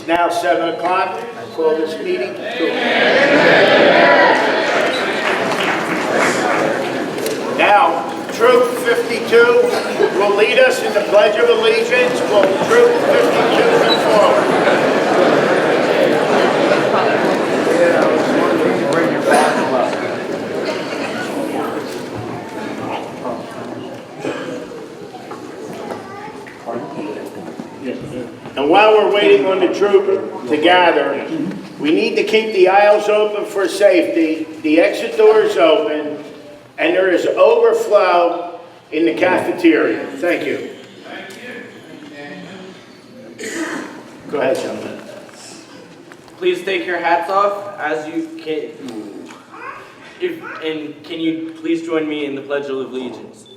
It's now 7 o'clock. I call this meeting to Now, Troop 52 will lead us in the Pledge of Allegiance. Will Troop 52 come forward? Bring your back up. And while we're waiting on the troop to gather, we need to keep the aisles open for safety, the exit doors open, and there is overflow in the cafeteria. Thank you. Go ahead, gentlemen. Please take your hats off as you can. And can you please join me in the Pledge of Allegiance?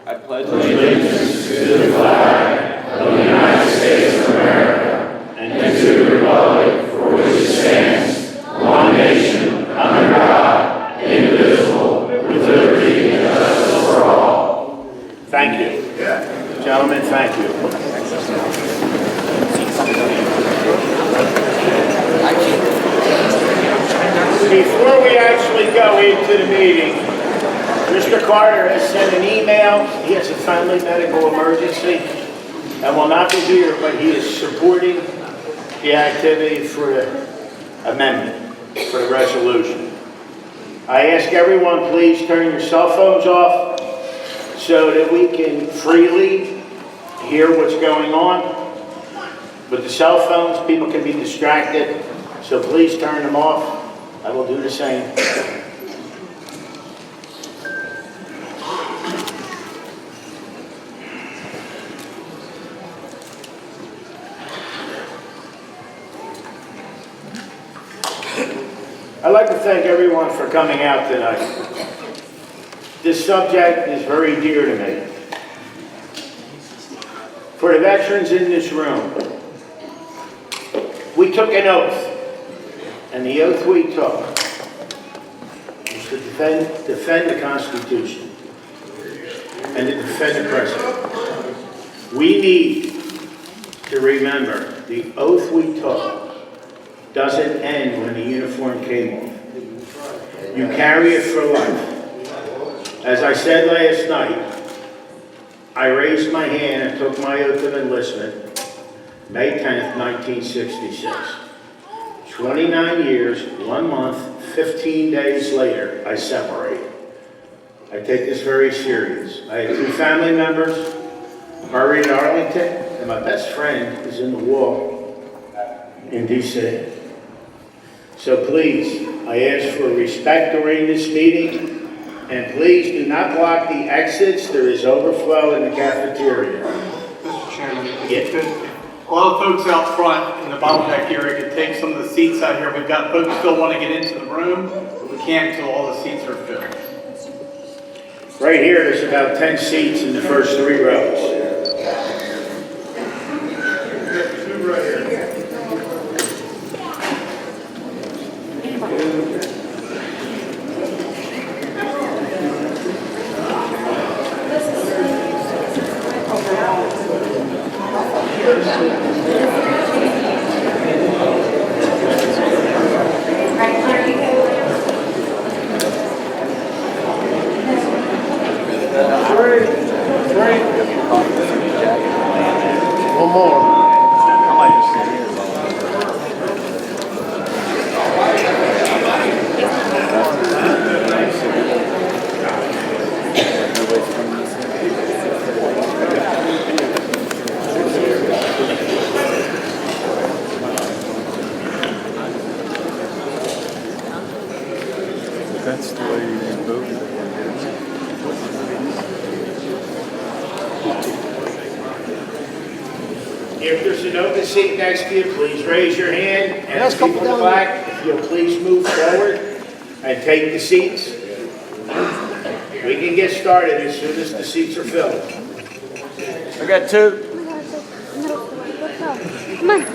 I pledge allegiance to the flag of the United States of America and to the republic for which it stands, one nation, under God, indivisible, with liberty and justice for all. Thank you. Gentlemen, thank you. Before we actually go into the meeting, Mr. Carter has sent an email. He has a family medical emergency and will not be here, but he is supporting the activity for the amendment, for the resolution. I ask everyone, please turn your cell phones off so that we can freely hear what's going on. With the cell phones, people can be distracted, so please turn them off. I will do the same. I'd like to thank everyone for coming out tonight. This subject is very dear to me. For the veterans in this room, we took an oath, and the oath we took was to defend the Constitution and to defend the President. We need to remember the oath we took doesn't end when the uniform came off. You carry it for life. As I said last night, I raised my hand and took my oath of enlistment May 10th, 1966. 29 years, 1 month, 15 days later, I separated. I take this very serious. I had 2 family members buried in Arlington, and my best friend is in the wall in D.C. So please, I ask for respect during this meeting, and please do not block the exits. There is overflow in the cafeteria. Mr. Chairman, if you could, all the folks out front in the bottleneck area could take some of the seats out here. We've got folks still want to get into the room, but we can't until all the seats are filled. Right here, there's about 10 seats in the first 3 rows. Two right here. One more. I might just sit here. That's the way you voted. If there's an open seat next to you, please raise your hand. And the people in the back, if you'll please move forward and take the seats. We can get started as soon as the seats are filled. I got 2. Come on.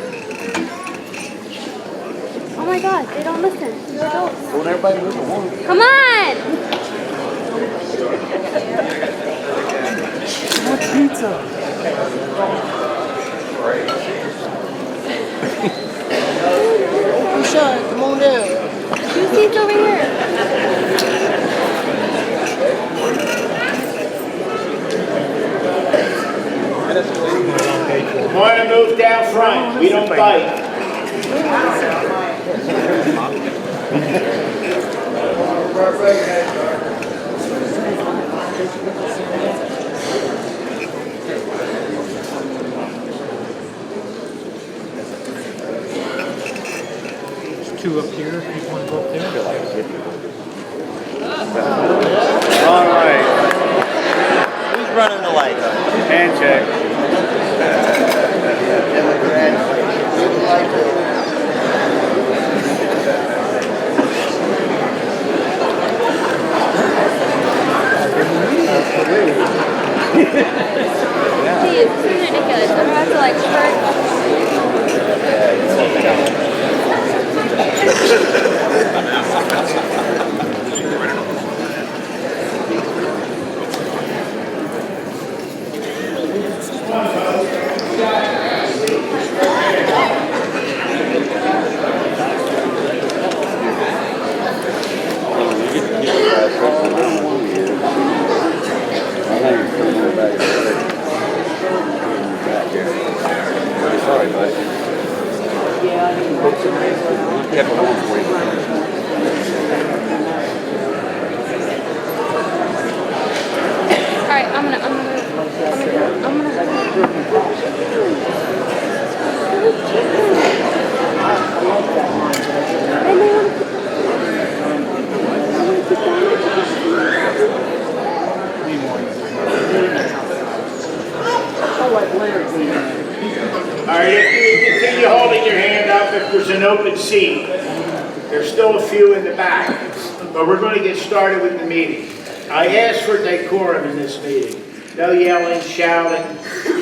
Oh my God, they don't listen. They're adults. Don't everybody move at once. Come on! What pizza? move down front. We don't bite. Two up here, if you want to go up there. All right. Who's running the light? Hand check. Dude, this is ridiculous. I'm gonna have to like hurt. Sorry, bud. Alright, I'm gonna. All right, if you continue holding your hand up, if there's an open seat, there's still a few in the back, but we're going to get started with the meeting. I ask for decorum in this meeting. No yelling, shouting,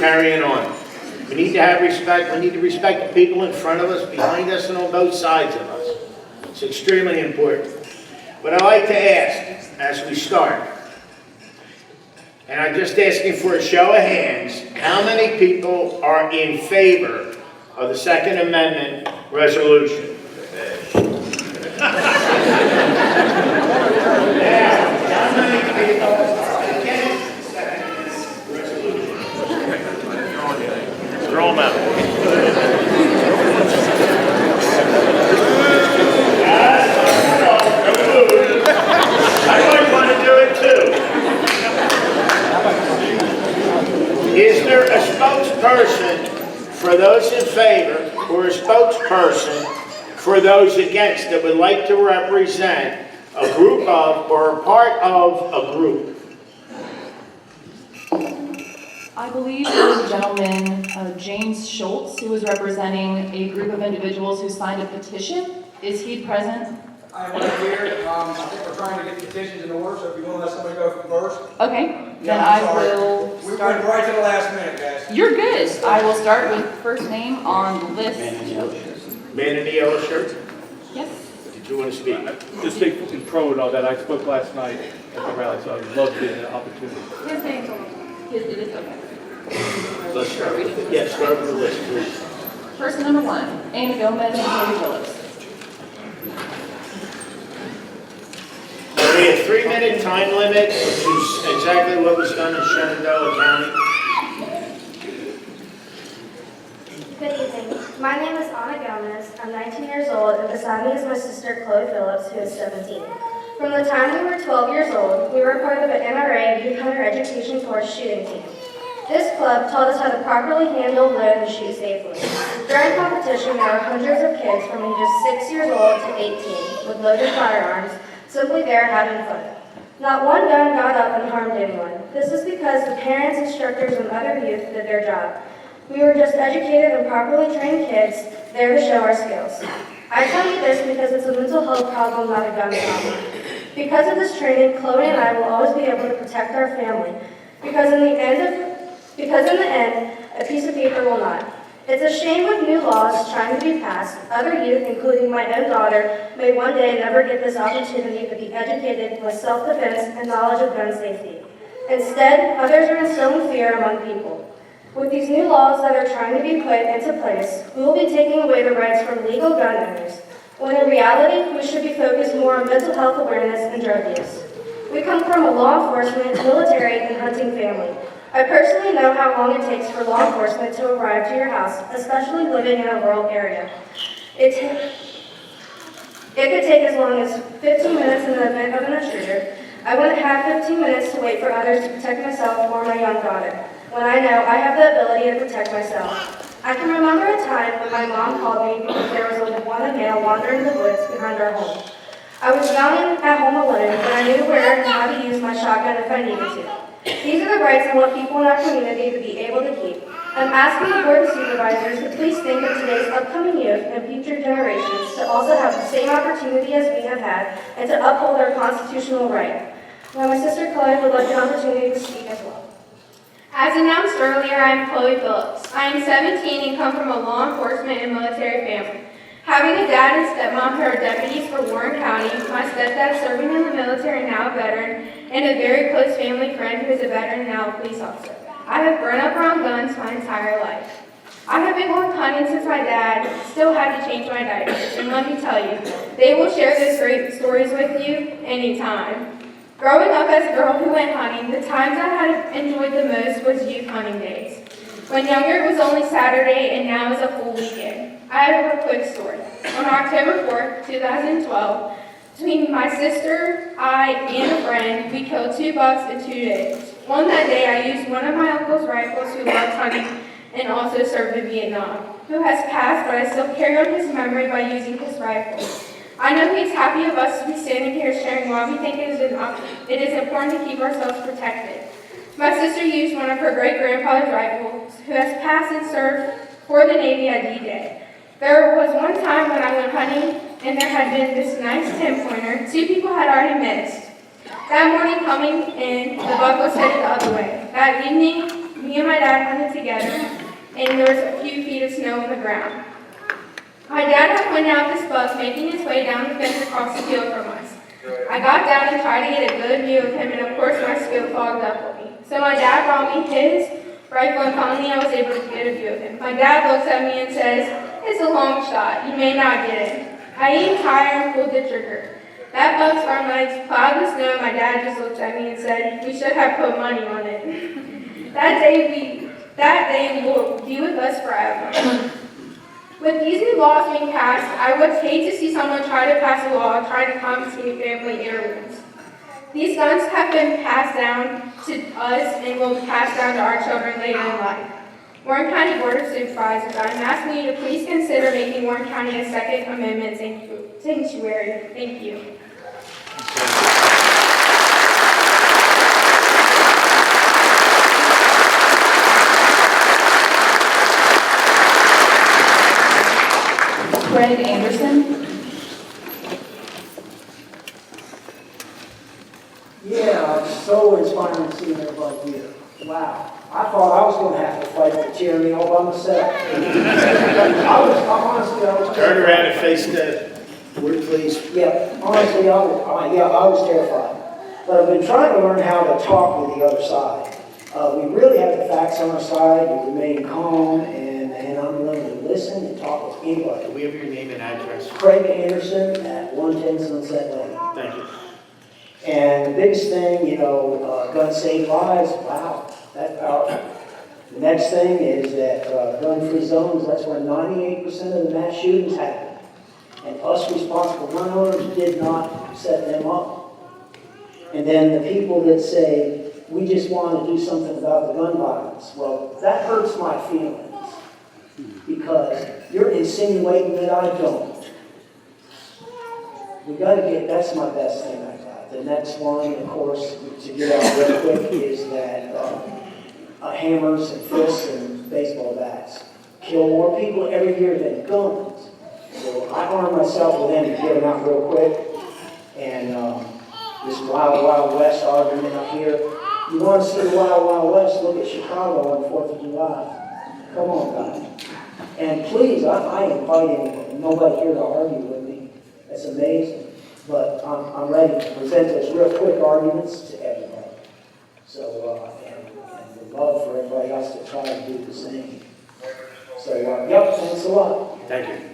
carrying on. We need to have respect. We need to respect the people in front of us, behind us, and on both sides of us. It's extremely important. But I'd like to ask, as we start, and I'm just asking for a show of hands, how many people are in favor of the Second Amendment resolution? Now, how many people against the Second Amendment resolution? Throw them out. I might want to do it too. Is there a spokesperson for those in favor or a spokesperson for those against that would like to represent a group of or a part of a group? I believe there was a gentleman, James Schultz, who was representing a group of individuals who signed a petition. Is he present? I'm right here. I think we're trying to get the petitions in order, so if you want to let somebody go first. Okay, then Yeah, I I'm sorry. will We went start. right to the last minute, guys. You're good. I will start with first name on the list. Man in the yellow shirt? Yes. Did you want to speak? Just speak in pro and all that. I spoke last night at the rally, so I'd love the opportunity. His name's on it is okay. Let's start with it. Yes, start with the list, please. Person number one, Anna Gomez and Cody Phillips. There'll be a 3-minute time limit, which is exactly what was done in Shenandoah County. Good evening. My name is Anna Gomez. I'm 19 years old, and beside me is my sister Chloe Phillips, who is 17. From the time we were 12 years old, we were part of an NRA Youth Hunter Education Force shooting team. This club taught us how to properly handle, load, and shoot safely. During competition, there were hundreds of kids from ages 6 years old to 18 with loaded firearms, simply there having fun. Not one gun got up and harmed anyone. This is because the parents, instructors, and other youth did their job. We were just educated and properly trained kids there to show our skills. I tell you this because it's a mental health problem, not a gun problem. Because of this training, Chloe and I will always be able to protect our family. Because in the end, a piece of paper will not. It's a shame with new laws trying to be passed, other youth, including my own daughter, may one day never get this opportunity to be educated with self-defense and knowledge of gun safety. Instead, others are instilling fear among people. With these new laws that are trying to be put into place, we will be taking away the rights from legal gun owners, when in reality, we should be focused more on mental health awareness and drug use. We come from a law enforcement, military, and hunting family. I personally know how long it takes for law enforcement to arrive to your house, especially living in a rural area. It could take as long as 15 minutes in the event of an intruder. I wouldn't have 15 minutes to wait for others to protect myself or my young daughter, when I know I have the ability to protect myself. I can remember a time when my mom called me because there was a wanted male wandering the woods behind our home. I was young and at home alone, but I knew where and how to use my shotgun if I needed to. These are the rights I want people in our community to be able to keep. I'm asking the Board of Supervisors to please think of today's upcoming youth and future generations to also have the same opportunity as we have had and to uphold our constitutional right. Now, my sister Chloe would like an opportunity to speak as well. As announced earlier, I am Chloe Phillips. I am 17 and come from a law enforcement and military family. Having a dad and stepmom who are deputies for Warren County, my stepdad serving in the military and now a veteran, and a very close family friend who is a veteran and now a police officer. I have grown up around guns my entire life. I have been going hunting since my dad still had to change my diapers, and let me tell you, they will share those great stories with you anytime. Growing up as a girl who went hunting, the times I had enjoyed the most was youth hunting days. When younger, it was only Saturday, and now it's a full weekend. I have a quick story. On October 4th, 2012, between my sister, I, and a friend, we killed 2 bucks in 2 days. On that day, I used one of my uncle's rifles who loved hunting and also served in Vietnam, who has passed, but I still carry on his memory by using his rifle. I know he's happy of us to be standing here sharing why we think it is important to keep ourselves protected. My sister used one of her great-grandfather's rifles, who has passed and served for the Navy at D-Day. There was one time when I went hunting, and there had been this nice 10-pointer 2 people had already missed. That morning coming in, the buck was headed the other way. That evening, me and my dad hunted together, and there was a few feet of snow on the ground. My dad had pointed out this buck making his way down the fence across the field from us. I got down and tried to get a good view of him, and of course my scope fogged up for me. So my dad brought me his rifle, and finally I was able to get a view of him. My dad looks at me and says, "It's a long shot. You may not get it." I aimed higher and pulled the trigger. That buck's front legs plowed the snow. My dad just looked at me and said, "We should have put money on it." That day will be with us forever. With these new laws being passed, I would hate to see someone try to pass a law trying to confiscate family heirlooms. These guns have been passed down to us and will be passed down to our children later in life. Warren County Board of Supervisors, I am asking you to please consider making Warren County a Second Amendment sanctuary. Thank you. Greg Anderson. Yeah, it's so inspiring seeing everybody here. Wow. I thought I was going to have to fight the tyranny all by myself. I was Turn around and face the board, please. Yeah, honestly, I was terrified. But I've been trying to learn how to talk with the other side. We really have the facts on our side. We remain calm, and I'm willing to listen and talk with anybody. Do we have your name and address? Craig Anderson at 110 Sunset Lane. Thank you. And the biggest thing, guns save lives. Wow, that's powerful. The next thing is that gun-free zones, that's where 98% of the mass shootings happen. And us responsible gun owners did not set them up. And then the people that say, we just want to do something about the gun violence. Well, that hurts my feelings. Because you're insinuating that I don't. We got to get, that's my best thing I got. The next one, of course, to get out real quick is that hammers and fists and baseball bats kill more people every year than guns. So I arm myself with them to get them out real quick. And this Wild Wild West argument up here. You want to see the Wild Wild West, look at Chicago on 4th of July. Come on, guys. And please, I invite anybody, nobody here to argue with me. That's amazing. But I'm ready to present those real quick arguments to everybody. So, and the love for everybody else to try and do the same. So, yep, thanks a lot. Thank you.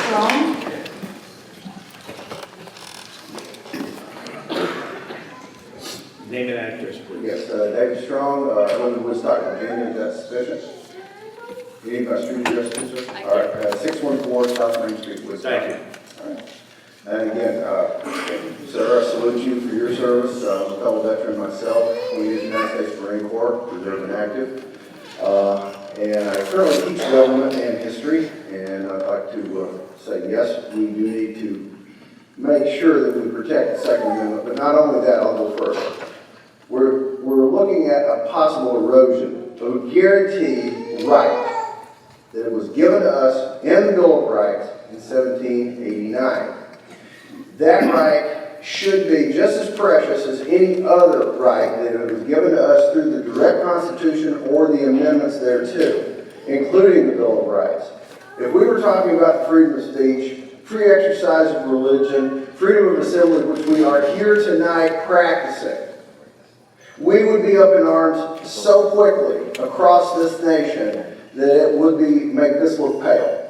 Strong. Name and address, please. Yes, David Strong, I live in Woodstock, Virginia. Is that sufficient? You need my street address, please, sir? All right, 614 South Main Street, Woodstock. Thank you. All right. And again, sir, I salute you for your service. I'm a fellow veteran myself, 20 years in the United States Marine Corps, reserve and active. And I currently teach government and history, and I'd like to say, yes, we do need to make sure that we protect the Second Amendment, but not only that, I'll go further. We're looking at a possible erosion of a guaranteed right that was given to us in the Bill of Rights in 1789. That right should be just as precious as any other right that was given to us through the direct Constitution or the amendments thereto, including the Bill of Rights. If we were talking about freedom of speech, free exercise of religion, freedom of assembly, which we are here tonight practicing, we would be up in arms so quickly across this nation that it would make this look pale.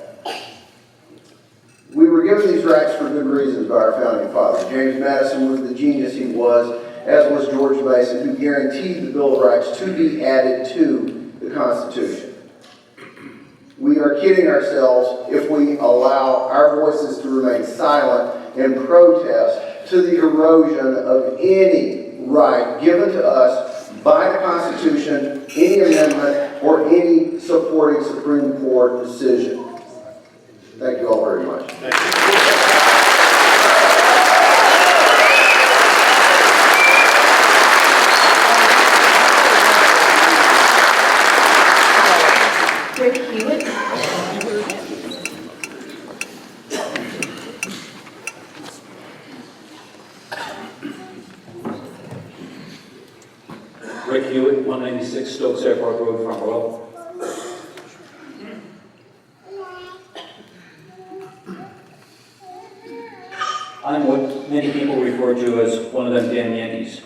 We were given these rights for good reasons by our founding fathers. James Madison was the genius he was, as was George Mason, who guaranteed the Bill of Rights to be added to the Constitution. We are kidding ourselves if we allow our voices to remain silent in protest to the erosion of any right given to us by the Constitution, any amendment, or any supporting Supreme Court decision. Thank you all very much. Thank you. Rick Hewitt, 196 Stokes Airport Road, Front Row. I'm what many people refer to as one of them damn Yankees.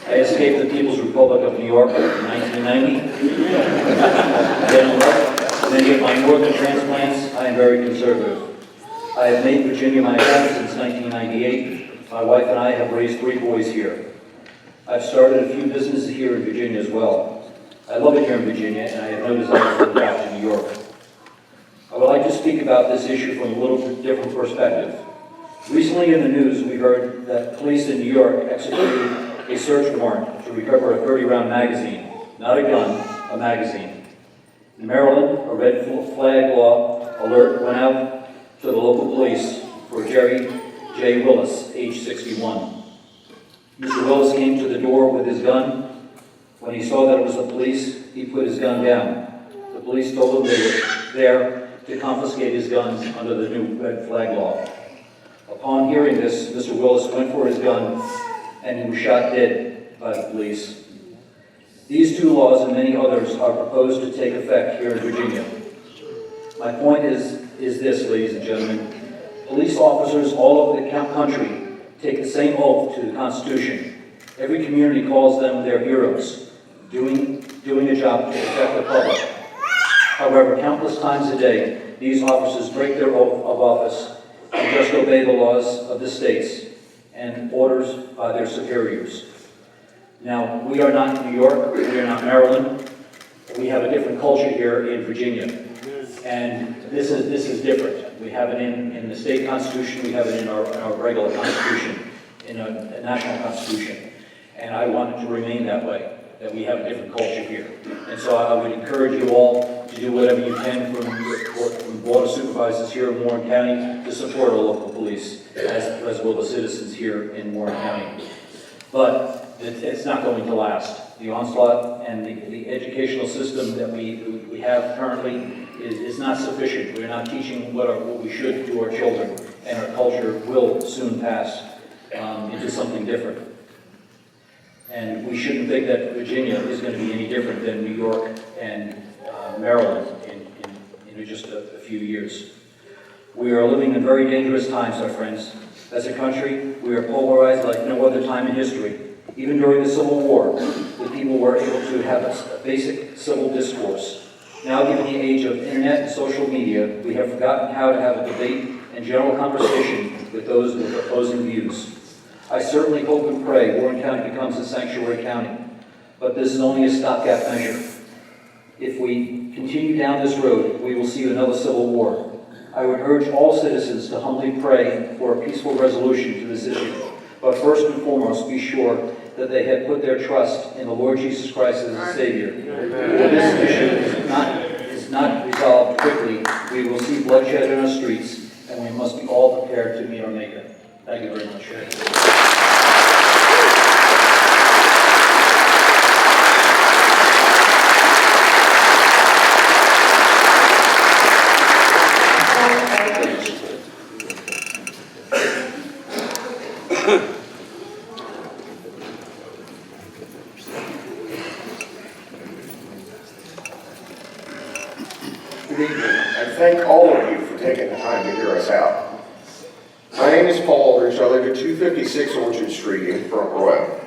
I escaped the People's Republic of New York in 1990. Then like many of my northern transplants, I am very conservative. I have made Virginia my home since 1998. My wife and I have raised 3 boys here. I've started a few businesses here in Virginia as well. I love it here in Virginia, and I have no desire to go back to New York. I would like to speak about this issue from a little bit different perspective. Recently in the news, we heard that police in New York executed a search warrant to recover a 30-round magazine. Not a gun, a magazine. In Maryland, a red flag law alert went out to the local police for Jerry J. Willis, age 61. Mr. Willis came to the door with his gun. When he saw that it was the police, he put his gun down. The police told him they were there to confiscate his guns under the new red flag law. Upon hearing this, Mr. Willis went for his gun and he was shot dead by the police. These 2 laws and many others are proposed to take effect here in Virginia. My point is this, ladies and gentlemen. Police officers all over the country take the same oath to the Constitution. Every community calls them their heroes, doing a job to protect the public. However, countless times a day, these officers break their oath of office and just obey the laws of the states and orders by their superiors. Now, we are not New York, we are not Maryland. We have a different culture here in Virginia. And this is different. We have it in the state constitution, we have it in our regular constitution, in a national constitution. And I want it to remain that way, that we have a different culture here. And so I would encourage you all to do whatever you can from Board of Supervisors here in Warren County to support our local police, as will the citizens here in Warren County. But it's not going to last. The onslaught and the educational system that we have currently is not sufficient. We're not teaching what we should to our children, and our culture will soon pass into something different. And we shouldn't think that Virginia is going to be any different than New York and Maryland in just a few years. We are living in very dangerous times, our friends. As a country, we are polarized like no other time in history. Even during the Civil War, the people were able to have a basic civil discourse. Now, given the age of internet and social media, we have forgotten how to have a debate and general conversation with those with opposing views. I certainly hope and pray Warren County becomes a sanctuary county, but this is only a stopgap measure. If we continue down this road, we will see another civil war. I would urge all citizens to humbly pray for a peaceful resolution to this issue, but first and foremost, be sure that they have put their trust in the Lord Jesus Christ as a Savior. For this issue is not resolved quickly, we will see bloodshed in our streets, and we must be all prepared to meet our Maker. Thank you very much. Good evening, and thank all of you for taking the time to hear us out. My name is Paul Aldrich. I live at 256 Orchard Street in Front Royal.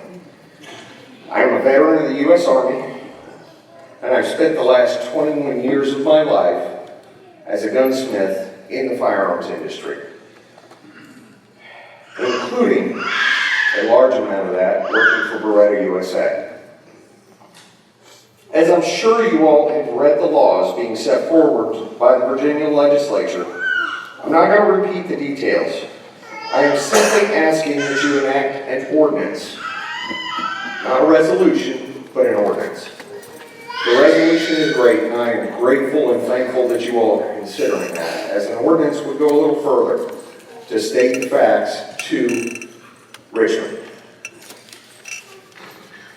I am a veteran of the U.S. Army, and I've spent the last 21 years of my life as a gunsmith in the firearms industry, including a large amount of that working for Beretta USA. As I'm sure you all have read the laws being set forward by the Virginia legislature, I'm not going to repeat the details. I am simply asking that you enact an ordinance, not a resolution, but an ordinance. The resolution is great, and I am grateful and thankful that you all are considering that, as an ordinance would go a little further to state the facts to Richmond.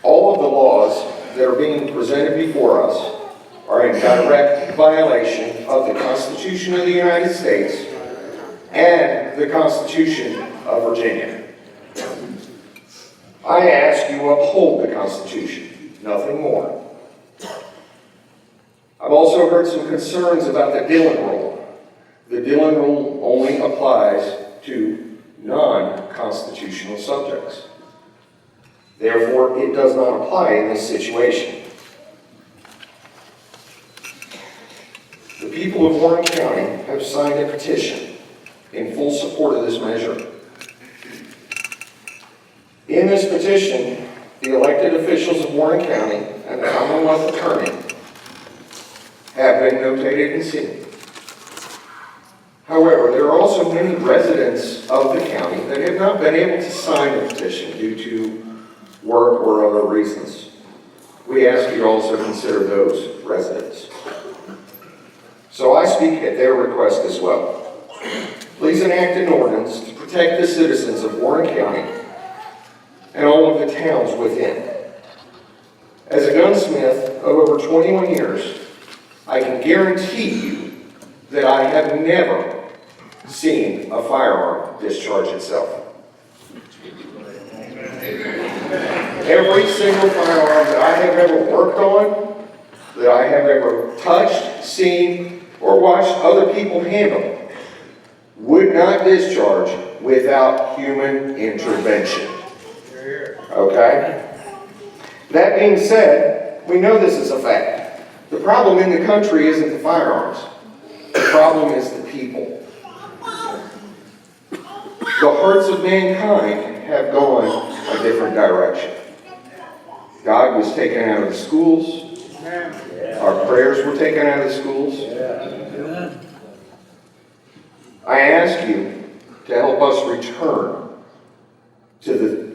All of the laws that are being presented before us are in direct violation of the Constitution of the United States and the Constitution of Virginia. I ask you uphold the Constitution, nothing more. I've also heard some concerns about the Dillon Rule. The Dillon Rule only applies to non-constitutional subjects. Therefore, it does not apply in this situation. The people of Warren County have signed a petition in full support of this measure. In this petition, the elected officials of Warren County and the Commonwealth Attorney have been notated and seen. However, there are also many residents of the county that have not been able to sign the petition due to work or other reasons. We ask you to also consider those residents. So I speak at their request as well. Please enact an ordinance to protect the citizens of Warren County and all of the towns within. As a gunsmith of over 21 years, I can guarantee you that I have never seen a firearm discharge itself. Every single firearm that I have ever worked on, that I have ever touched, seen, or watched other people handle, would not discharge without human intervention. Okay? That being said, we know this is a fact. The problem in the country isn't the firearms. The problem is the people. The hearts of mankind have gone a different direction. God was taken out of the schools. Our prayers were taken out of the schools. I ask you to help us return to the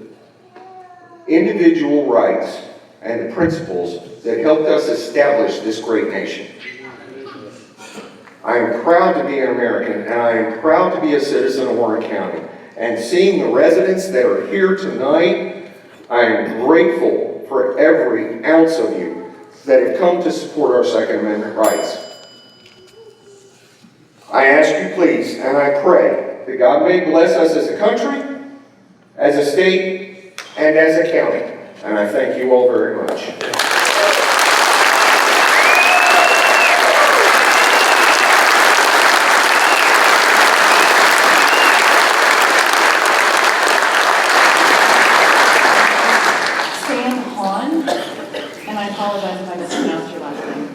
individual rights and the principles that helped us establish this great nation. I am proud to be an American, and I am proud to be a citizen of Warren County. And seeing the residents that are here tonight, I am grateful for every ounce of you that have come to support our Second Amendment rights. I ask you please, and I pray, that God may bless us as a country, as a state, and as a county. And I thank you all very much. And I apologize if I mispronounced your last name.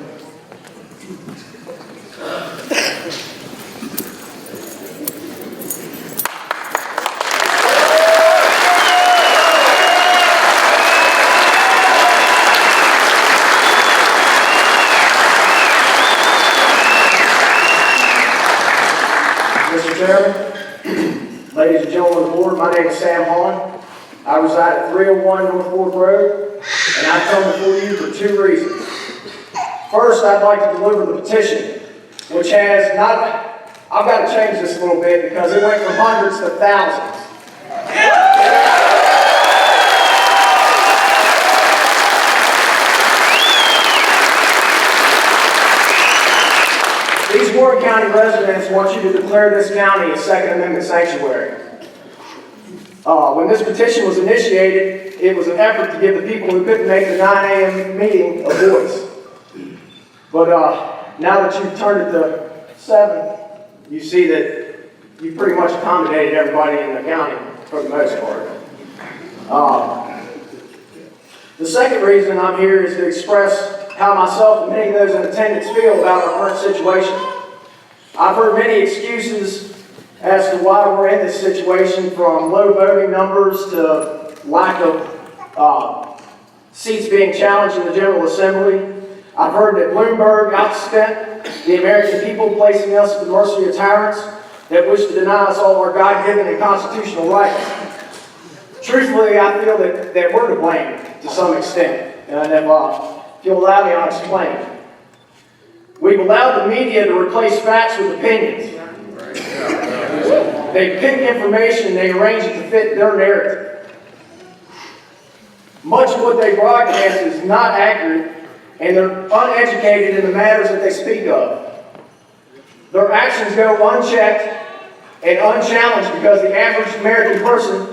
ladies and gentlemen of the board, my name is Sam Hahn. I reside at 301 North Fork Road, and I've come before you for two reasons. First, I'd like to deliver the petition, which has not, I've got to change this a little bit because it went from hundreds to thousands. These Warren County residents want you to declare this county a Second Amendment sanctuary. When this petition was initiated, it was an effort to give the people who couldn't make the 9 a.m. meeting a voice. But now that you've turned it to 7, you see that you pretty much accommodated everybody in the county for the most part. The second reason I'm here is to express how myself and many of those in attendance feel about our current situation. I've heard many excuses as to why we're in this situation, from low voting numbers to lack of seats being challenged in the General Assembly. I've heard that Bloomberg outspent the American people, placing us at the mercy of tyrants that wish to deny us all our God-given and constitutional rights. Truthfully, I feel that we're to blame to some extent, and if you'll allow me, I'll explain. We've allowed the media to replace facts with opinions. They pick information and they arrange it to fit their narrative. Much of what they broadcast is not accurate, and they're uneducated in the matters that they speak of. Their actions go unchecked and unchallenged because the average American person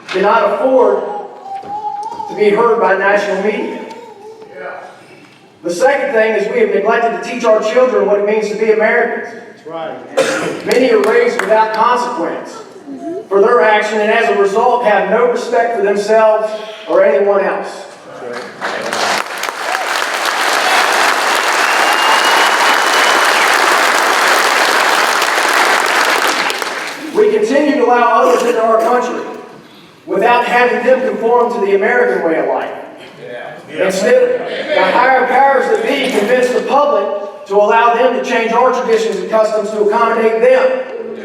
cannot afford to be heard by national media. The second thing is we have neglected to teach our children what it means to be Americans. That's right. Many are raised without consequence for their action, and as a result have no respect for themselves or anyone else. We continue to allow others into our country without having them conform to the American way of life. Instead, the higher powers that be convince the public to allow them to change our traditions and customs to accommodate them.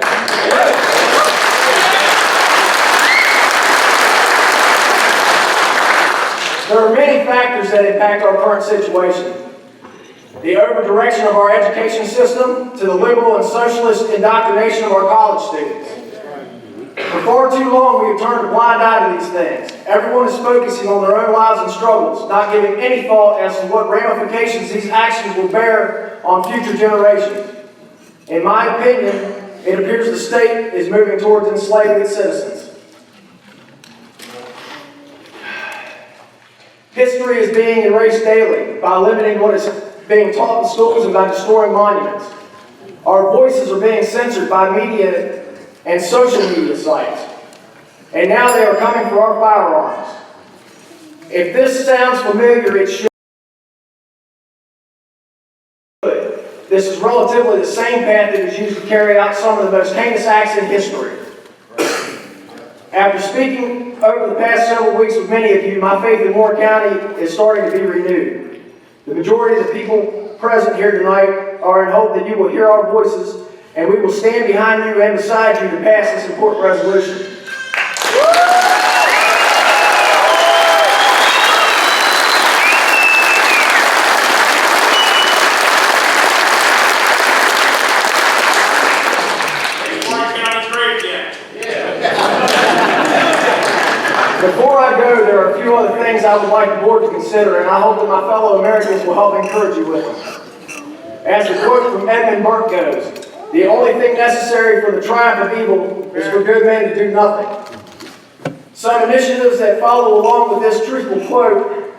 There are many factors that impact our current situation. The over-direction of our education system to the liberal and socialist indoctrination of our college students. For far too long, we have turned a blind eye to these things. Everyone is focusing on their own lives and struggles, not giving any thought as to what ramifications these actions will bear on future generations. In my opinion, it appears the state is moving towards enslaving its citizens. History is being erased daily by limiting what is being taught in schools and by destroying monuments. Our voices are being censored by media and social media sites. And now they are coming for our firearms. If this sounds familiar, it should. This is relatively the same path that is used to carry out some of the most heinous acts in history. After speaking over the past several weeks with many of you, my faith in Warren County is starting to be renewed. The majority of the people present here tonight are in hope that you will hear our voices, and we will stand behind you and beside you to pass this important resolution. Before I go, there are a few other things I would like the board to consider, and I hope that my fellow Americans will help encourage you with them. As the quote from Edmund Burke goes, "The only thing necessary for the triumph of evil is for good men to do nothing." Some initiatives that follow along with this truthful quote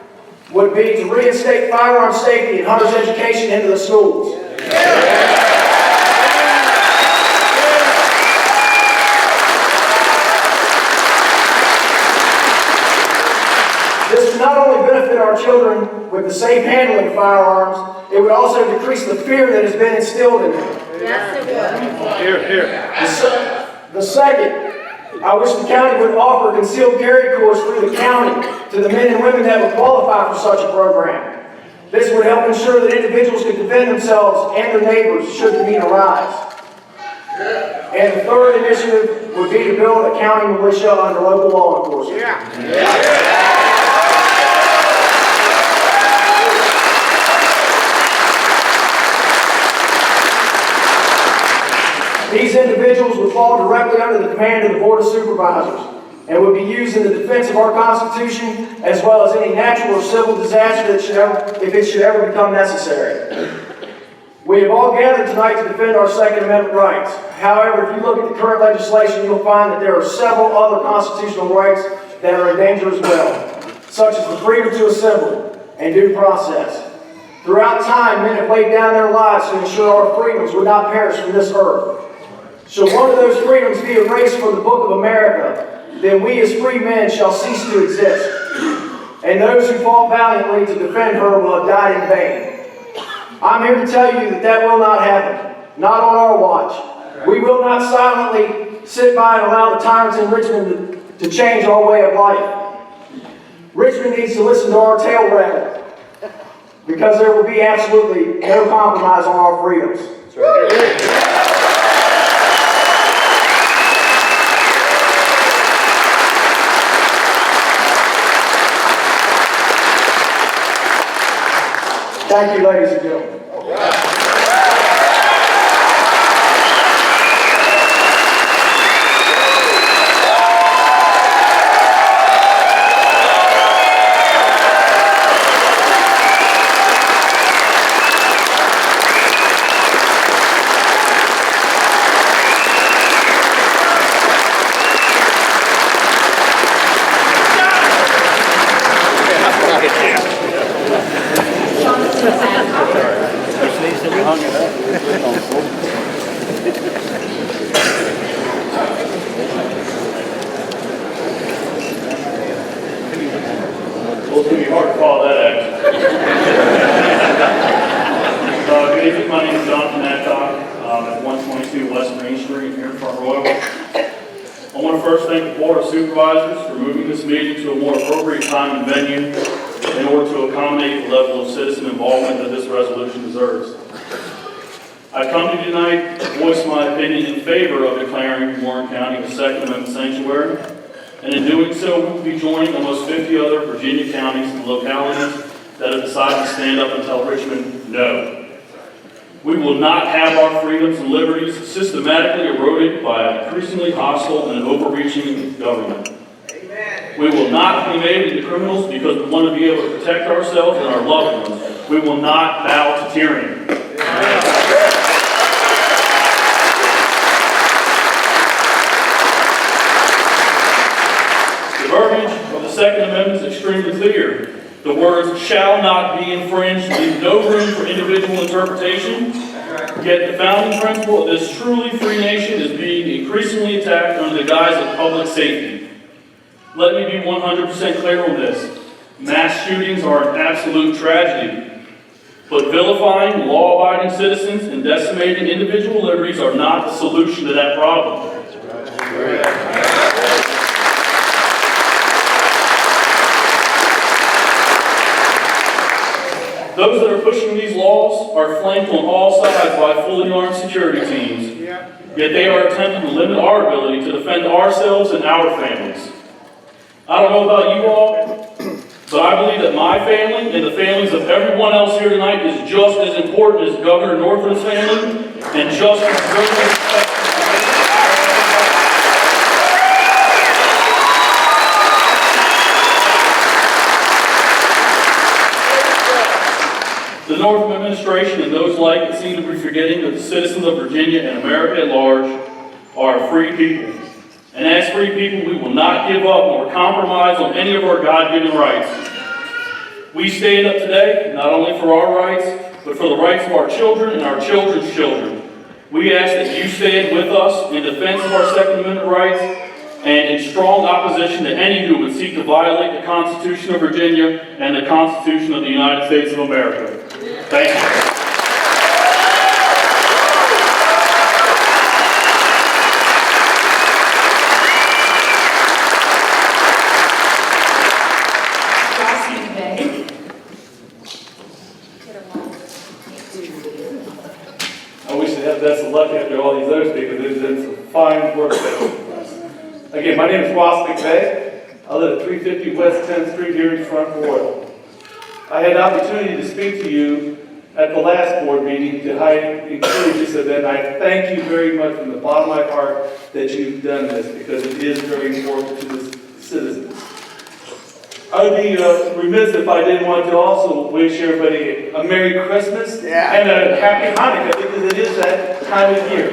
would be to reinstate firearm safety and hunter's education into the schools. This would not only benefit our children with the safe handling of firearms, it would also decrease the fear that has been instilled in them. Yes, it would. Here, here. The second, I wish the county would offer a concealed carry course through the county to the men and women that would qualify for such a program. This would help ensure that individuals could defend themselves and their neighbors should the need arise. And the third initiative would be to build a county militia under local law enforcement. These individuals would fall directly under the command of the Board of Supervisors and would be used in the defense of our Constitution as well as any natural or civil disaster that if it should ever become necessary. We have all gathered tonight to defend our Second Amendment rights. However, if you look at the current legislation, you'll find that there are several other constitutional rights that are in danger as well, such as the freedom to assemble and due process. Throughout time, men have laid down their lives to ensure our freedoms would not perish from this earth. Should one of those freedoms be erased from the Book of America, then we as free men shall cease to exist, and those who fought valiantly to defend her will have died in vain. I'm here to tell you that that will not happen, not on our watch. We will not silently sit by and allow the tyrants in Richmond to change our way of life. Richmond needs to listen to our tail rattle, because there will be absolutely no compromise on our freedoms. Thank you, ladies and gentlemen. Well, it's going to be hard to follow that act. Good evening, my name is Jonathan Adcock. At 122 West Main Street here in Front Royal. I want to first thank the Board of Supervisors for moving this meeting to a more appropriate time and venue in order to accommodate the level of citizen involvement that this resolution deserves. I come to you tonight to voice my opinion in favor of declaring Warren County a Second Amendment sanctuary, and in doing so, we will be joining almost 50 other Virginia counties and localities that have decided to stand up and tell Richmond no. We will not have our freedoms and liberties systematically eroded by an increasingly hostile and overreaching government. We will not be made into criminals because we want to be able to protect ourselves and our loved ones. We will not bow to tyranny. The verbiage of the Second Amendment is extremely clear. The words "shall not be infringed" leave no room for individual interpretation. Yet the founding principle of this truly free nation is being increasingly attacked under the guise of public safety. Let me be 100% clear on this. Mass shootings are an absolute tragedy. But vilifying law-abiding citizens and decimating individual liberties are not the solution to that problem. Those that are pushing these laws are flanked on all sides by fully armed security teams. Yet they are attempting to limit our ability to defend ourselves and our families. I don't know about you all, but I believe that my family and the families of everyone else here tonight is just as important as Governor Northam's family and just as deserving. The Northam administration and those like it seem to be forgetting that the citizens of Virginia and America at large are free people. And as free people, we will not give up or compromise on any of our God-given rights. We stand up today not only for our rights, but for the rights of our children and our children's children. We ask that you stand with us in defense of our Second Amendment rights and in strong opposition to any who would seek to violate the Constitution of Virginia and the Constitution of the United States of America. Thank you. I wish they had best of luck after all these other speakers. Again, my name is Ross McVeigh. I live at 350 West 10th Street here in Front Royal. I had an opportunity to speak to you at the last board meeting to encourage this event. I thank you very much from the bottom of my heart that you've done this, because it is very important to the citizens. I would be remiss if I didn't want to also wish everybody a Merry Christmas and a Happy Hanukkah, because it is that time of year.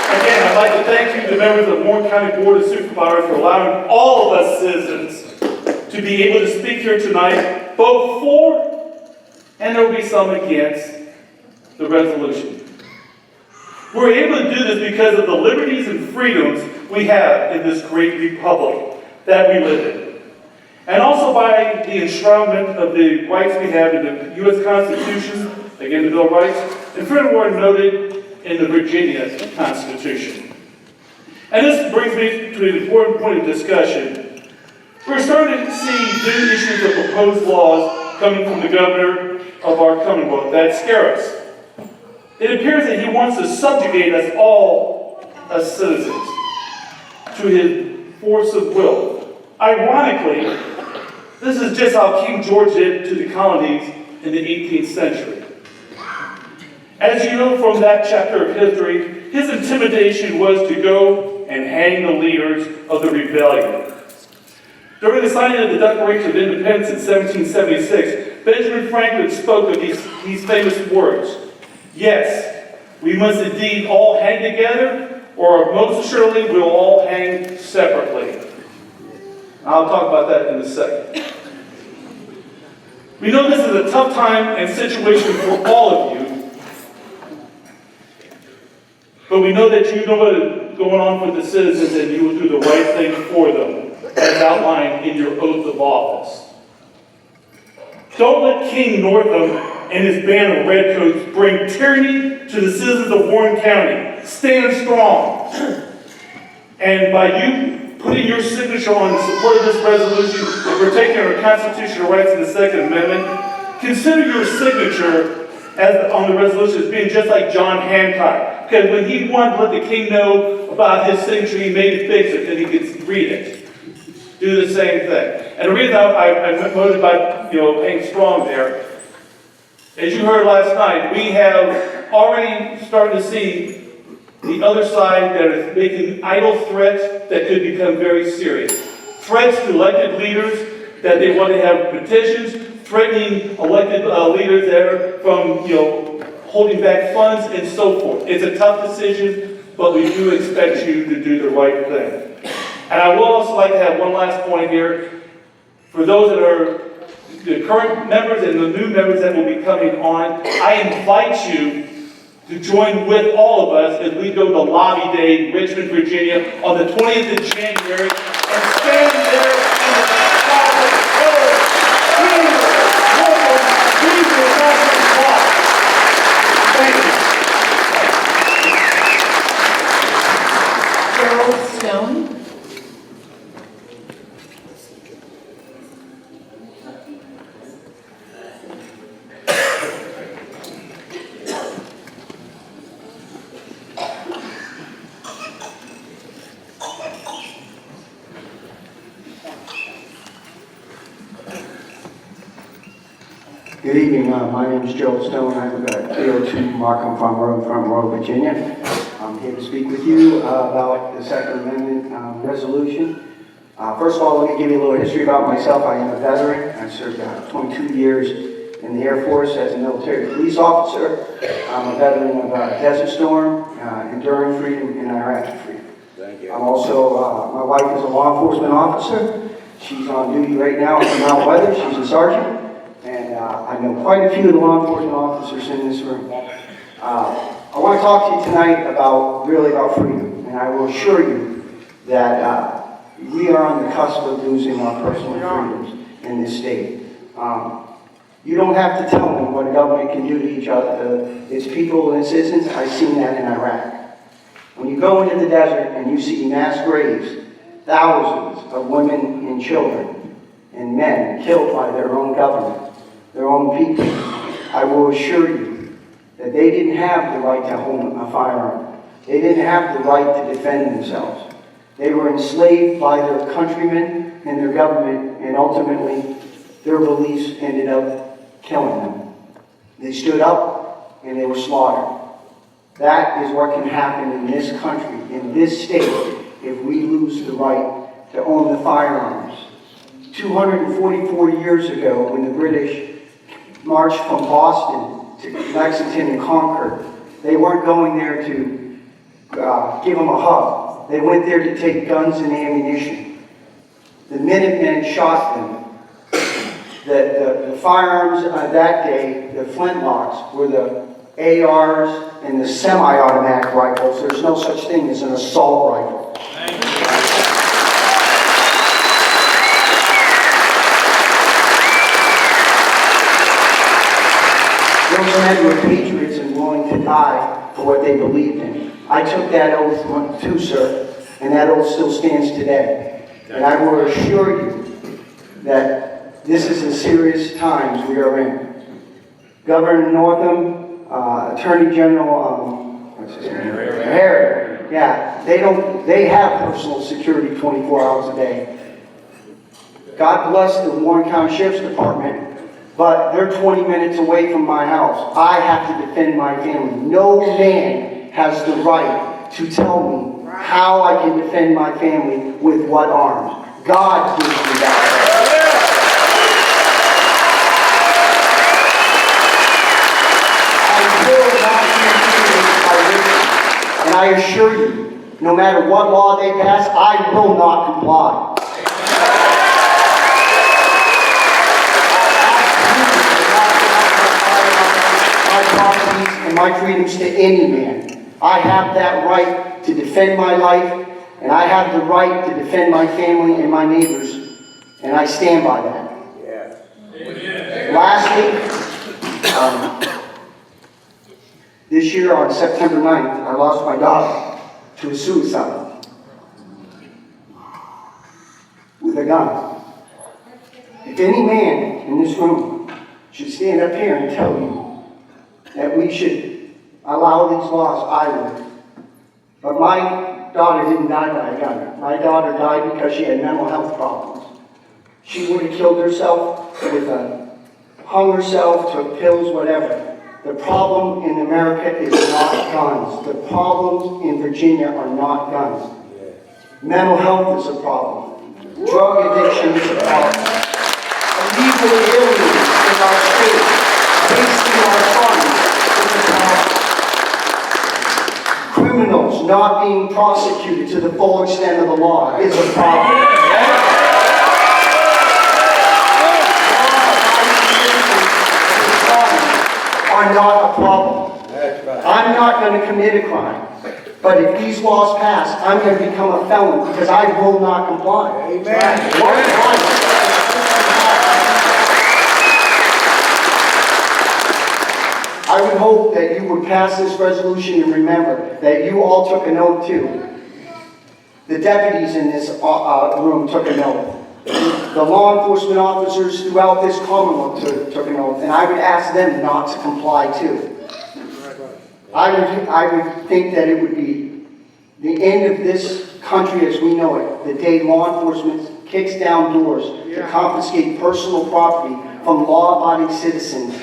Again, I'd like to thank you, the members of the Warren County Board of Supervisors, for allowing all of us citizens to be able to speak here tonight, both for and there will be some against the resolution. We're able to do this because of the liberties and freedoms we have in this great republic that we live in. And also by the enshrinement of the rights we have in the U.S. Constitution, again the Bill of Rights, and furthermore noted in the Virginia Constitution. And this brings me to an important point of discussion. We're starting to see new issues of proposed laws coming from the governor of our Commonwealth that scare us. It appears that he wants to subjugate us all as citizens to his force of will. Ironically, this is just how King George did to the colonies in the 18th century. As you know from that chapter of history, his intimidation was to go and hang the leaders of the rebellion. During the signing of the Declaration of Independence in 1776, Benjamin Franklin spoke of these famous words. Yes, we must indeed all hang together, or most assuredly we'll all hang separately. I'll talk about that in a second. We know this is a tough time and situation for all of you, but we know that you know what is going on with the citizens and you will do the right thing for them, as outlined in your oath of office. Don't let King Northam and his band of redcoats bring tyranny to the citizens of Warren County. Stand strong. And by you putting your signature on the support of this resolution and protecting our constitutional rights in the Second Amendment, consider your signature on the resolution as being just like John Hancock. Because when he wanted to let the king know about his signature, he made it big so that he could read it. Do the same thing. And the reason I'm motivated by paying strong there, as you heard last night, we have already started to see the other side that is making idle threats that could become very serious. Threats to elected leaders that they want to have petitions, threatening elected leaders there from holding back funds and so forth. It's a tough decision, but we do expect you to do the right thing. And I will also like to have one last point here. For those that are the current members and the new members that will be coming on, I invite you to join with all of us as we go to Lobby Day in Richmond, Virginia on the 20th of January and stand there in the crowd of colors. Please walk. Thank you. Gerald Stone. Good evening. My name is Joel Stone. I live at 302 Markham Farm Road, Front Royal, Virginia. I'm here to speak with you about the Second Amendment resolution. First of all, let me give you a little history about myself. I am a veteran. I served 22 years in the Air Force as a military police officer. I'm a veteran of Desert Storm, Enduring Freedom, and Iraqi Freedom. Thank you. I'm also, my wife is a law enforcement officer. She's on duty right now in Mount Weather. She's a sergeant. And I know quite a few of the law enforcement officers in this room. I want to talk to you tonight about freedom. And I will assure you that we are on the cusp of losing our personal freedoms in this state. You don't have to tell them what a government can do to each other, its people and its citizens. I've seen that in Iraq. When you go into the desert and you see mass graves, thousands of women and children and men killed by their own government, their own people, I will assure you that they didn't have the right to own a firearm. They didn't have the right to defend themselves. They were enslaved by their countrymen and their government, and ultimately their beliefs ended up killing them. They stood up and they were slaughtered. That is what can happen in this country, in this state, if we lose the right to own the firearms. 244 years ago, when the British marched from Boston to Lexington and Concord, they weren't going there to give them a hug. They went there to take guns and ammunition. The Minutemen shot them. The firearms that day, the flintlocks, were the ARs and the semi-automatic rifles. There's no such thing as an assault rifle. Those men were patriots and willing to die for what they believed in. I took that oath too, sir, and that oath still stands today. And I will assure you that this is the serious times we are in. Governor Northam, Attorney General, what's his name? Harry. Yeah, they have personal security 24 hours a day. God bless the Warren County Sheriff's Department, but they're 20 minutes away from my house. I have to defend my family. No man has the right to tell me how I can defend my family with what arms. God gives me that. And I assure you, no matter what law they pass, I will not comply. My properties and my freedoms to any man. I have that right to defend my life, and I have the right to defend my family and my neighbors, and I stand by that. Lastly, this year on September 9th, I lost my daughter to a suicide with a gun. If any man in this room should stand up here and tell you that we should allow these laws, I would. But my daughter didn't die by a gun. My daughter died because she had mental health problems. She would have killed herself hung herself, took pills, whatever. The problem in America is not guns. The problems in Virginia are not guns. Mental health is a problem. Drug addiction is a problem. Illegal aliens in our state, wasting our funds, is a problem. Criminals not being prosecuted to the full extent of the law is a problem. Are not a problem. I'm not going to commit a crime. But if these laws pass, I'm going to become a felon because I will not comply. Amen. I would hope that you would pass this resolution and remember that you all took an oath too. The deputies in this room took an oath. The law enforcement officers throughout this Commonwealth took an oath, and I would ask them not to comply too. I would think that it would be the end of this country as we know it, the day law enforcement kicks down doors to confiscate personal property from law-abiding citizens.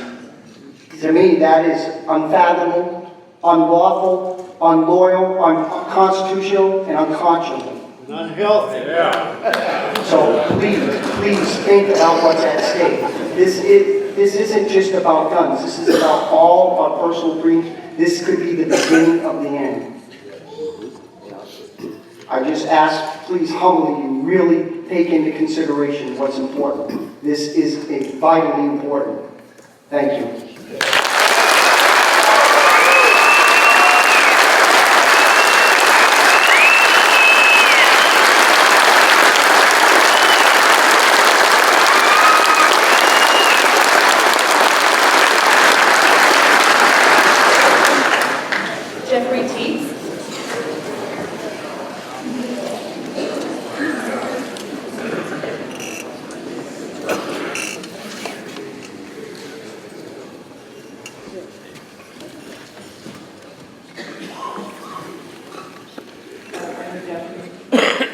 To me, that is unfathomable, unlawful, unloyal, unconstitutional, and unconscionable. Unhealthy. So please think about what's at stake. This isn't just about guns. This is about all our personal freedoms. This could be the beginning of the end. I just ask, please humbly, you really take into consideration what's important. This is vitally important. Thank you.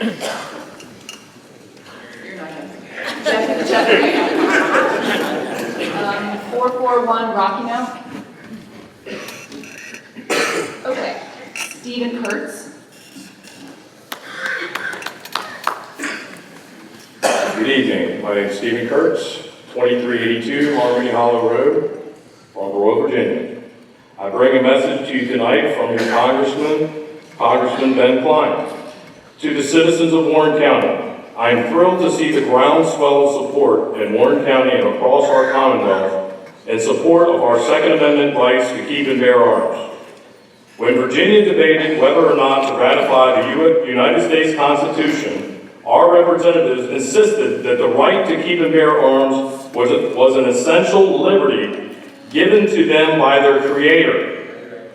You're not gonna. Jeffrey. 441 Rocky Mount. Okay. Stephen Kurtz. Good evening. My name is Stephen Kurtz, 2382 Harmony Hollow Road, Farnborough, Virginia. I bring a message to you tonight from your Congressman Ben Klein. To the citizens of Warren County, I am thrilled to see the groundswell of support in Warren County and across our Commonwealth in support of our Second Amendment rights to keep and bear arms. When Virginia debated whether or not to ratify the United States Constitution, our representatives insisted that the right to keep and bear arms was an essential liberty given to them by their Creator.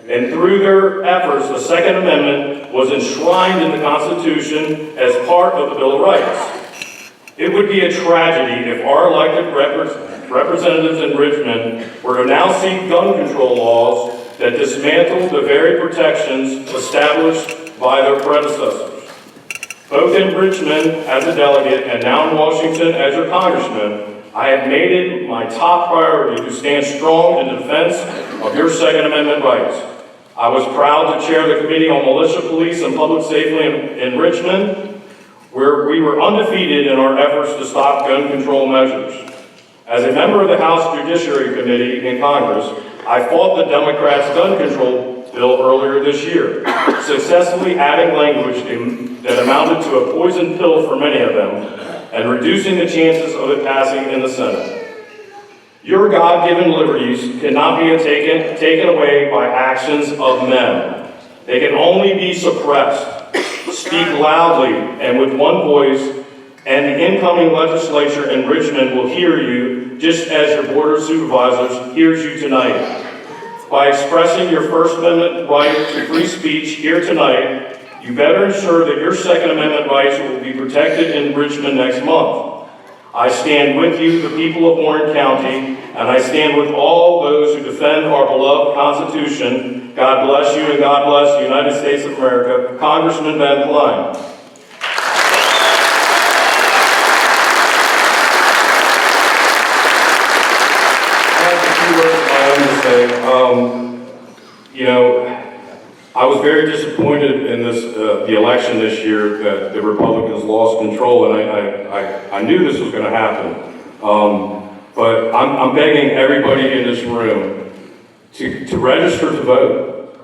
And through their efforts, the Second Amendment was enshrined in the Constitution as part of the Bill of Rights. It would be a tragedy if our elected representatives in Richmond were to now seek gun control laws that dismantle the very protections established by their predecessors. Both in Richmond as a delegate and now in Washington as your congressman, I have made it my top priority to stand strong in defense of your Second Amendment rights. I was proud to chair the Committee on Militia, Police, and Public Safety in Richmond, where we were undefeated in our efforts to stop gun control measures. As a member of the House Judiciary Committee in Congress, I fought the Democrats' gun control bill earlier this year, successfully adding language that amounted to a poison pill for many of them, and reducing the chances of it passing in the Senate. Your God-given liberties cannot be taken away by actions of men. They can only be suppressed. Speak loudly and with one voice, and the incoming legislature in Richmond will hear you just as your Board of Supervisors hears you tonight. By expressing your First Amendment right to free speech here tonight, you better ensure that your Second Amendment rights will be protected in Richmond next month. I stand with you, the people of Warren County, and I stand with all those who defend our beloved Constitution. God bless you and God bless the United States of America. Congressman Ben Klein. I was very disappointed in the election this year that the Republicans lost control, and I knew this was going to happen. But I'm begging everybody in this room to register to vote.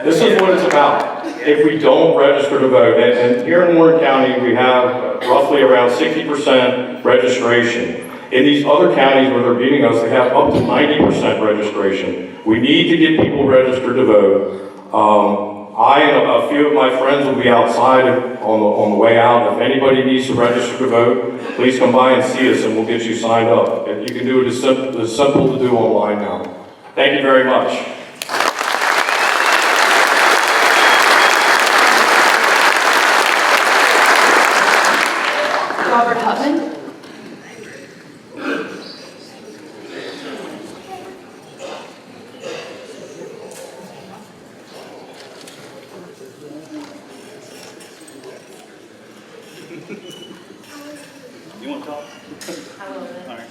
This is what it's about. If we don't register to vote, and here in Warren County we have roughly around 60% registration. In these other counties where they're beating us, they have up to 90% registration. We need to get people registered to vote. I and a few of my friends will be outside on the way out. If anybody needs to register to vote, please come by and see us and we'll get you signed up. You can do it as simple to do online now. Thank you very much. Robert Hutman. You want to talk? All right.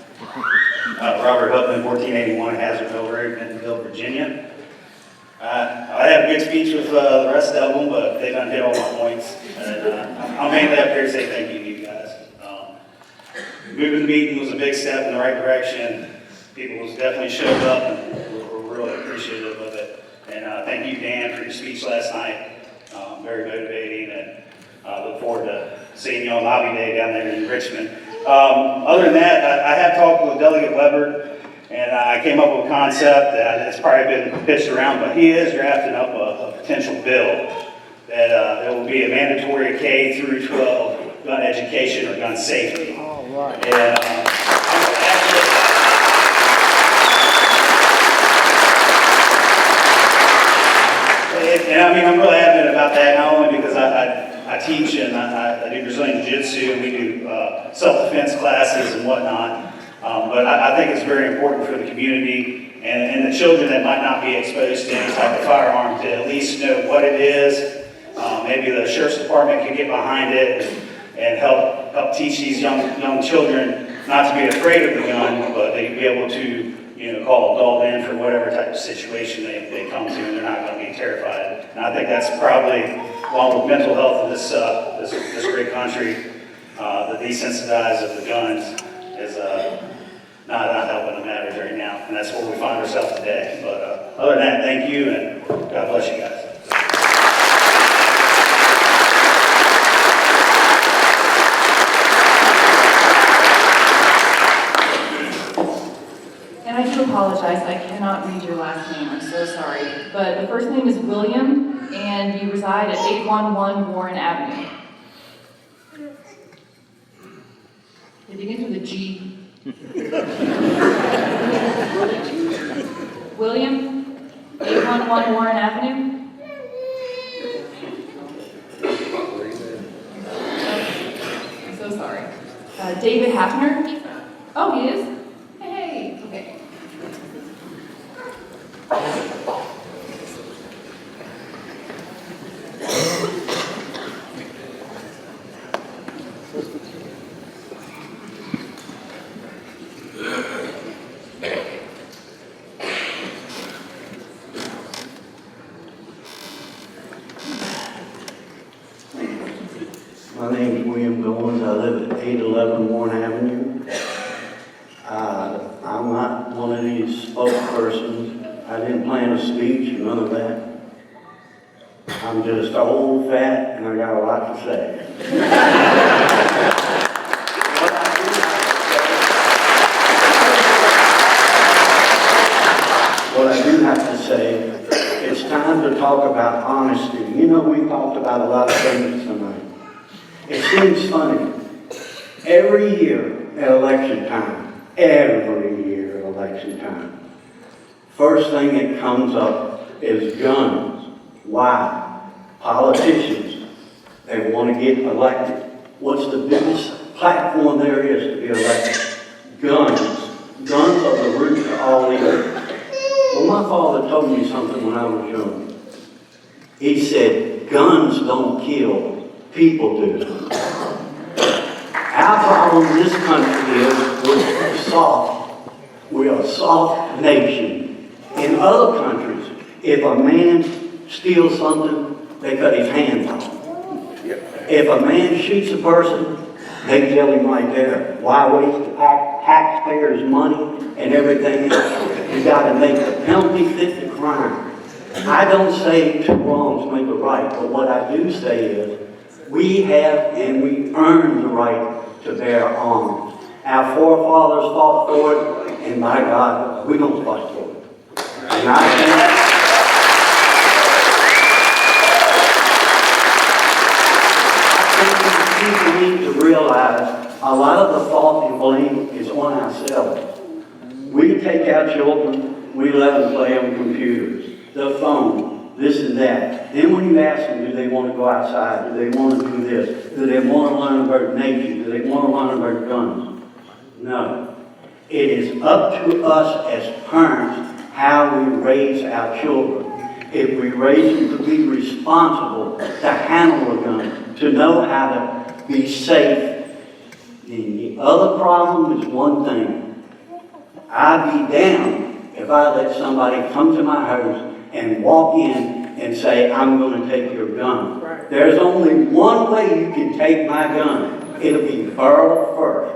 Robert Hutman, 1481 Hazardville Road, Bentonville, Virginia. I had a good speech with the rest of them, but they done hit all my points. And I'm mainly up here to say thank you to you guys. Moving the meeting was a big step in the right direction. People definitely showed up and we're really appreciative of it. And thank you, Dan, for your speech last night. Very motivating, and I look forward to seeing you on Lobby Day down there in Richmond. Other than that, I have talked with Delegate Weber, and I came up with a concept that has probably been pitched around, but he is drafting up a potential bill that there will be a mandatory K through 12 gun education or gun safety. All right. And I'm really adamant about that, not only because I teach and I do Brazilian Jiu-Jitsu, and we do self-defense classes and whatnot, but I think it's very important for the community and the children that might not be exposed to any type of firearm to at least know what it is maybe the sheriff's department can get behind it and help teach these young children not to be afraid of the gun, but they be able to, call adult in for whatever type of situation they come to, and they're not going to be terrified. And I think that's probably, along with mental health of this great country, the desensitized of the guns is not helping the matters right now, and that's where we find ourselves today. But other than that, thank you, and God bless you guys. And I do apologize, I cannot read your last name, I'm so sorry. But the first name is William, and you reside at 811 Warren Avenue. It begins with a G. William, 811 Warren Avenue. I'm so sorry. David Hafner. Oh, he is? Hey, okay. My name is William Goins. I live at 811 Warren Avenue. I'm not one of these spokespersons. I didn't plan a speech, none of that. I'm just old, fat, and I got a lot to say. What I do have to say, it's time to talk about honesty. You know, we talked about a lot of things tonight. It seems funny. Every year at election time, first thing that comes up is guns. Why? Politicians, they want to get elected. What's the biggest platform there is to be elected? Guns. Guns are the root of all evil. Well, my father told me something when I was young. He said, guns don't kill, people do. Our problem in this country is we're soft. We're a soft nation. In other countries, if a man steals something, they cut his hands off. If a man shoots a person, they kill him right there. Why waste the taxpayers' money and everything else? You got to make the penalty fit the crime. I don't say two wrongs make a right, but what I do say is we have and we earn the right to bear arms. Our forefathers fought for it, and by God, we're going to fight for it. And I think we need to realize a lot of the fault and blame is on ourselves. We take our children, we let them play on computers, the phone, this and that. Then when you ask them, do they want to go outside? Do they want to do this? Do they want to learn about nature? Do they want to learn about guns? No. It is up to us as parents how we raise our children. If we raise them to be responsible, to handle a gun, to know how to be safe. The other problem is one thing. I'd be damned if I let somebody come to my house and walk in and say, I'm going to take your gun. Right. There's only one way you can take my gun. It'll be barrel first.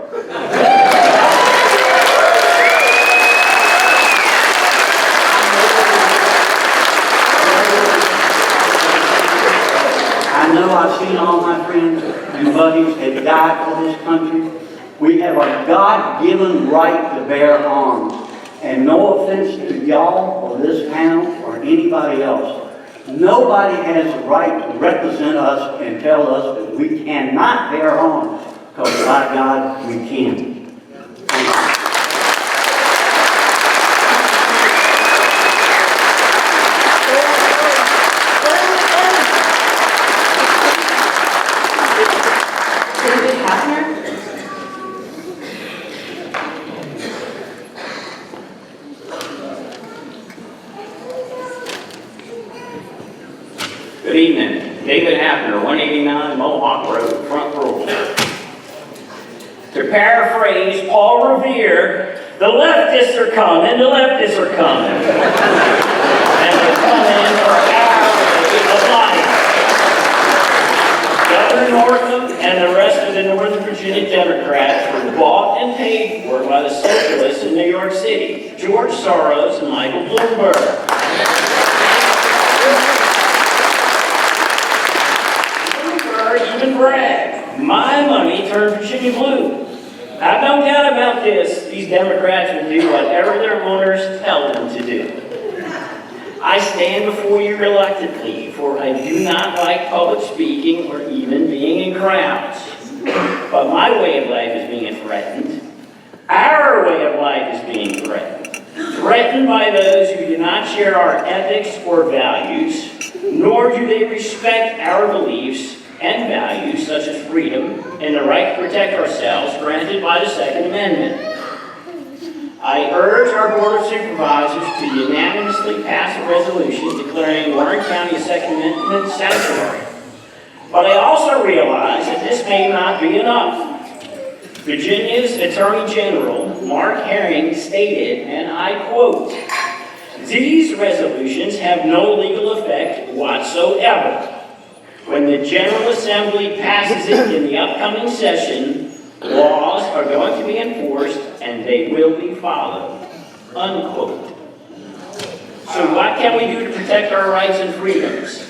I know I've seen all my friends and buddies have died for this country. We have a God-given right to bear arms. And no offense to y'all or this panel or anybody else. Nobody has the right to represent us and tell us that we cannot bear arms, because by God, we can. David Hafner. Good evening. David Hafner, 189 Mohawk Road, Front Row. To paraphrase Paul Revere, the leftists are coming, the leftists are coming. And they're coming for our way of life. Governor Northam and the rest of the Northern Virginia Democrats were bought and paid for by the socialists in New York City, George Soros and Michael Bloomberg. Even brag, my money turned Virginia blue. I've no doubt about this. These Democrats will do whatever their owners tell them to do. I stand before you reluctantly, for I do not like public speaking or even being in crowds. But my way of life is being threatened. Our way of life is being threatened. Threatened by those who do not share our ethics or values, nor do they respect our beliefs and values such as freedom and the right to protect ourselves granted by the Second Amendment. I urge our Board of Supervisors to unanimously pass a resolution declaring Warren County a Second Amendment sanctuary. But I also realize that this may not be enough. Virginia's Attorney General, Mark Herring, stated, and I quote, "These resolutions have no legal effect whatsoever. When the General Assembly passes it in the upcoming session, laws are going to be enforced and they will be followed." Unquote. So what can we do to protect our rights and freedoms?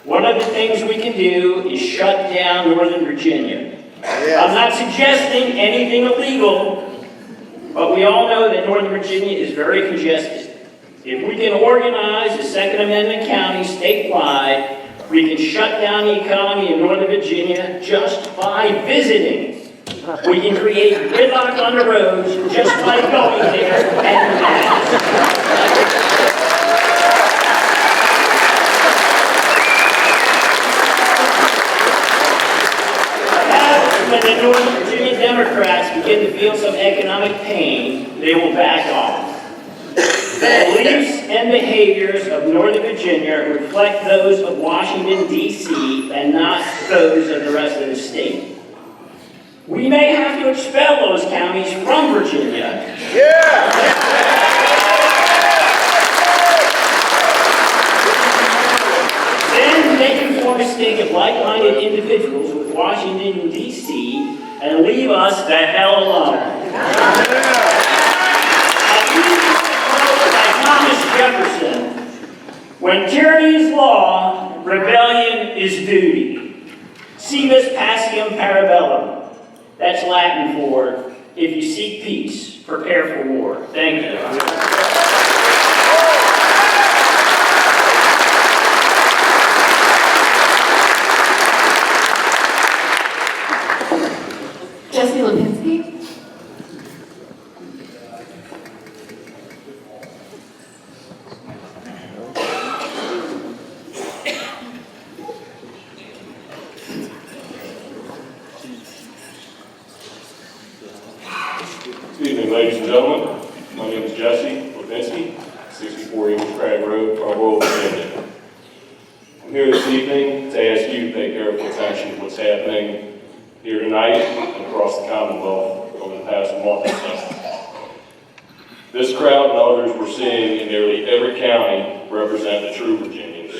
One of the things we can do is shut down Northern Virginia. I'm not suggesting anything illegal, but we all know that Northern Virginia is very congested. If we can organize a Second Amendment county statewide, we can shut down the economy in Northern Virginia just by visiting. We can create gridlock on the roads just by going there and that. When the Northern Virginia Democrats begin to feel some economic pain, they will back off. The beliefs and behaviors of Northern Virginia reflect those of Washington, D.C., and not those of the rest of the state. We may have to expel those counties from Virginia. Then they can form a state of like-minded individuals with Washington, D.C., and leave us the hell alone. Thomas Jefferson, when tyranny is law, rebellion is duty. Civis pacem parabellum. That's Latin for, if you seek peace, prepare for war. Thank you. Jesse Lipinski. Good evening, ladies and gentlemen. My name is Jesse Lipinski, 64 Eagle Crag Road, Front Virginia. I'm here this evening to ask you to pay careful attention to what's happening here tonight and across the Commonwealth over the past month or so. This crowd and others we're seeing in nearly every county represent the true Virginians,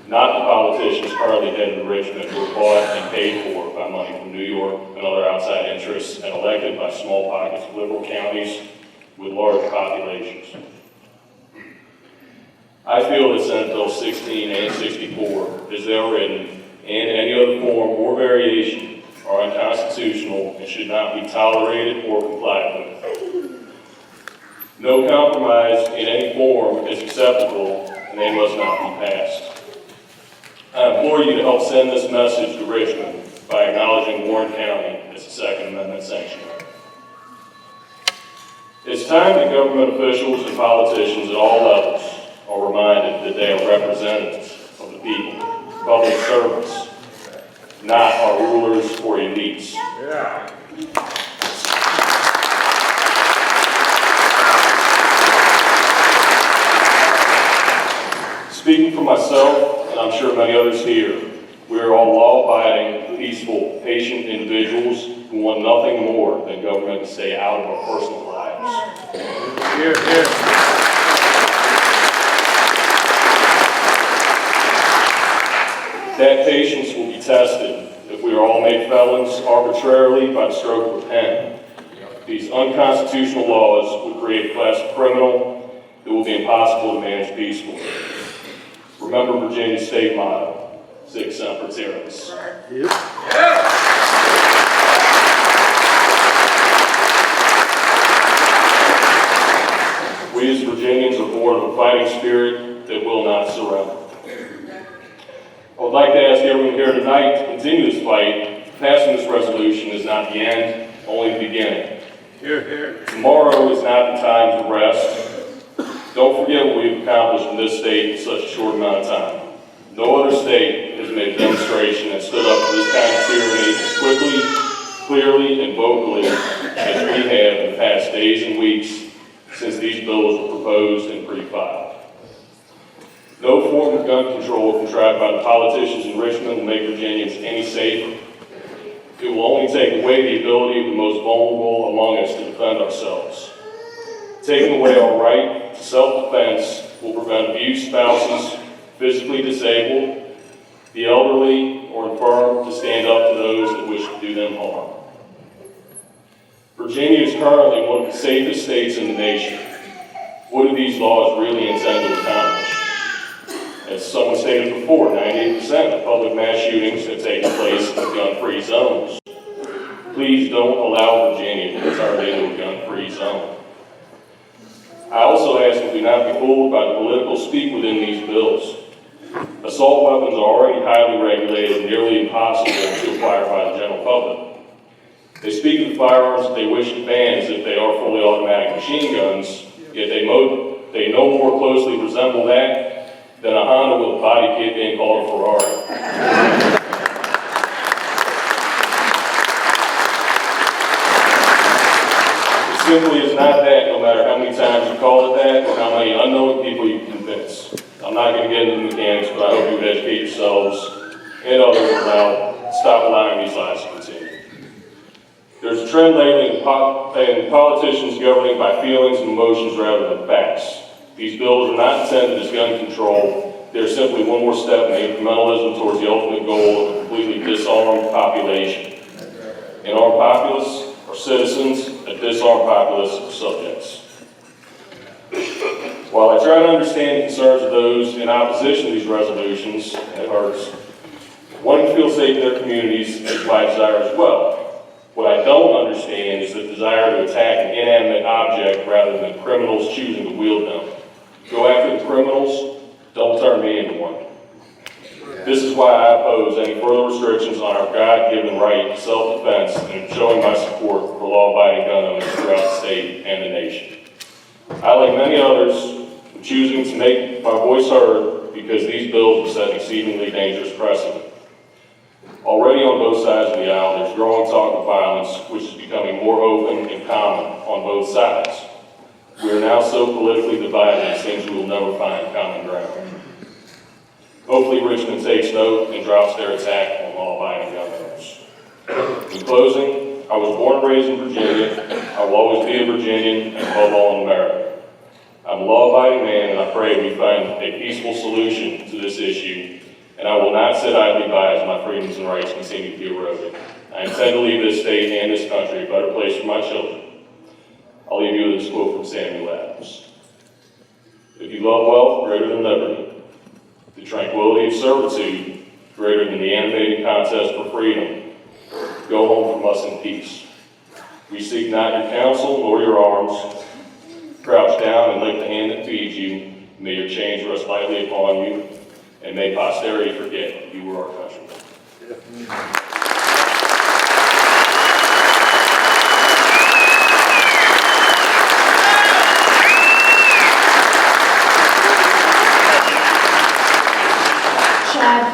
not the politicians currently headed to Richmond who are bought and paid for by money from New York and other outside interests and elected by small pockets of liberal counties with large populations. I feel that Senate Bill 16 and 64, as they are written, and any other form or variation are unconstitutional and should not be tolerated or complied with. No compromise in any form is acceptable, and they must not be passed. I implore you to help send this message to Richmond by acknowledging Warren County as a Second Amendment sanctuary. It's time that government officials and politicians at all levels are reminded that they are representatives of the people, public servants, not our rulers or elites. Speaking for myself and I'm sure many others here, we are all law-abiding, peaceful, patient individuals who want nothing more than government to stay out of our personal lives. Here, here. That patience will be tested if we are all made felons arbitrarily by the stroke of a pen. These unconstitutional laws would create a class of criminal that will be impossible to manage peacefully. Remember Virginia's state motto, Sic Semper Tyrannis. We as Virginians are born of a fighting spirit that will not surrender. I would like to ask everyone here tonight to continue this fight. Passing this resolution is not the end, only the beginning. Here, here. Tomorrow is not the time to rest. Don't forget what we've accomplished in this state in such a short amount of time. No other state has made a demonstration and stood up to this kind of tyranny as quickly, clearly, and vocally as we have in the past days and weeks since these bills were proposed and pre-filed. No form of gun control contrived by the politicians in Richmond will make Virginians any safer. It will only take away the ability of the most vulnerable among us to defend ourselves. Taking away our right to self-defense will prevent abused spouses, physically disabled, the elderly, or infirm to stand up to those that wish to do them harm. Virginia is currently one of the safest states in the nation. What do these laws really intend to accomplish? As someone stated before, 98% of public mass shootings have taken place in gun-free zones. Please don't allow Virginia to turn into a gun-free zone. I also ask that we not be fooled by the political speak within these bills. Assault weapons are already highly regulated and nearly impossible to acquire by the general public. They speak of the firearms that they wish to ban as if they are fully automatic machine guns, yet they no more closely resemble that than a Honda with a body kit being called a Ferrari. It simply is not that, no matter how many times you call it that, or how many unknown people you convince. I'm not going to get into the mechanics, but I hope you would educate yourselves and others now. Stop allowing these lies to continue. There's a trend lately in politicians governing by feelings and emotions rather than facts. These bills are not intended as gun control. They're simply one more step in incrementalism towards the ultimate goal of a completely disarmed population. And our populace are citizens, a disarmed populace are subjects. While I try to understand the concerns of those in opposition to these resolutions, it hurts. Wanting to feel safe in their communities is my desire as well. What I don't understand is the desire to attack an inanimate object rather than criminals choosing to wield them. Go after the criminals, don't turn me into one. This is why I oppose any further restrictions on our God-given right to self-defense and showing my support for law-abiding gun owners throughout the state and the nation. I, like many others, am choosing to make my voice heard because these bills will set an exceedingly dangerous precedent. Already on both sides of the aisle, there's growing talk of violence, which is becoming more open and common on both sides. We are now so politically divided, it seems we will never find common ground. Hopefully Richmond takes note and drops their attack on law-abiding gun owners. In closing, I was born and raised in Virginia. I will always be a Virginian and above all an American. I'm a law-abiding man and I pray we find a peaceful solution to this issue, and I will not sit idly by as my freedoms and rights continue to be eroded. I intend to leave this state and this country a better place for my children. I'll leave you with this quote from Samuel Adams. If you love wealth greater than liberty, the tranquility of servitude greater than the animating contest for freedom, go home from us in peace. We seek not your counsel nor your arms. Crouch down and lick the hand that feeds you. May your chains rest lightly upon you, and may posterity forget you were our countrymen.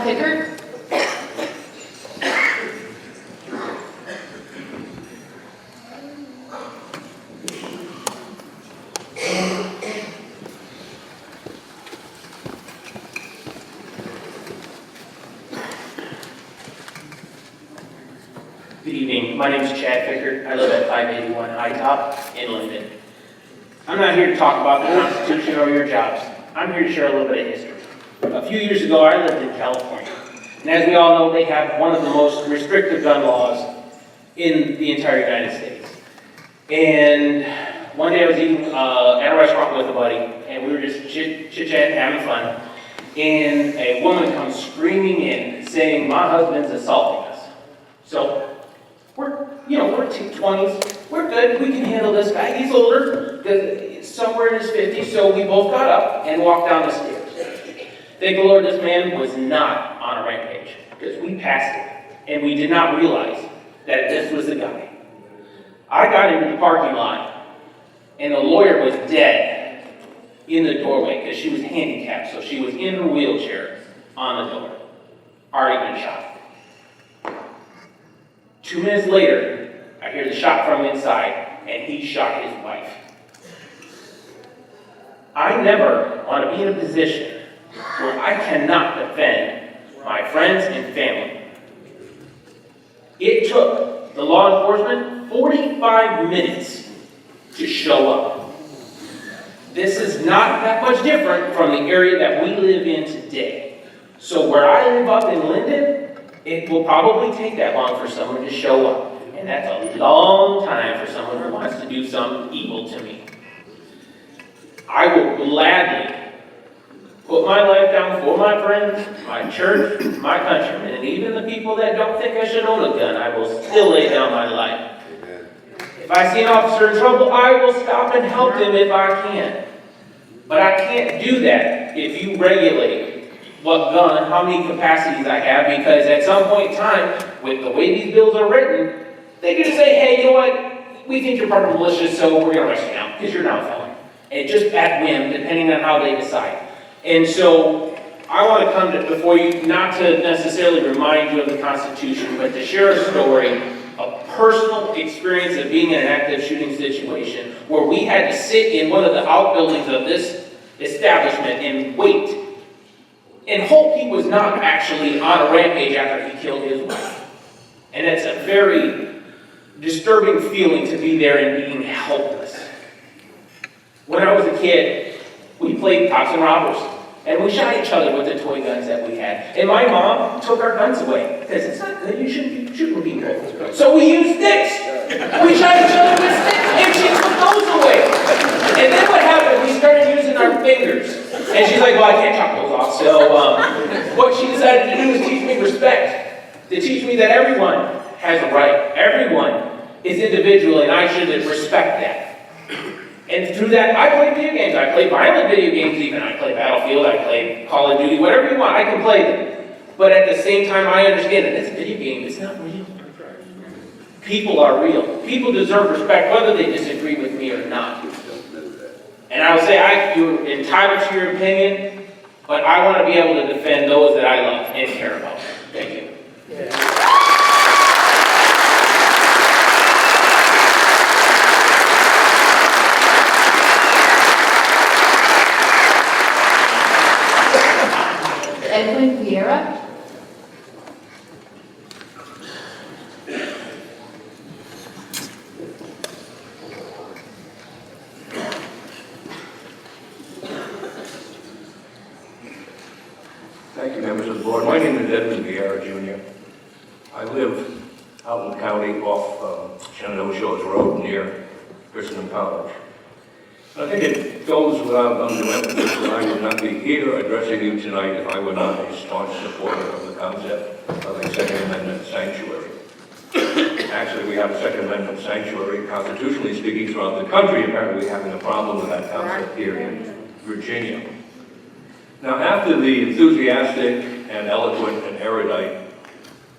Pickard. evening. My name is Chad Fickert. I live at 581 High Top in Linden. I'm not here to talk about the Constitution or your jobs. I'm here to share a little bit of history. A few years ago, I lived in California. And as we all know, they have one of the most restrictive gun laws in the entire United States. And one day I was eating at a restaurant with a buddy, and we were just chit-chatting, having fun. And a woman comes screaming in, saying, "My husband's assaulting us." So we're 20s, we're good, we can handle this guy. He's older, somewhere in his 50s, so we both got up and walked down the stairs. Thank the Lord, this man was not on a rampage, because we passed it, and we did not realize that this was the guy. I got into the parking lot, and the lawyer was dead in the doorway, because she was handicapped, so she was in her wheelchair on the door, already been shot. 2 minutes later, I hear the shot from inside, and he shot his wife. I never want to be in a position where I cannot defend my friends and family. It took the law enforcement 45 minutes to show up. This is not that much different from the area that we live in today. So where I live up in Linden, it will probably take that long for someone to show up. And that's a long time for someone who wants to do something evil to me. I will gladly put my life down for my friends, my church, my countrymen, and even the people that don't think I should own a gun. I will still lay down my life. If I see an officer in trouble, I will stop and help them if I can. But I can't do that if you regulate what gun, how many capacities I have, because at some point in time, with the way these bills are written, they can just say, "Hey, you know what? We think you're part of the militia, so we're going to arrest you now, because you're now a felon." And just at whim, depending on how they decide. And so I want to come before you, not to necessarily remind you of the Constitution, but to share a story, a personal experience of being in an active shooting situation where we had to sit in one of the outbuildings of this establishment and wait and hope he was not actually on a rampage after he killed his wife. And it's a very disturbing feeling to be there and being helpless. When I was a kid, we played cops and robbers. And we shot each other with the toy guns that we had. And my mom took our guns away, because it's not good, you shouldn't be shooting people. So we used sticks. We shot each other with sticks, and she took those away. And then what happened, we started using our fingers. And she's like, "Well, I can't chop those off." So what she decided to do was teach me respect. To teach me that everyone has a right. Everyone is individual, and I should respect that. And through that, I play video games. I play violent video games even. I play Battlefield, I play Call of Duty, whatever you want, I can play them. But at the same time, I understand that this video game is not real. People are real. People deserve respect, whether they disagree with me or not. And I will say, you're entitled to your opinion, but I want to be able to defend those that I love and care about. Thank you. Edwin Vieira. Thank you, members of the board. My name is Edwin Vieira, Jr. I live out in the county off Shenandoah Shores Road near Christendom College. I think it goes without undue emphasis that I would not be here addressing you tonight if I were not a staunch supporter of the concept of a Second Amendment sanctuary. Actually, we have a Second Amendment sanctuary, constitutionally speaking, throughout the country. Apparently, we're having a problem with that concept here in Virginia. Now, after the enthusiastic and eloquent and erudite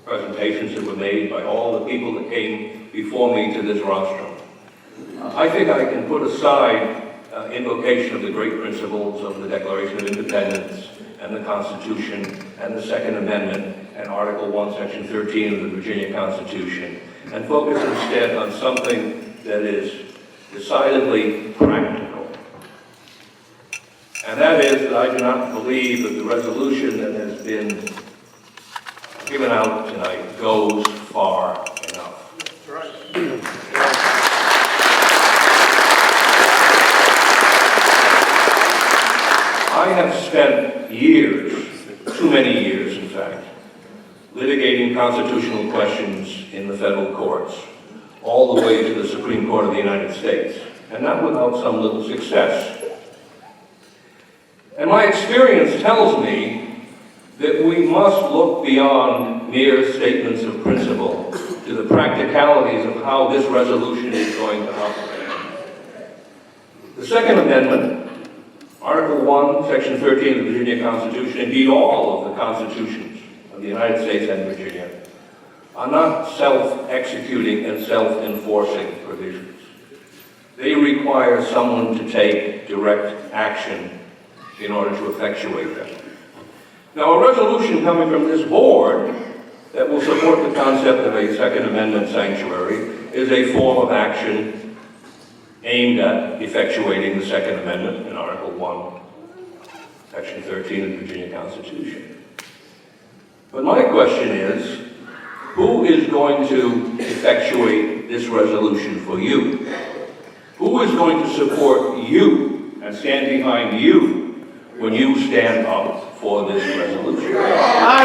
presentations that were made by all the people that came before me to this rostrum, I think I can put aside invocation of the great principles of the Declaration of Independence and the Constitution and the Second Amendment and Article 1, Section 13 of the Virginia Constitution, and focus instead on something that is decidedly practical. And that is that I do not believe that the resolution that has been given out tonight goes far enough. spent years, too many years in fact, litigating constitutional questions in the federal courts, all the way to the Supreme Court of the United States, and not without some little success. And my experience tells me that we must look beyond mere statements of principle to the practicalities of how this resolution is going to operate. The Second Amendment, Article 1, Section 13 of the Virginia Constitution, indeed all of the constitutions of the United States and Virginia, are not self-executing and self-enforcing provisions. They require someone to take direct action in order to effectuate them. Now, a resolution coming from this board that will support the concept of a Second Amendment sanctuary is a form of action aimed at effectuating the Second Amendment in Article 1, Section 13 of the Virginia Constitution. But my question is, who is going to effectuate this resolution for you? Who is going to support you and stand behind you when you stand up for this resolution? I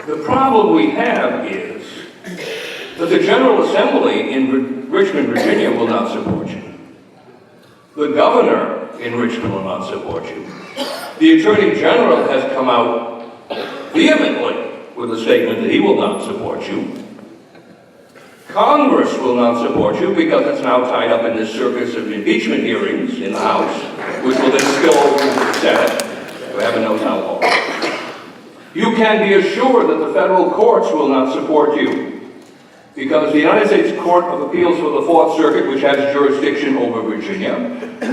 will. The problem we have is that the General Assembly in Richmond, Virginia will not support you. The governor in Richmond will not support you. The Attorney General has come out vehemently with a statement that he will not support you. Congress will not support you because it's now tied up in this circus of impeachment hearings in the House, which will then spill over into the Senate. We haven't known how long. You can be assured that the federal courts will not support you because the United States Court of Appeals for the Fourth Circuit, which has jurisdiction over Virginia,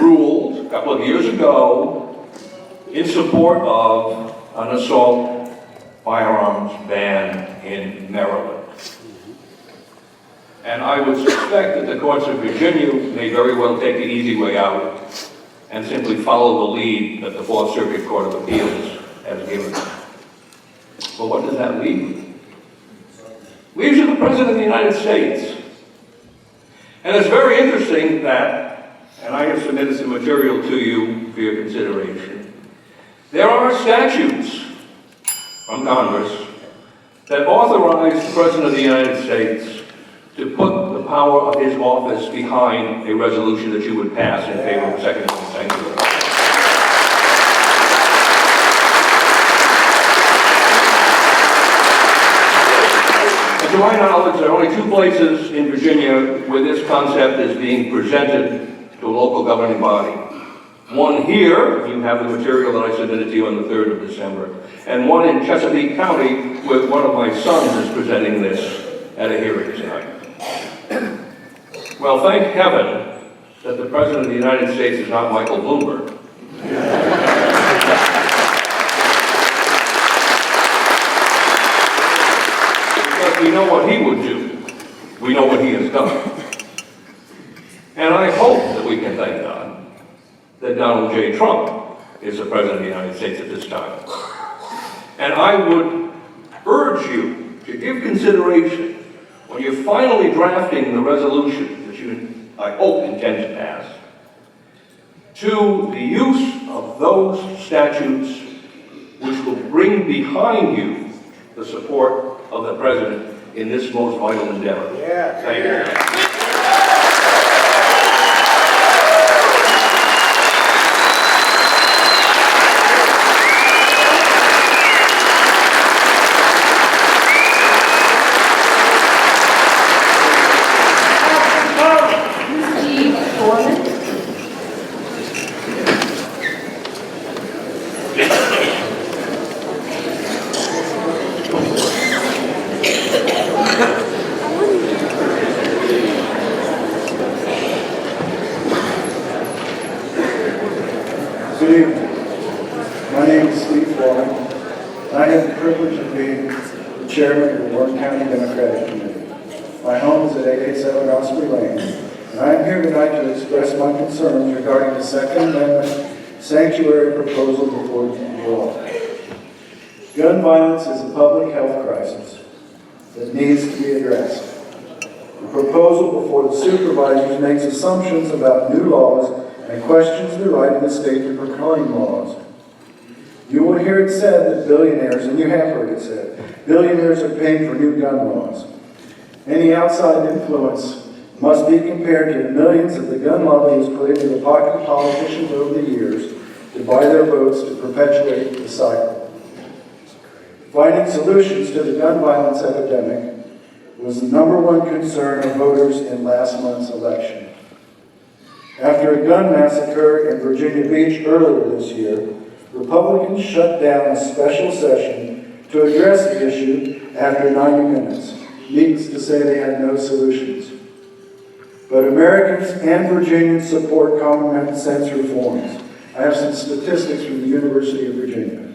ruled a couple of years ago in support of an assault firearms ban in Maryland. And I would suspect that the courts of Virginia may very well take the easy way out and simply follow the lead that the Fourth Circuit Court of Appeals has given them. But what does that leave? Leaves you the President of the United States. And it's very interesting that, and I have submitted some material to you for your consideration, there are statutes from Congress that authorize the President of the United States to put the power of his office behind a resolution that you would pass in favor of the Second Amendment sanctuary. And to my knowledge, there are only two places in Virginia where this concept is being presented to a local governing body. One here, you have the material that I submitted to you on the 3rd of December, and one in Chesapeake County where one of my sons is presenting this at a hearing tonight. Well, thank heaven that the President of the United States is not Michael Bloomberg. Because we know what he would do. We know what he has done. And I hope that we can thank God that Donald J. Trump is the President of the United States at this time. And I would urge you to give consideration when you're finally drafting the resolution that you, I hope, intend to pass, to the use of those statutes which will bring behind you the support of the President in this most vital endeavor. Yeah. Thank you. Good evening. My name is Steve Warren. I have the privilege of being the chairman of the Warren County Democratic Committee. My home is at 887 Osprey Lane, and I am here tonight to express my concerns regarding the Second Amendment sanctuary proposal before you all. Gun violence is a public health crisis that needs to be addressed. The proposal before the supervisors makes assumptions about new laws and questions the right of the state to proclaim laws. You will hear it said that billionaires, and you have heard it said, billionaires are paying for new gun laws. Any outside influence must be compared to the millions that the gun lobby has put into the pocket of politicians over the years to buy their votes to perpetuate the cycle. Finding solutions to the gun violence epidemic was the #1 concern of voters in last month's election. After a gun massacre in Virginia Beach earlier this year, Republicans shut down a special session to address the issue after 90 minutes. Needless to say, they had no solutions. But Americans and Virginians support common sense reforms. I have some statistics from the University of Virginia.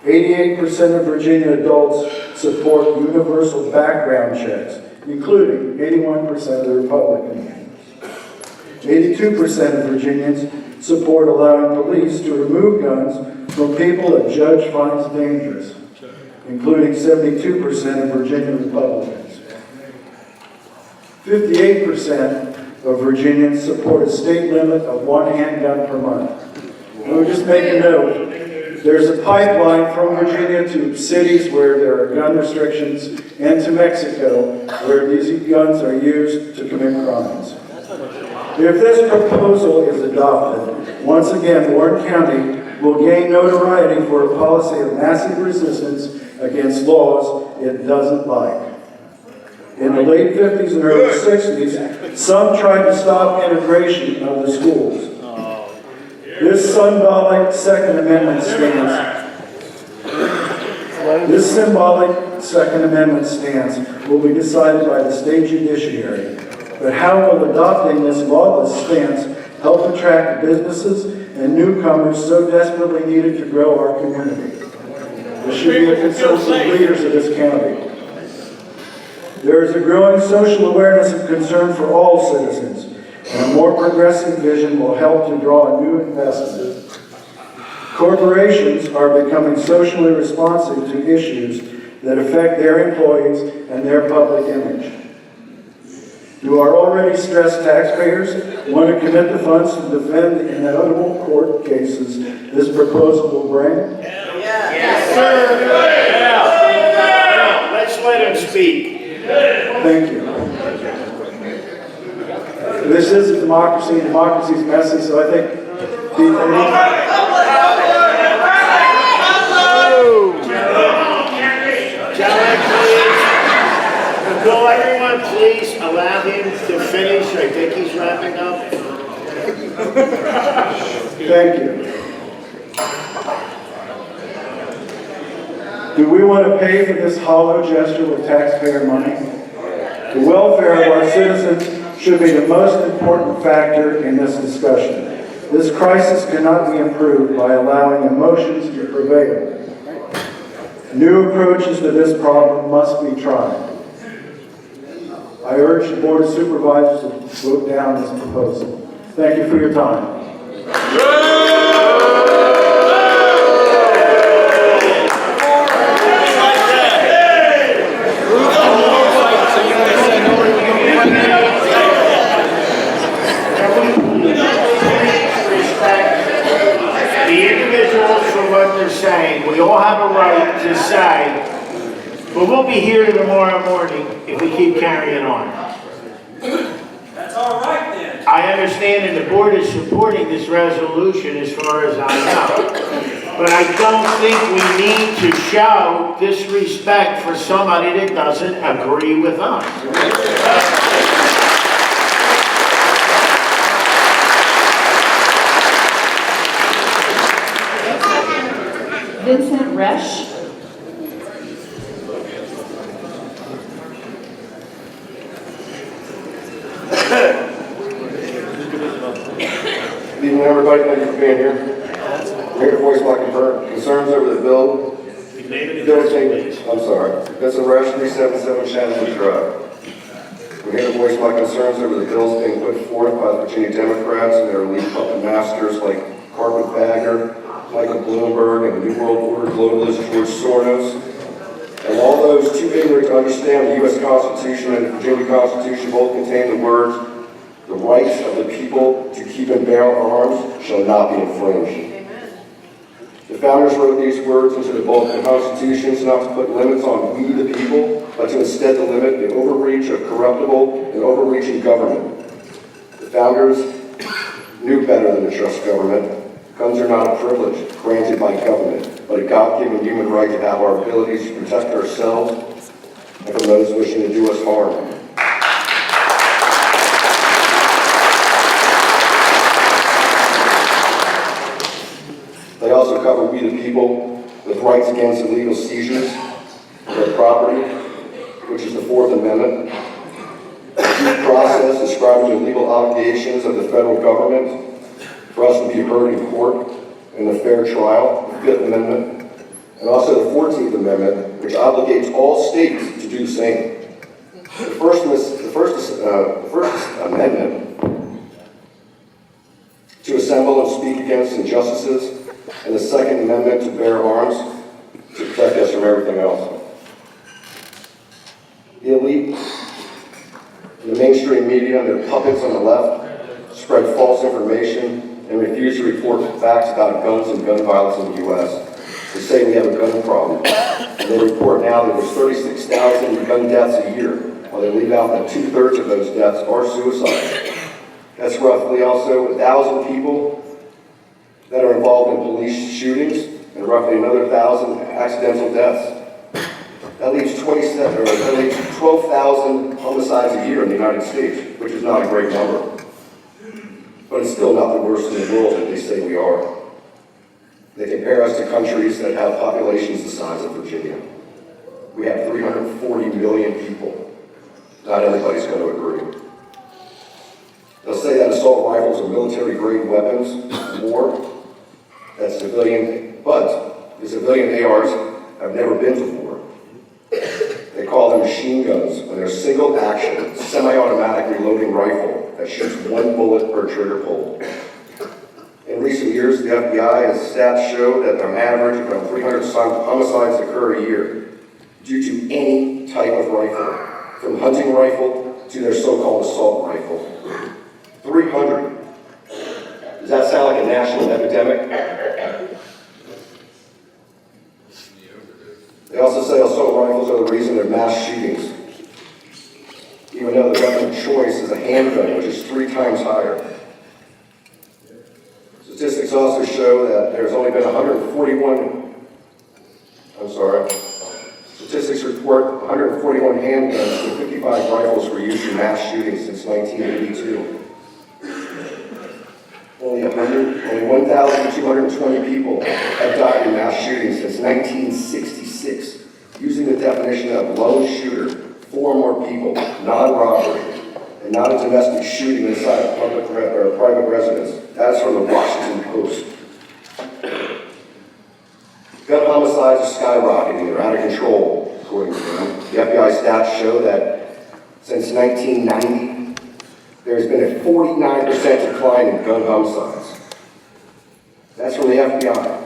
88% of Virginia adults support universal background checks, including 81% of the Republicans. 82% of Virginians support allowing police to remove guns from people a judge finds dangerous, including 72% of Virginia Republicans. 58% of Virginians support a state limit of 1 handgun per month. And we'll just make a note. There's a pipeline from Virginia to cities where there are gun restrictions and to Mexico where these guns are used to commit crimes. If this proposal is adopted, once again, Warren County will gain notoriety for a policy of massive resistance against laws it doesn't like. In the late 50s and early 60s, some tried to stop integration of the schools. This symbolic Second Amendment stance will be decided by the state judiciary. But how will adopting this lawless stance help attract businesses and newcomers so desperately needed to grow our community? This should be a concern for the leaders of this county. There is a growing social awareness and concern for all citizens, and a more progressive vision will help to draw new investment. Corporations are becoming socially responsive to issues that affect their employees and their public image. Do our already stressed taxpayers want to commit the funds to defend the inevitable court cases this proposal will bring? Yes, sir. Now, let's let him speak. Thank you. This is a democracy. Democracy is messy, so I think people need... Will everyone please allow him to finish? I think he's wrapping up. Thank you. Do we want to pay for this hollow gesture with taxpayer money? The welfare of our citizens should be the most important factor in this discussion. This crisis cannot be improved by allowing emotions to prevail. New approaches to this problem must be tried. I urge the Board of Supervisors to vote down this proposal. Thank you for your time. Saying we all have a right to say, but we'll be here tomorrow morning if we keep carrying on. That's all right then. I understand and the board is supporting this resolution as far as I know, but I don't think we need to show disrespect for somebody that doesn't agree with us. Vincent Resch. Good evening, everybody. Thank you for being here. I'm here to voice my concerns over the bill. I'm sorry. Vincent Resch, 377 Shannon Drive. I'm here to voice my concerns over the bills being put forth by the Virginia Democrats and their elite puppet masters like Carpetbagger, Michael Bloomberg, and the New World Order globalist George Soros. And while those those too ignorant to understand the U.S. Constitution and the Virginia Constitution both contain the words, "The rights of the people to keep and bear arms shall not be infringed." The founders wrote these words into the both the constitutions not to put limits on we the people, but to instead to limit the overreach of corruptible and overreaching government. The founders knew better than to trust government. Guns are not a privilege granted by government, but a God-given human right to have our abilities to protect ourselves and from those wishing to do us harm. They also cover we the people with rights against illegal seizures of their property, which is the Fourth Amendment. Due process describing the legal obligations of the federal government for us to be heard in court in a fair trial, the Fifth Amendment, and also the 14th Amendment, which obligates all states to do the same. The First Amendment to assemble and speak against injustices, and the Second Amendment to bear arms to protect us from everything else. The elite, the mainstream media, and their puppets on the left spread false information and refuse to report facts about guns and gun violence in the U.S. They say we have a gun problem, and they report now that there's 36,000 gun deaths a year, while they leave out that 2/3 of those deaths are suicides. That's roughly also 1,000 people that are involved in police shootings, and roughly another 1,000 accidental deaths. That leaves 12,000 homicides a year in the United States, which is not a great number. But it's still not the worst in the world that they say we are. They compare us to countries that have populations the size of Virginia. We have 340 million people. Not everybody's going to agree. They'll say that assault rifles are military-grade weapons of war. That's civilian, but the civilian ARs have never been to war. They call them machine guns when they're a single-action, semi-automatic reloading rifle that shoots one bullet per trigger pull. In recent years, the FBI and stats show that on average, around 300 homicides occur a year due to any type of rifle, from hunting rifle to their so-called assault rifle. 300. Does that sound like a national epidemic? They also say assault rifles are the reason there are mass shootings, even though the weapon of choice is a handgun, which is 3 times higher. Statistics also show that there's only been Statistics report 141 handguns and 55 rifles were used in mass shootings since 1982. Only 1,220 people have died in mass shootings since 1966. Using the definition of lone shooter, 4 or more people, non-robbery, and not a domestic shooting inside a public or a private residence. That is from the Washington Post. Gun homicides are skyrocketing. They're out of control, according to them. The FBI stats show that since 1990, there's been a 49% decline in gun homicides. That's from the FBI.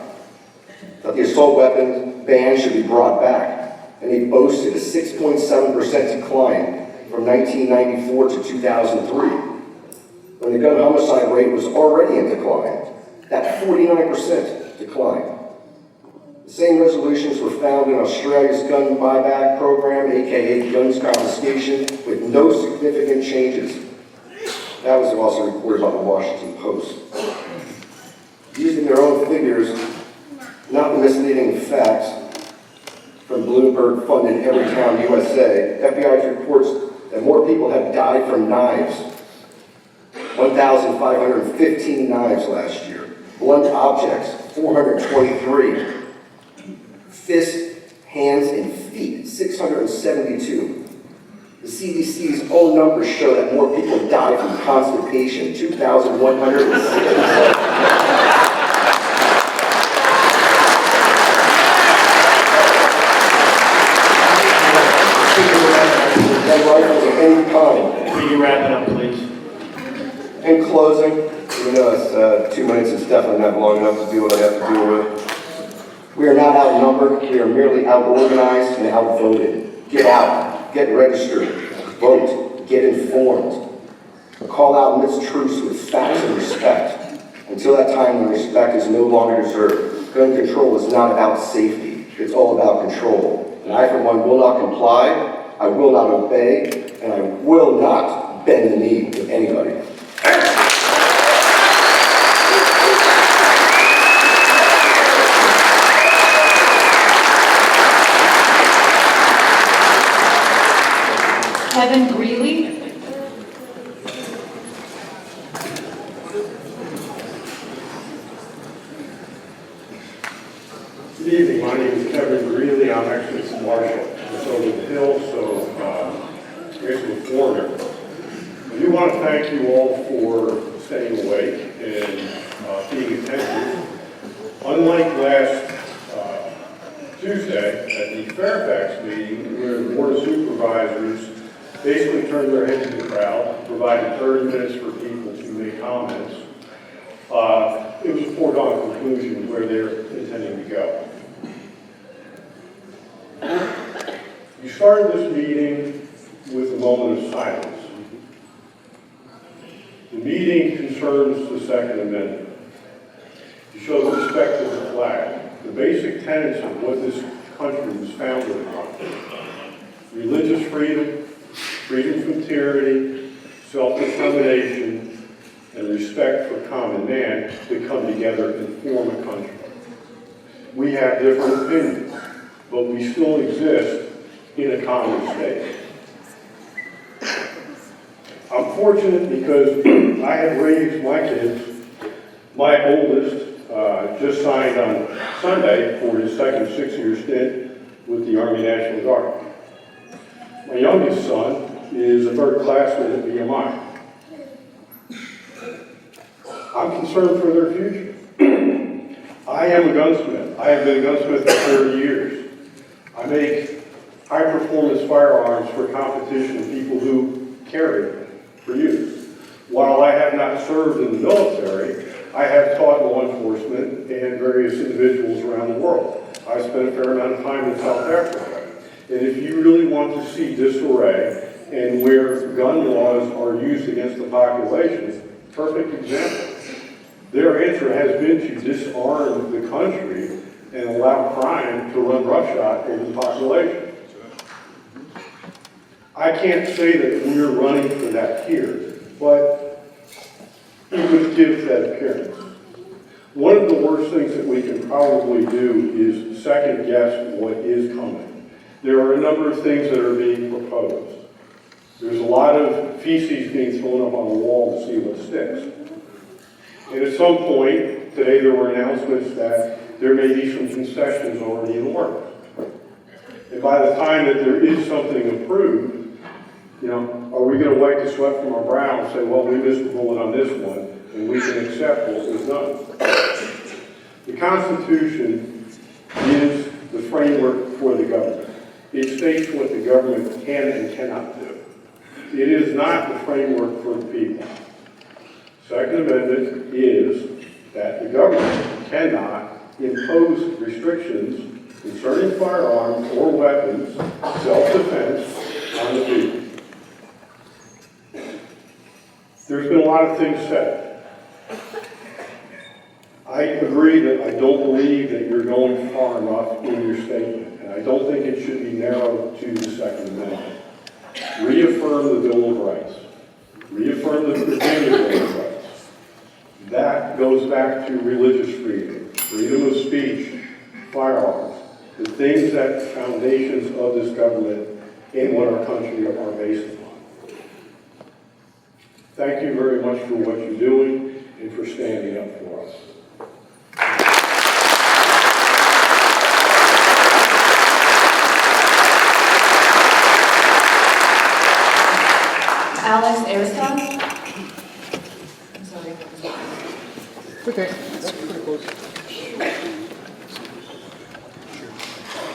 That the assault weapon ban should be brought back, and they boasted a 6.7% decline from 1994 to 2003, when the gun homicide rate was already in decline. That 49% decline. The same resolutions were found in Australia's gun buyback program, aka guns confiscation, with no significant changes. That was also reported by the Washington Post. Using their own figures, not the misleading facts, from Bloomberg-funded Everytown USA, FBI reports that more people have died from knives. 1,515 knives last year. Blunt objects, 423. Fists, hands, and feet, 672. The CDC's own numbers show that more people die from constipation, 2,167. Rifles of any kind. Can you wrap it up, please? In closing, even though it's 2 minutes, it's definitely not long enough to do what I have to do with. We are not outnumbered, we are merely out-organized and outvoted. Get out, get registered, vote, get informed. Call out mistruths with facts and respect. Until that time when respect is no longer deserved. Gun control is not about safety, it's all about control. And I, for one, will not comply, I will not obey, and I will not bend the knee to anybody. Kevin Greeley. Good evening, my name is Kevin Greeley. I'm actually from Marshall, just over the hill, so I guess I'm a foreigner. I do want to thank you all for staying awake and being attentive. Unlike last Tuesday at the Fairfax meeting, where the Board of Supervisors basically turned their heads to the crowd, provided 30 minutes for people to make comments. It was a foregone conclusion where they're intending to go. You started this meeting with a moment of silence. The meeting concerns the Second Amendment. You show respect to the flag, the basic tenets of what this country was founded upon. Religious freedom, freedom from tyranny, self-determination, and respect for common man to come together and form a country. We have different opinions, but we still exist in a common state. I'm fortunate because I have raised my kids. My oldest just signed on Sunday for his second 6-year stint with the Army National Guard. My youngest son is a third classman at BMI. I'm concerned for their future. I am a gunsmith. I have been a gunsmith for 30 years. I make high-performance firearms for competition and people who carry for use. While I have not served in the military, I have taught law enforcement and various individuals around the world. I spent a fair amount of time in South Africa. And if you really want to see disarray and where gun laws are used against the population, perfect example. Their answer has been to disarm the country and allow crime to run roughshod over the population. I can't say that we're running for that here, but it would give that appearance. One of the worst things that we can probably do is second guess what is coming. There are a number of things that are being proposed. There's a lot of feces being thrown up on the wall to see what sticks. And at some point, today there were announcements that there may be some concessions already in the works. And by the time that there is something approved, are we going to wipe the sweat from our brow and say, well, we missed the bullet on this one, and we can accept what was done? The Constitution is the framework for the government. It states what the government can and cannot do. It is not the framework for the people. Second Amendment is that the government cannot impose restrictions concerning firearms or weapons, self-defense, on the people. There's been a lot of things said. I agree that I don't believe that you're going far enough in your statement, and I don't think it should be narrowed to the Second Amendment. Reaffirm the Bill of Rights. Reaffirm the Virginia Bill of Rights. That goes back to religious freedom, freedom of speech, firearms, the things that the foundations of this government and what our country are based upon. Thank you very much for what you're doing and for standing up for us. Alex Ariston. I'm sorry. Okay, that's pretty close.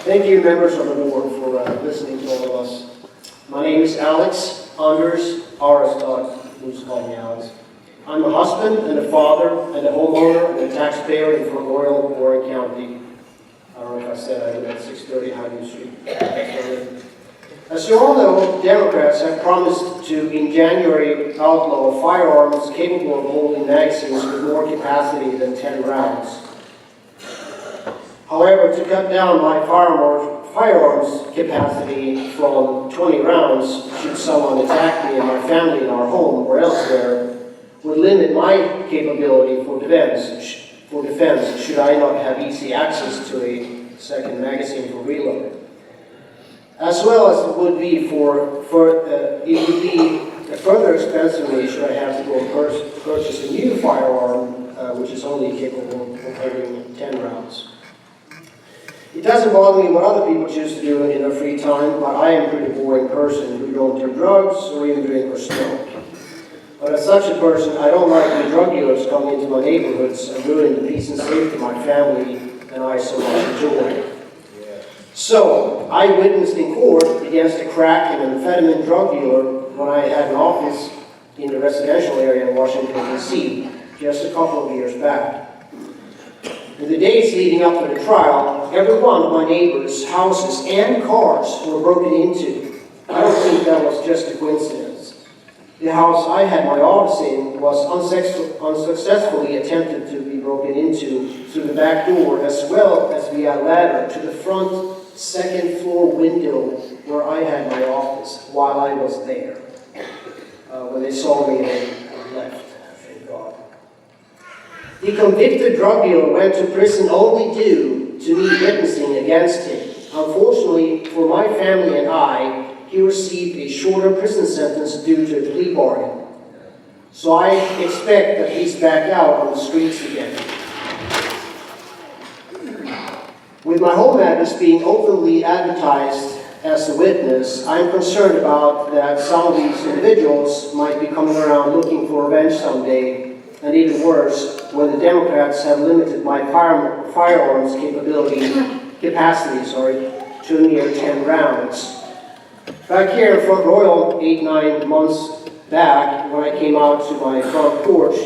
Thank you, members of the board, for listening to all of us. My name is Alex Anders Ariston. Who's called me Alex. I'm a husband and a father and a homeowner and a taxpayer in Fort Royal, Warren County. I don't know if I said I live at 630 Highview Street. As you all know, Democrats have promised to, in January, outlaw firearms capable of holding magazines with more capacity than 10 rounds. However, to cut down my firearms capacity from 20 rounds, should someone attack me and my family in our home or elsewhere, would limit my capability for defense should I not have easy access to a second magazine for reload. As well as it would be it would be a further expense for me should I have to go and purchase a new firearm, which is only capable of holding 10 rounds. It doesn't bother me what other people choose to do in their free time, but I am a pretty boring person who don't do drugs or even drink or smoke. But as such a person, I don't like when drug dealers come into my neighborhoods and ruin the peace and safety of my family and I so much enjoy. So, I witnessed in court against a crack and amphetamine drug dealer when I had an office in the residential area in Washington, D.C., just a couple of years back. In the days leading up to the trial, every one of my neighbors' houses and cars were broken into. I don't think that was just a coincidence. The house I had my office in was unsuccessfully attempted to be broken into through the back door as well as via a ladder to the front second floor window where I had my office while I was there. When they saw me, they left, thank God. The convicted drug dealer went to prison only due to me witnessing against him. Unfortunately for my family and I, he received a shorter prison sentence due to a plea bargain. So I expect that he's back out on the streets again. With my home address being openly advertised as a witness, I'm concerned about that some of these individuals might be coming around looking for revenge someday, and even worse, when the Democrats have limited my firearms capacity to a mere 10 rounds. Back here in Front Royal, 8-9 months back, when I came out to my front porch,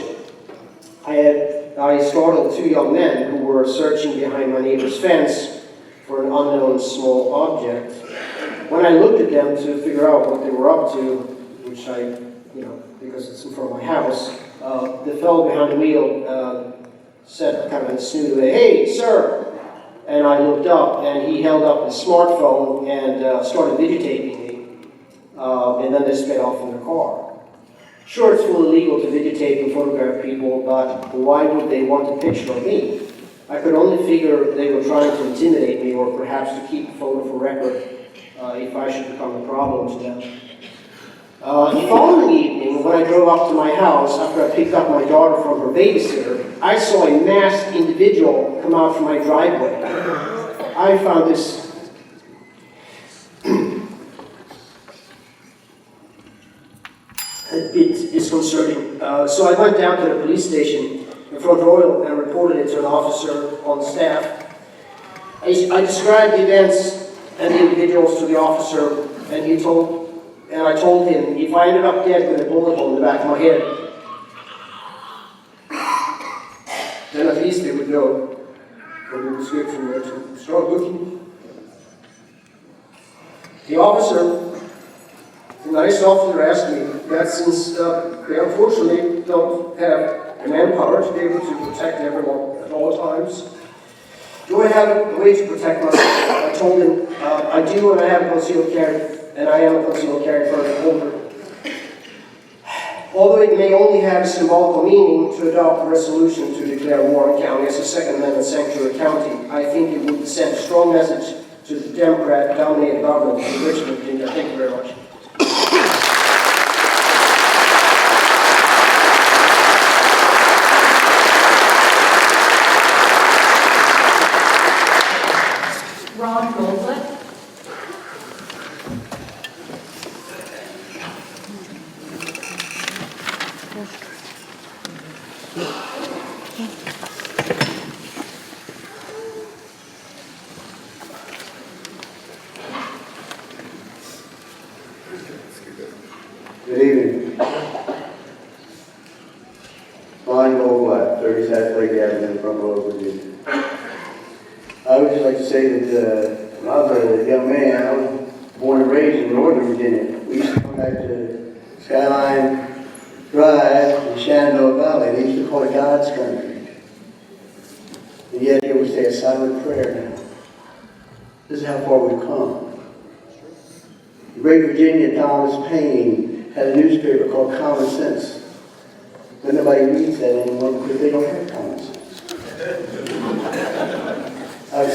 I startled two young men who were searching behind my neighbor's fence for an unknown small object. When I looked at them to figure out what they were up to, which because it's in front of my house, the fellow behind the wheel said kind of in a snooty way, "Hey, sir!" And I looked up, and he held up his smartphone and started videotaping me. And then they sped off in their car. Sure, it's fully legal to videotape and photograph people, but why would they want a picture of me? I could only figure they were trying to intimidate me or perhaps to keep a photo for record if I should become a problem to them. The following evening, when I drove up to my house after I picked up my daughter from her babysitter, I saw a masked individual come out from my driveway. I found this a bit disconcerting. So I went down to the police station in Front Royal and reported it to an officer on staff. I described the events and the individuals to the officer, and I told him if I ended up dead with a bullet hole in the back of my head, then at least they would know from the description where to start looking. The nice officer asked me that since they unfortunately don't have the manpower to be able to protect everyone at all times, do I have a way to protect myself? I told him I do, and I have a concealed carry, and I am a concealed carry permit holder. Although it may only have a symbolical meaning to adopt a resolution to declare Warren County as a Second Amendment sanctuary county, I think it would send a strong message to the Democrat-dominated government in Richmond, Virginia. Thank you very much. Ron Goldlet. I'd just like to say that when I was a young man, I was born and raised in Northern Virginia. We used to come back to Skyline Drive in Shenandoah Valley. They used to call it God's country. And yet here we say a silent prayer now. This is how far we've come. The great Virginia Thomas Paine had a newspaper called Common Sense. But nobody reads that anymore because they don't have common sense.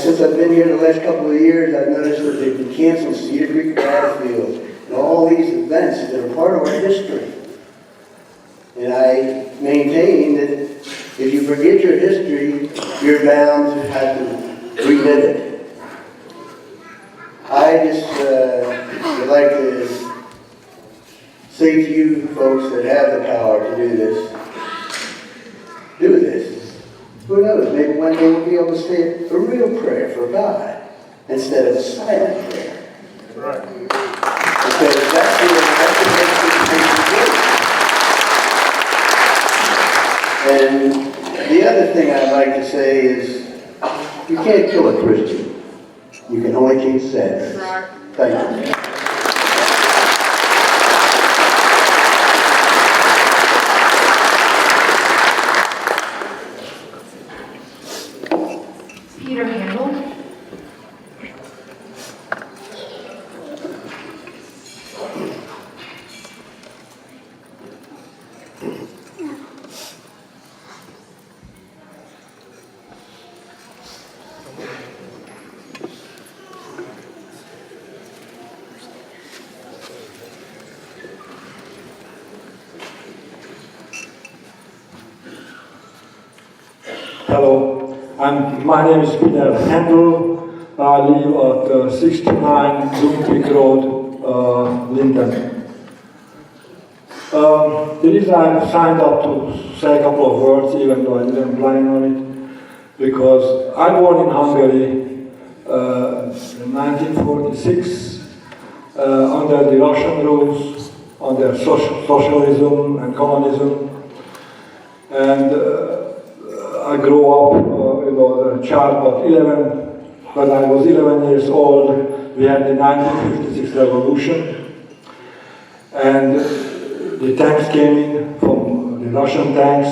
Since I've been here the last couple of years, I've noticed that they've been canceled Cedar Creek Battlefield and all these events that are part of our history. And I maintain that if you forget your history, you're bound to have to relive it. I just would like to say to you folks that have the power to do this. Who knows, maybe one day we'll be able to say a real prayer for God instead of a silent prayer. Right. Because that's the And the other thing I'd like to say is, you can't kill a Christian. You can only keep sadness. Thank you. Hello, my name is Peter Handel. I live at 69 Bloomfield Road, Linden. The reason I signed up to say a couple of words, even though I didn't plan on it, because I born in Hungary in 1946 under the Russian rules, under socialism and communism, and I grew up, a child, when I was 11 years old, we had the 1956 revolution, and the tanks came in from the Russian tanks,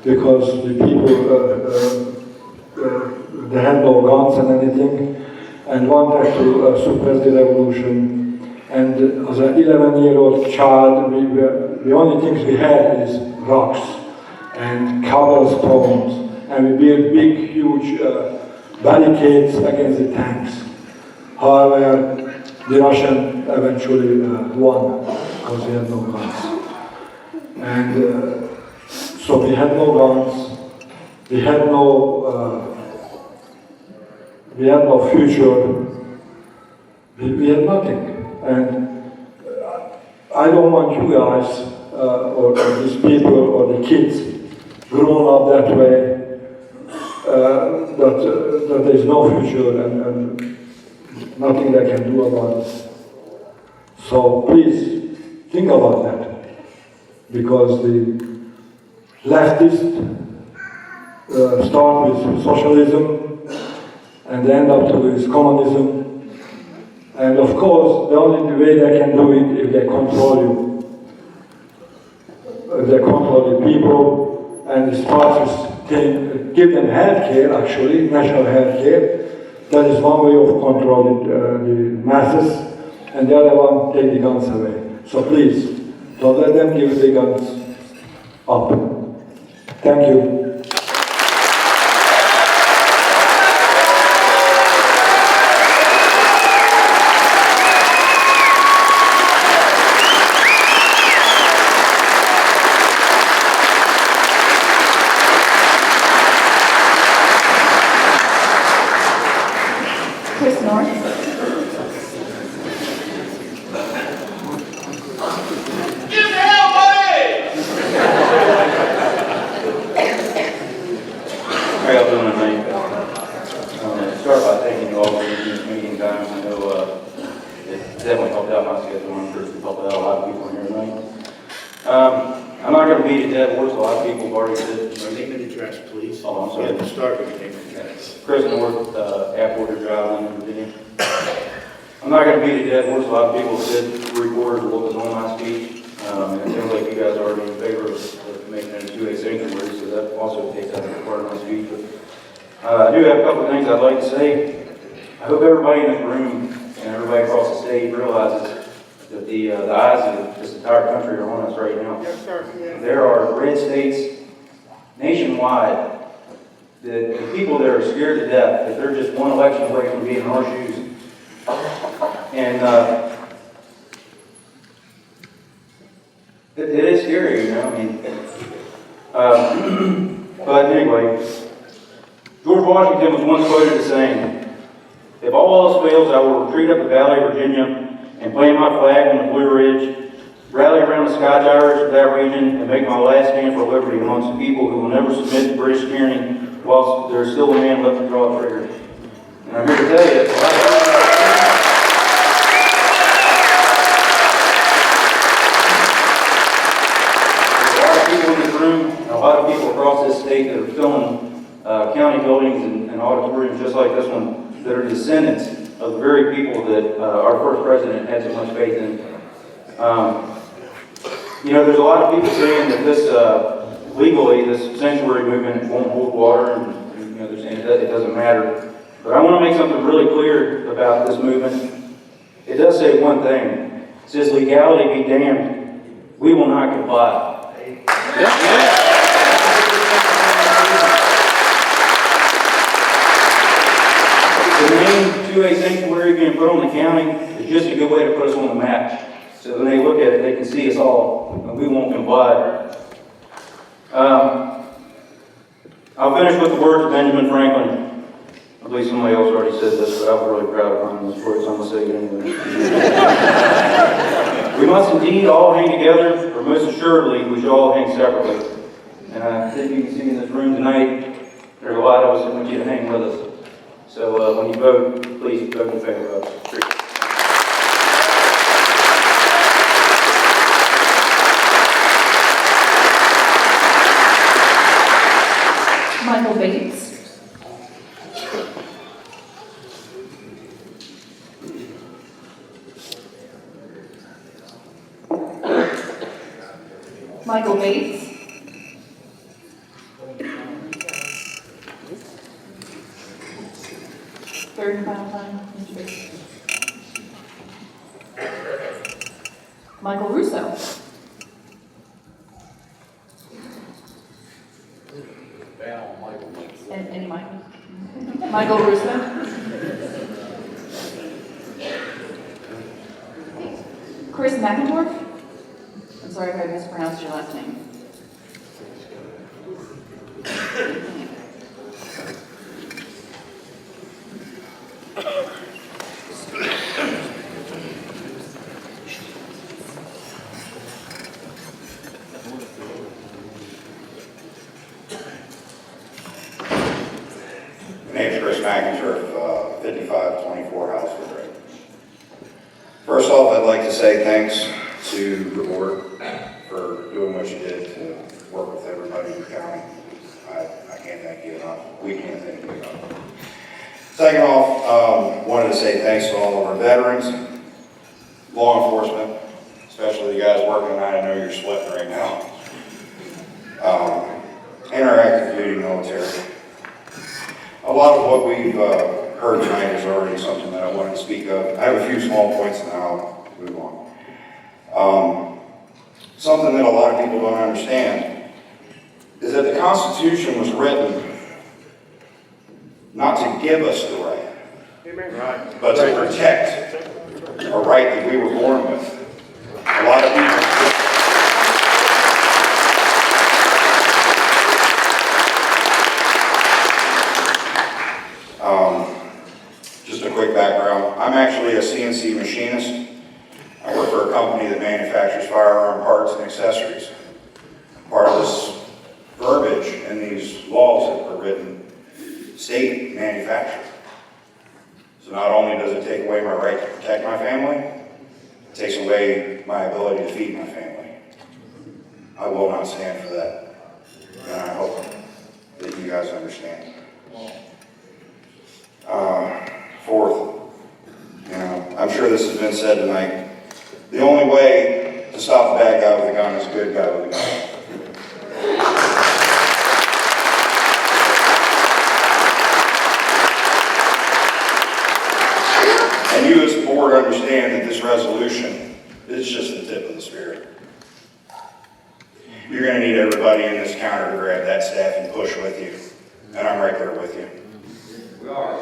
because the people, they had no guns and anything, and wanted to suppress the revolution. And as an 11-year-old child, the only things we had is rocks and cobblestones, and we built big, huge barricades against the tanks. However, the Russians eventually won because we had no guns. And so we had no guns, we had no future, we had nothing. And I don't want you guys, or these people, or the kids, grown up that way, that there is no future and nothing they can do about it. So please think about that, because the leftists start with socialism and they end up with communism, and of course the only way they can do it if they control you. They control the people, and the sponsors give them health care, actually, national health care. That is one way of controlling the masses, and the other one, take the guns away. So please, don't let them give the guns up. Thank you. I'm not going to beat a dead horse. A lot of people have already said. Name and address, please. Oh, I'm sorry. Yeah, to start with your name and address. Chris North, Atwater Drive, London, Virginia. I'm not going to beat a dead horse. A lot of people have said 3/4 of what was on my speech. And it sounds like you guys are already in favor of making it a two-way sanctuary, so that also takes out a part of my speech. But I do have a couple of things I'd like to say. I hope everybody in this room and everybody across the state realizes that the eyes of this entire country are on us right now. Yes, sir. There are red states nationwide that the people there are scared to death that they're just one election away from being in our shoes. And it is scary, you know. I mean, but anyway, George Washington was once quoted as saying, "If all else fails, I will retreat up the Valley of Virginia and plant my flag on the Blue Ridge, rally around the Sky Towers of that region, and make my last stand for liberty amongst the people who will never submit to British tyranny whilst there is still a man left to draw a trigger." And I'm here to tell you, a lot of people across this state that are filling county buildings and auditoriums just like this one that are descendants of the very people that our first president had so much faith in. You know, there's a lot of people saying that this, legally, this sanctuary movement won't hold water, and you know, they're saying it doesn't matter. But I want to make something really clear about this movement. It does say one thing. It says, "Legality be damned. We will not comply." The name two-way sanctuary being put on the county is just a good way to put us on the map. So when they look at it, they can see us all, and we won't comply. I'll finish with the words of Benjamin Franklin. I believe somebody else already said this, but I'm really proud of finding those words. I'm going to say it anyway. "We must indeed all hang together, or most assuredly we shall all hang separately." And I think you can see in this room tonight, there's a lot of us that want you to hang with us. So when you vote, please vote in favor of it. Michael Bates. Michael Bates. Third and final time. Michael Russo. And any Michael? Michael Russo. Chris McIntorsh. I'm sorry if I mispronounced your last name. My name is Chris McIntorsh, 5524 Houseford Road. First off, I'd like to say thanks to the board for doing what you did to work with everybody in the county. I can't thank you enough. We can't thank you enough. Second off, wanted to say thanks to all of our veterans, law enforcement, especially the guys working tonight. I know you're sweating right now. And our active duty military. A lot of what we've heard tonight is already something that I wanted to speak of. I have a few small points and then I'll move on. Something that a lot of people don't understand is that the Constitution was written not to give us the right, but to protect a right that we were born with. A lot of people... Just a quick background. I'm actually a CNC machinist. I work for a company that manufactures firearm parts and accessories. Part of this verbiage in these laws that were written state manufacturer. So not only does it take away my right to protect my family, it takes away my ability to feed my family. I will not stand for that. And I hope that you guys understand. Fourth, I'm sure this has been said tonight. The only way to stop a bad guy with a gun is a good guy with a gun. And you as the board understand that this resolution is just the tip of the spear. You're going to need everybody in this counter to grab that staff and push with you. And I'm right there with you. We are.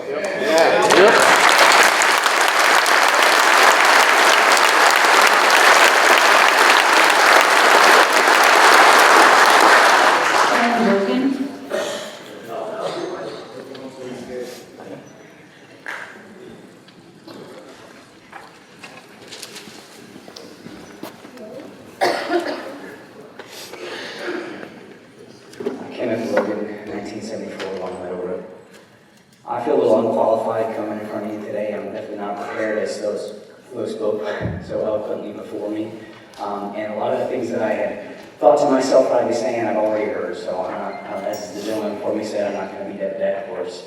I feel a little unqualified coming in front of you today. I'm definitely not prepared as those who spoke so eloquently before me. And a lot of the things that I had thought to myself I'd be saying I've already heard, so I'm not, as the gentleman before me said, I'm not going to beat that dead horse.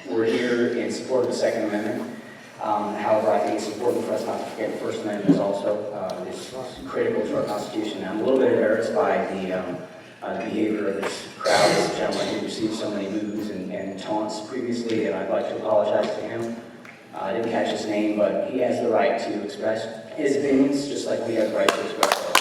We're here in support of the Second Amendment. However, I think it's important for us not to forget the First Amendment is also is critical to our Constitution. I'm a little bit embarrassed by the behavior of this crowd, this gentleman who received so many boos and taunts previously, and I'd like to apologize to him. I didn't catch his name, but he has the right to express his opinions, just like we have the right to express ours.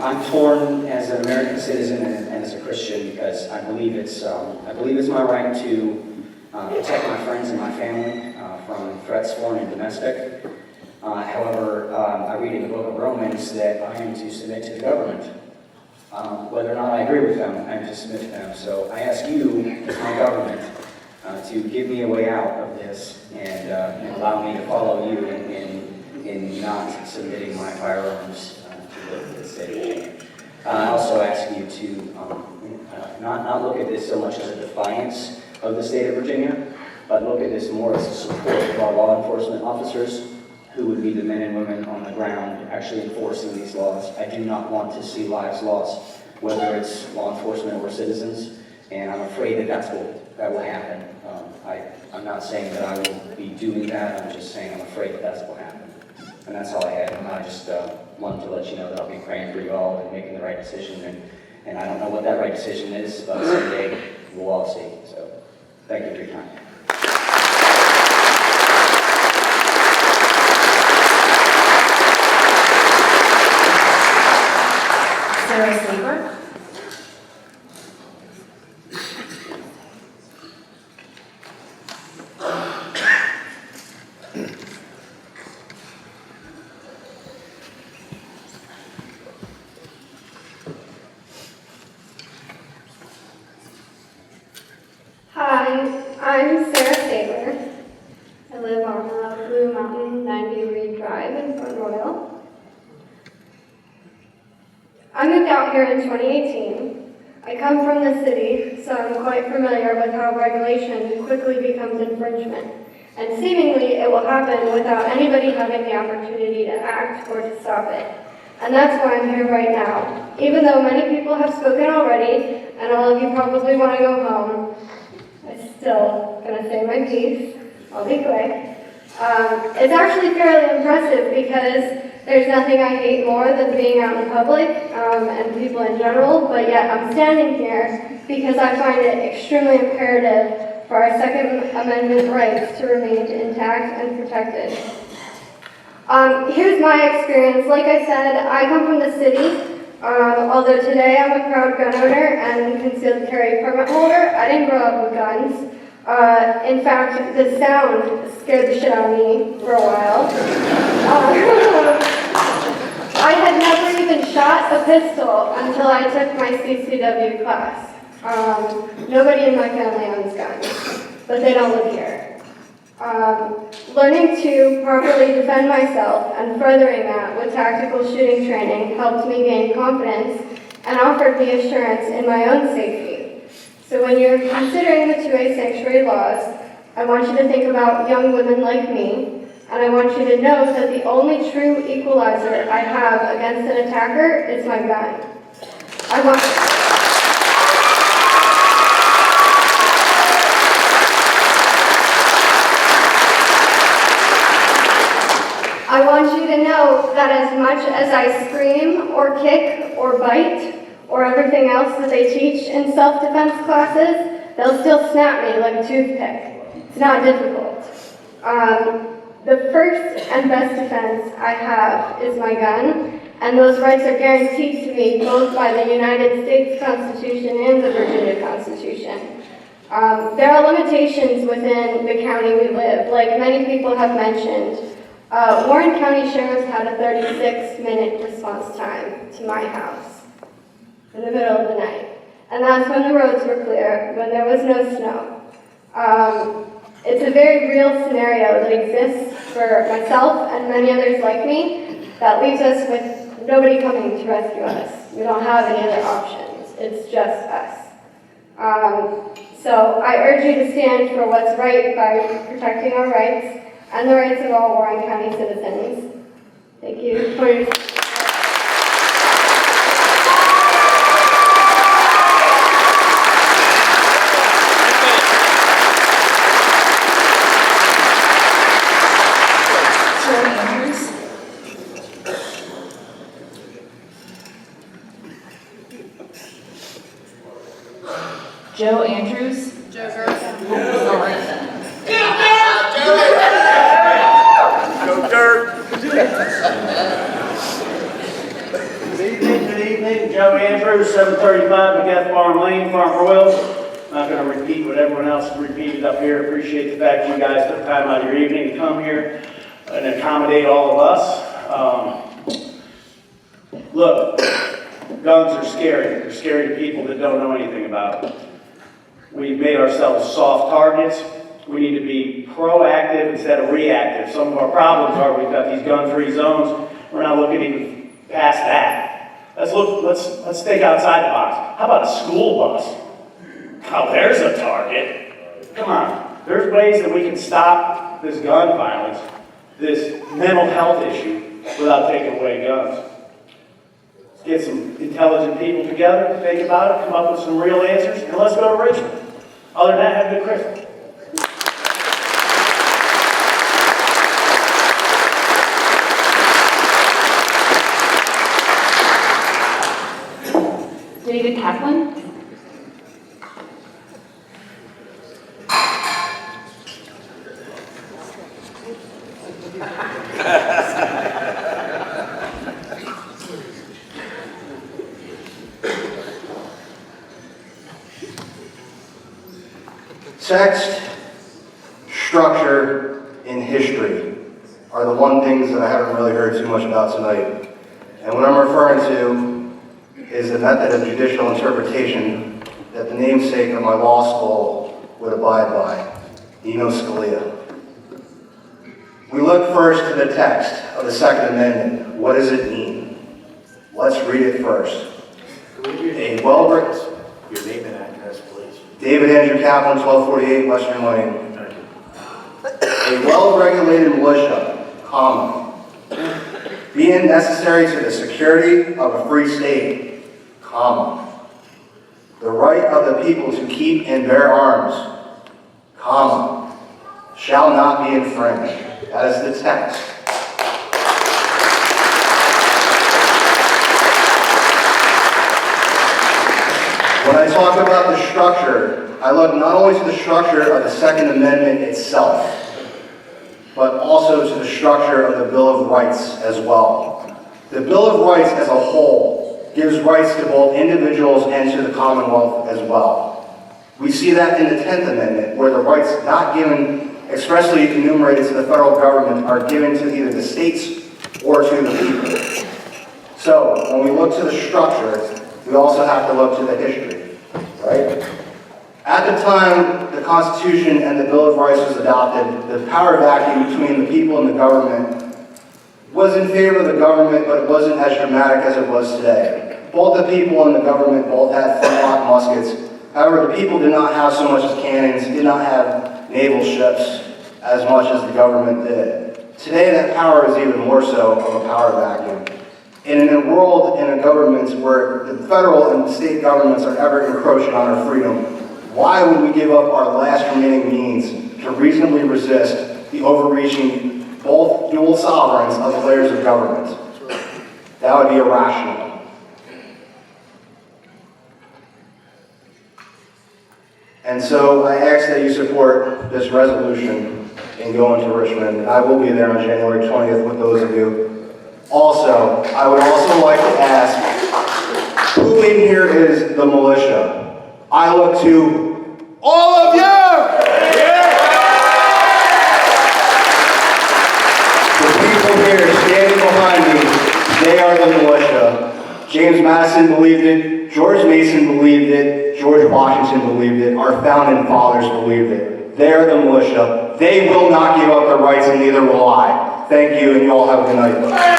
I'm torn as an American citizen and as a Christian because I believe it's my right to protect my friends and my family from threats, foreign and domestic. However, I read in the book of Romans that I am to submit to the government. Whether or not I agree with them, I am to submit to them. So I ask you, as my government, to give me a way out of this and allow me to follow you in not submitting my firearms to the state of Virginia. I also ask you to not look at this so much as a defiance of the state of Virginia, but look at this more as a support of our law enforcement officers who would be the men and women on the ground actually enforcing these laws. I do not want to see lives lost, whether it's law enforcement or citizens, and I'm afraid that will happen. I'm not saying that I will be doing that, I'm just saying I'm afraid that's what will happen. And that's all I had. And I just wanted to let you know that I'll be praying for you all and making the right decision. And I don't know what that right decision is, but someday we'll all see. So thank you for your time. Sarah Sleeper. Hi, I'm Sarah Sayre. I live on Blue Mountain 90 Reed Drive in Front Royal. I moved out here in 2018. I come from the city, so I'm quite familiar with how regulation quickly becomes infringement. And seemingly it will happen without anybody having the opportunity to act or to stop it. And that's why I'm here right now. Even though many people have spoken already, and all of you probably want to go home, I'm still going to say my piece. I'll be quick. It's actually fairly impressive because there's nothing I hate more than being out in public and people in general, but yet I'm standing here because I find it extremely imperative for our Second Amendment rights to remain intact and protected. Here's my experience. Like I said, I come from the city. Although today I'm a proud gun owner and concealed carry permit holder, I didn't grow up with guns. In fact, the sound scared the shit out of me for a while. I had never even shot a pistol until I took my CCW class. Nobody in my family owns guns, but they don't live here. Learning to properly defend myself and furthering that with tactical shooting training helped me gain confidence and offered me assurance in my own safety. So when you're considering the 2A sanctuary laws, I want you to think about young women like me, and I want you to know that the only true equalizer I have against an attacker is my gun. I want you to know that as much as I scream or kick or bite or everything else that they teach in self-defense classes, they'll still snap me like a toothpick. It's not difficult. The first and best defense I have is my gun, and those rights are guaranteed to me both by the United States Constitution and the Virginia Constitution. There are limitations within the county we live, like many people have mentioned. Warren County Sheriff's had a 36-minute response time to my house in the middle of the night. And that's when the roads were clear, when there was no snow. It's a very real scenario that exists for myself and many others like me that leaves us with nobody coming to rescue us. We don't have any other options. It's just us. So I urge you to stand for what's right by protecting our rights and the rights of all Warren County citizens. Thank you for your Joe Andrews. Joe Good evening, Joe Andrews, 735 McGeth Farm Lane, Farm Royal. Not going to repeat what everyone else has repeated up here. Appreciate the fact you guys took time out of your evening to come here and accommodate all of us. Look, guns are scary. They're scary to people that don't know anything about it. We've made ourselves soft targets. We need to be proactive instead of reactive. Some of our problems are we've got these gun-free zones. We're not looking even past that. Let's think outside the box. How about a school bus? Oh, there's a target. Come on. There's ways that we can stop this gun violence, this mental health issue, without taking away guns. Let's get some intelligent people together, think about it, come up with some real answers, and let's go to Richmond. Other than that, have a good Christmas. David Kaplan. Text, structure, and history are the one things that I haven't really heard too much about tonight. And what I'm referring to is the method of judicial interpretation that the namesake of my law school would abide by, Nino Scalia. We look first to the text of the Second Amendment. What does it mean? Let's read it first. A well-written... Your name and address, please. David Andrew Kaplan, 1248 Western Lane. A well-regulated militia, comma, being necessary to the security of a free state, comma, the right of the people to keep and bear arms, comma, shall not be infringed. That is the text. When I talk about the structure, I look not only to the structure of the Second Amendment itself, but also to the structure of the Bill of Rights as well. The Bill of Rights as a whole gives rights to both individuals and to the Commonwealth as well. We see that in the 10th Amendment, where the rights not given expressly enumerated to the federal government are given to either the states or to the people. So, when we look to the structure, we also have to look to the history, right? At the time the Constitution and the Bill of Rights was adopted, the power vacuum between the people and the government was in favor of the government, but it wasn't as dramatic as it was today. Both the people and the government both had flintlock muskets. However, the people did not have so much as cannons, did not have naval ships as much as the government did. Today, that power is even more so of a power vacuum. And in a world and in governments where the federal and state governments are ever encroaching on our freedom, why would we give up our last remaining means to reasonably resist the overreaching, both dual sovereigns of the layers of government? That would be irrational. And so I ask that you support this resolution in going to Richmond. I will be there on January 20th with those of you. Also, I would also like to ask, who in here is the militia? I look to all of you! The people here standing behind me, they are the militia. James Madison believed it, George Mason believed it, George Washington believed it, our founding fathers believed it. They are the militia. They will not give up their rights, and neither will I. Thank you, and you all have a good night.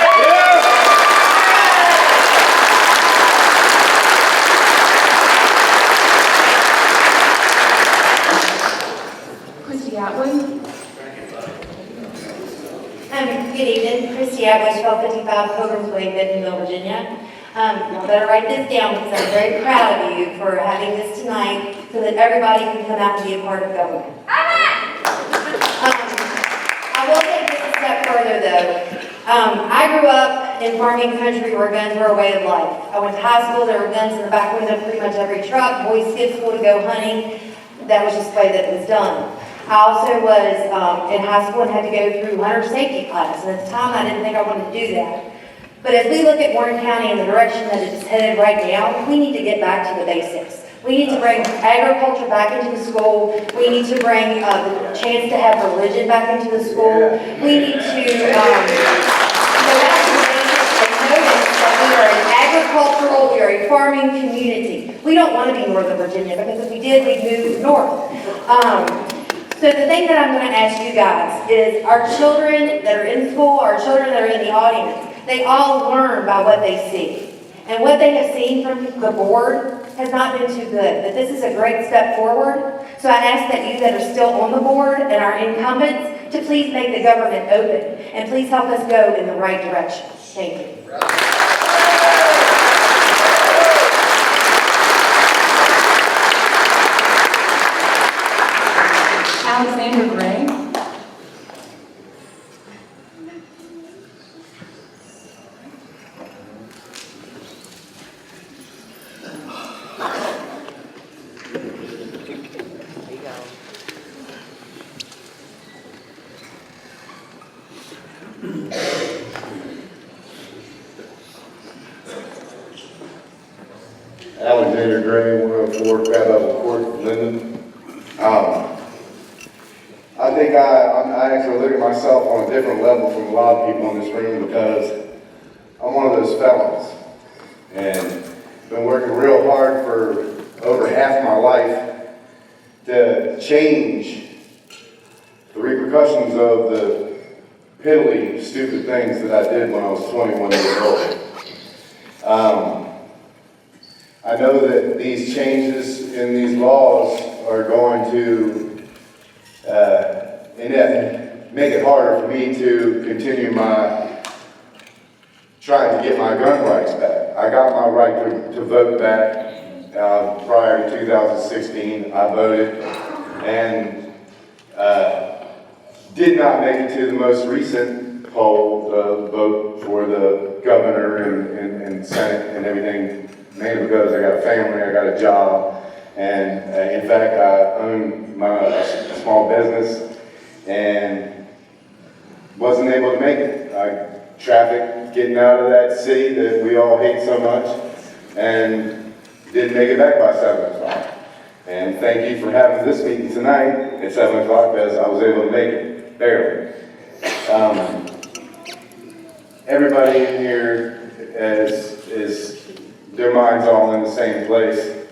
Good evening, Christy Atwood, 1255 Pilgrims Way, Bentonville, Virginia. Y'all better write this down because I'm very proud of you for having this tonight so that everybody can come out and be a part of government. I will take this a step further though. I grew up in farming country where guns were a way of life. I went to high school, there were guns in the back window of pretty much every truck. Boys skipped school to go hunting. That was just the way that it was done. I also was in high school and had to go through hunter safety class, and at the time I didn't think I wanted to do that. But as we look at Warren County and the direction that it's headed right now, we need to get back to the basics. We need to bring agriculture back into the school. We need to bring the chance to have religion back into the school. We need to go back to the basics and notice that we are an agricultural, we are a farming community. We don't want to be Northern Virginia, because if we did, we'd move north. So the thing that I'm going to ask you guys is our children that are in school, our children that are in the audience, they all learn by what they see. And what they have seen from the board has not been too good, but this is a great step forward. So I ask that you that are still on the board and are incumbents to please make the government open and please help us go in the right direction. Thank you. Alexander Gray. Alexander Gray, 104 Crab Apple Court, Linden. I think I actually look at myself on a different level from a lot of people in this room because I'm one of those felons and been working real hard for over half my life to change the repercussions of the piddly, stupid things that I did when I was 21 years old. I know that these changes in these laws are going to make it harder for me to continue trying to get my gun rights back. I got my right to vote back prior to 2016. I voted and did not make it to the most recent poll, the vote for the governor and Senate and everything, mainly because I got a family, I got a job, and in fact I own a small business and wasn't able to make it. Traffic getting out of that city that we all hate so much, and didn't make it back by 7 o'clock. And thank you for having this meeting tonight at 7 o'clock because I was able to make it, barely. Everybody in here is their minds all in the same place,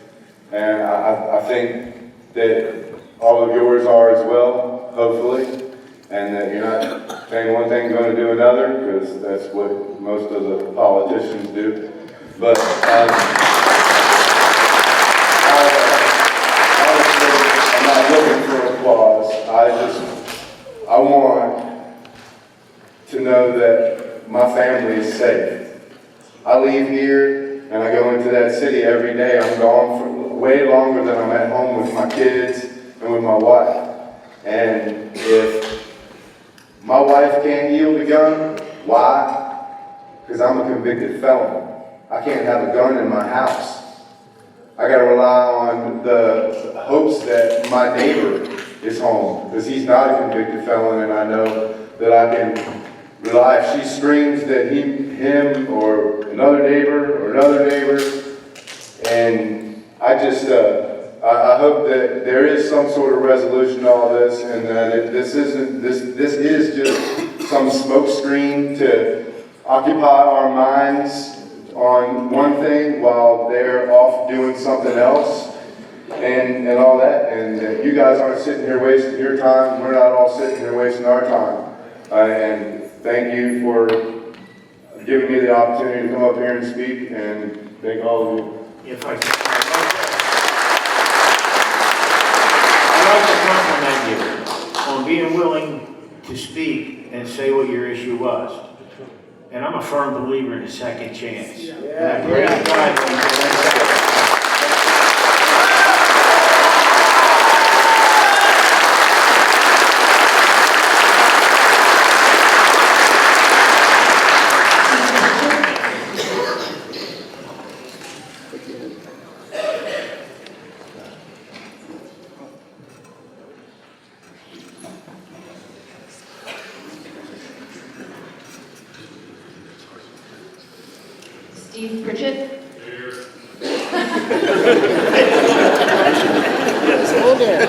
and I think that all of yours are as well, hopefully. And that you're not saying one thing, going to do another, because that's what most of the politicians do. But honestly, I'm not looking for applause. leave here and I go into that city every day, I'm gone for way longer than I'm at home with my kids and with my wife. And if my wife can't yield a gun, why? Because I'm a convicted felon. I can't have a gun in my house. I gotta rely on the hopes that my neighbor is home, because he's not a convicted felon, and I know that I can rely, if she screams that him or another neighbor, and I just, I hope that there is some sort of resolution to all this, and that this is just some smoke screen to occupy our minds on one thing while they're off doing something else and all that. And you guys aren't sitting here wasting your time. We're not all sitting here wasting our time. And thank you for giving me the opportunity to come up here and speak, and thank all of you. If I could, I'd like to compliment you on being willing to speak and say what your issue was. And I'm a firm believer in a second chance. And I pray to God that you can Steve Pritchett. Slow down.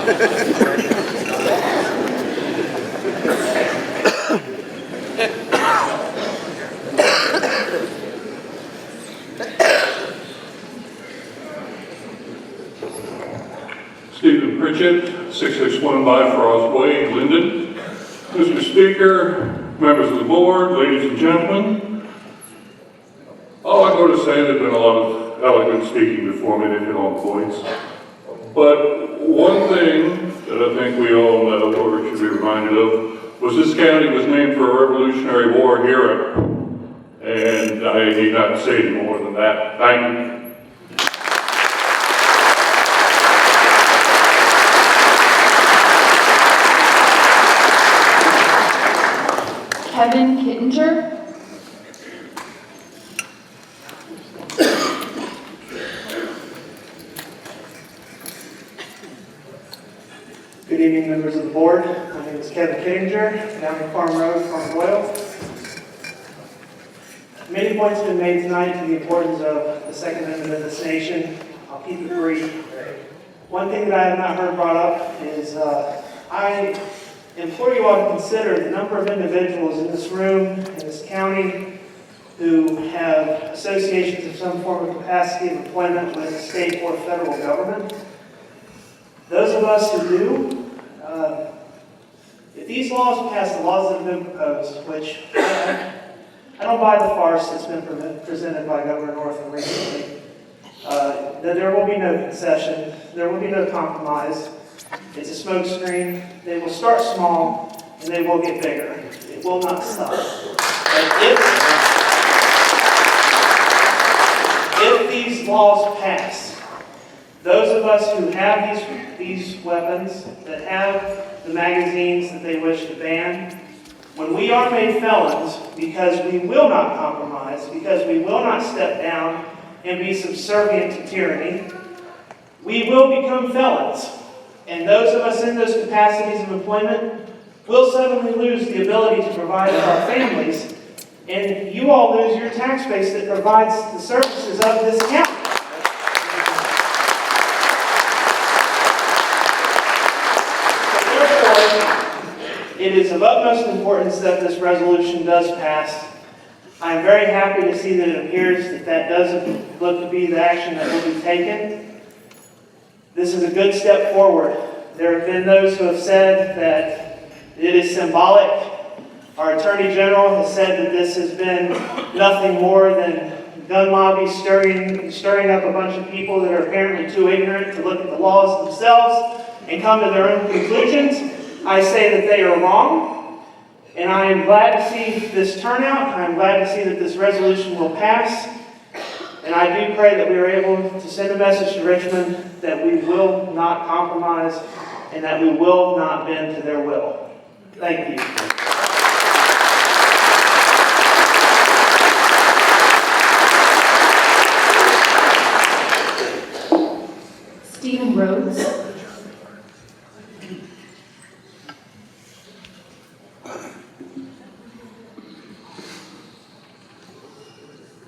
Stephen Pritchett, 661 Bifrost Way, Linden. Mr. Speaker, members of the board, ladies and gentlemen, all I go to say, there's been a lot of eloquent speaking before me, they've hit all points. But one thing that I think we all know or should be reminded of was this county was named for a Revolutionary War hero. And I need not say any more than that. Thank you. Kevin Kittinger. Good evening, members of the board. My name is Kevin Kittinger, down in Farm Road, Farm Royal. Many points have been made tonight to the importance of the Second Amendment of this nation. I'll keep it brief. One thing that I have not heard brought up is I implore you all to consider the number of individuals in this room, in this county, who have associations of some form of capacity of employment with the state or federal government. Those of us who do, if these laws pass, the laws that have been proposed, which I don't buy the farce that's been presented by Governor Northam recently, that there will be no concession, there will be no compromise. It's a smoke screen. They will start small and they will get bigger. It will not stop. And if these laws pass, those of us who have these weapons, that have the magazines that they wish to ban, when we are made felons, because we will not compromise, because we will not step down and be subservient to tyranny, we will become felons. And those of us in those capacities of employment will suddenly lose the ability to provide for our families, and you all lose your tax base that provides the services of this county. It is of utmost importance that this resolution does pass. I am very happy to see that it appears that that does look to be the action that will be taken. This is a good step forward. There have been those who have said that it is symbolic. Our Attorney General has said that this has been nothing more than gun lobbies stirring up a bunch of people that are apparently too ignorant to look at the laws themselves and come to their own conclusions. I say that they are wrong, and I am glad to see this turnout. I am glad to see that this resolution will pass. I do pray that we are able to send a message to Richmond that we will not compromise and that we will not bend to their will. Thank you. Stephen Rhodes.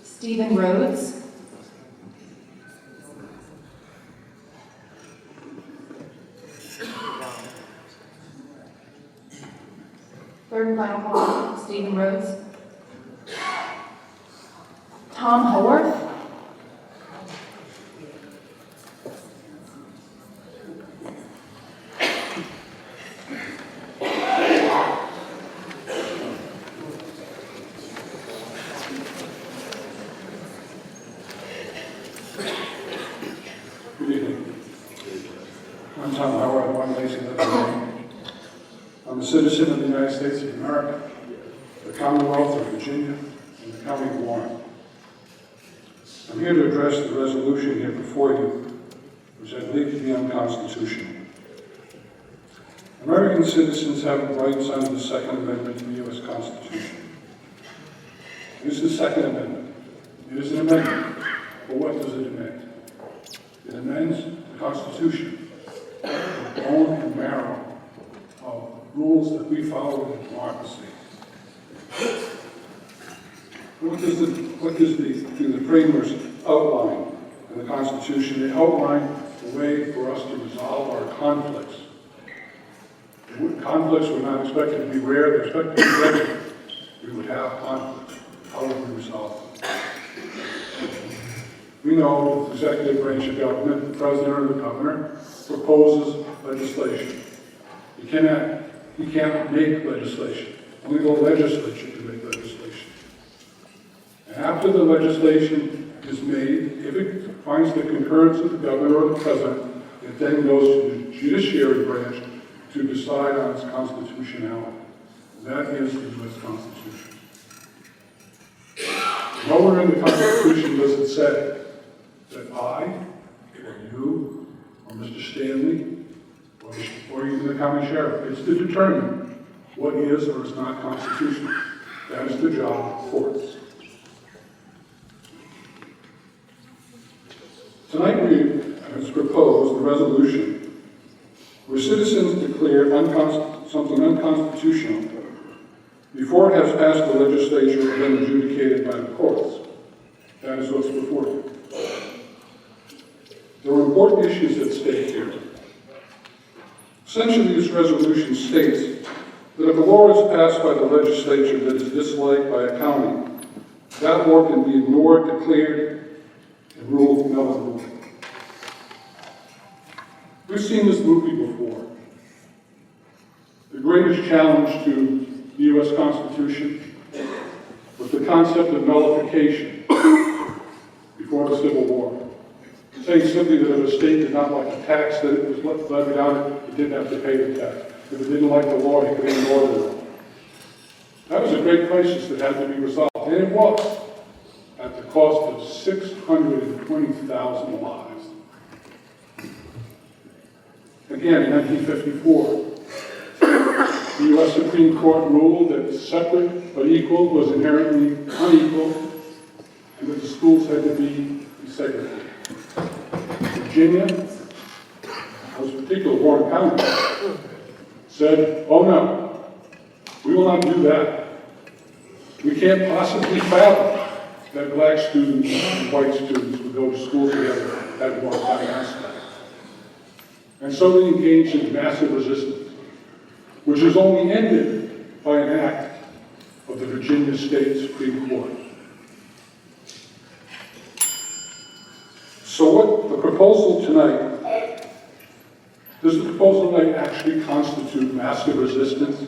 Stephen Rhodes. Third and final call, Stephen Rhodes. Tom Haworth. Good evening. I'm Tom Howard, one Lazy Living. I'm a citizen of the United States of America, the Commonwealth of Virginia, and the County of Warren. I'm here to address the resolution here before you, which I believe to be unconstitutional. American citizens have rights under the Second Amendment to the U.S. Constitution. It is the Second Amendment. It is an amendment. But what does it amend? It amends the Constitution, the bone and marrow of rules that we follow in democracy. What does the framers outline in the Constitution? They outline a way for us to resolve our conflicts. Conflicts were not expected to be rare, they're expected to be regular. We would have conflicts. How would we resolve them? We know the executive branch of government, the president or the governor, proposes legislation. You can't make legislation. Only the legislature can make legislation. And after the legislation is made, if it finds the concurrence of the governor or the president, it then goes to the judiciary branch to decide on its constitutionality. That is the U.S. Constitution. Nowhere in the Constitution does it say that I, or you, or Mr. Stanley, or even the county sheriff, is to determine what is or is not constitutional. That is the job of courts. Tonight we, as proposed, the resolution where citizens declare something unconstitutional before it has passed the legislature and been adjudicated by the courts. That is what's before you. There are important issues at stake here. Essentially, this resolution states that if a law is passed by the legislature that is disliked by a county, that law can be ignored, declared, and ruled null and void. We've seen this movie before. The greatest challenge to the U.S. Constitution was the concept of nullification before the Civil War. Saying simply that if a state did not like a tax that it was levied on it didn't have to pay the tax. If it didn't like the law, it could ignore the law. That was a great crisis that had to be resolved, and it was, at the cost of 620,000 lives. Again, in 1954, the U.S. Supreme Court ruled that separate but equal was inherently unequal, and that the schools had to be desegregated. Virginia, those particular Warren County, said, oh no, we will not do that. We can't possibly fathom that black students and white students would go to school together at Warren County High School. And so they engaged in massive resistance, which was only ended by an act of the Virginia State Supreme Court. So what the proposal tonight, does the proposal tonight actually constitute massive resistance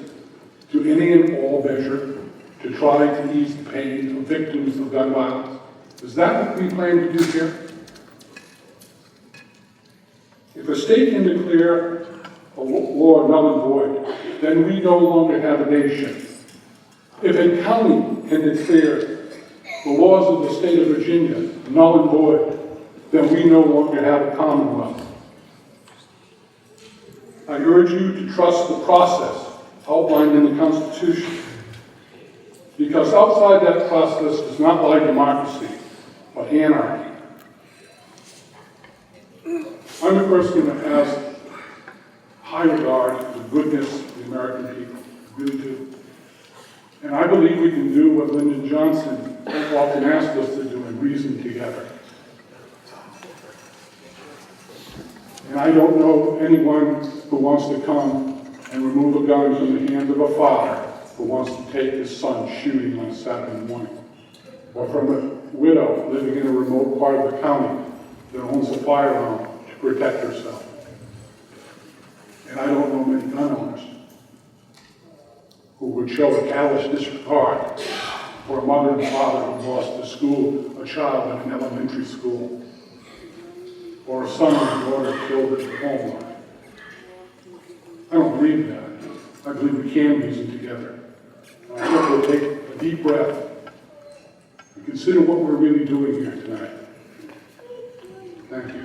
to any and all measure to try to ease the pain of victims of gun violence? Is that what we plan to do here? If a state can declare a law null and void, then we no longer have a nation. If a county can declare the laws of the state of Virginia null and void, then we no longer have a Commonwealth. I urge you to trust the process outlined in the Constitution, because outside that process is not like democracy, but anarchy. I'm a person that has high regard for the goodness of the American people, I really do. And I believe we can do what Lyndon Johnson often asked us to do and reason together. And I don't know anyone who wants to come and remove a gun from the hands of a father who wants to take his son shooting on a Saturday morning, or from a widow living in a remote part of the county that owns a firearm to protect herself. And I don't know many gun owners who would show a callous disregard for a mother and father who lost a child in an elementary school, or a son and daughter killed at home. I don't believe that. I believe we can reason together. I hope we'll take a deep breath and consider what we're really doing here tonight. Thank you.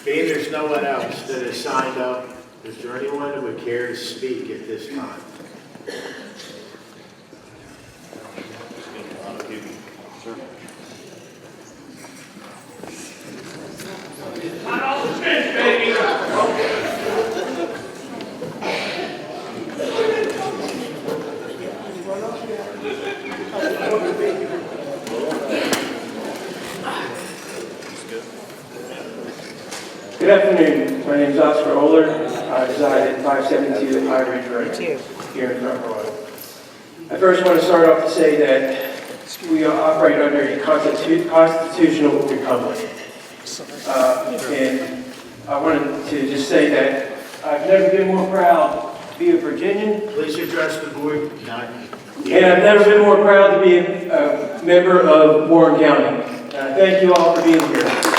Being there's no one else that has signed up, is there anyone who would care to speak at this time? Good afternoon. My name is Oscar Oler. I reside at 572 High Ridge Road here in Front Royal. I first want to start off to say that we operate under a constitutional republic. And I wanted to just say that I've never been more proud to be a Virginian. Please address the board. And I've never been more proud to be a member of Warren County. Thank you all for being here.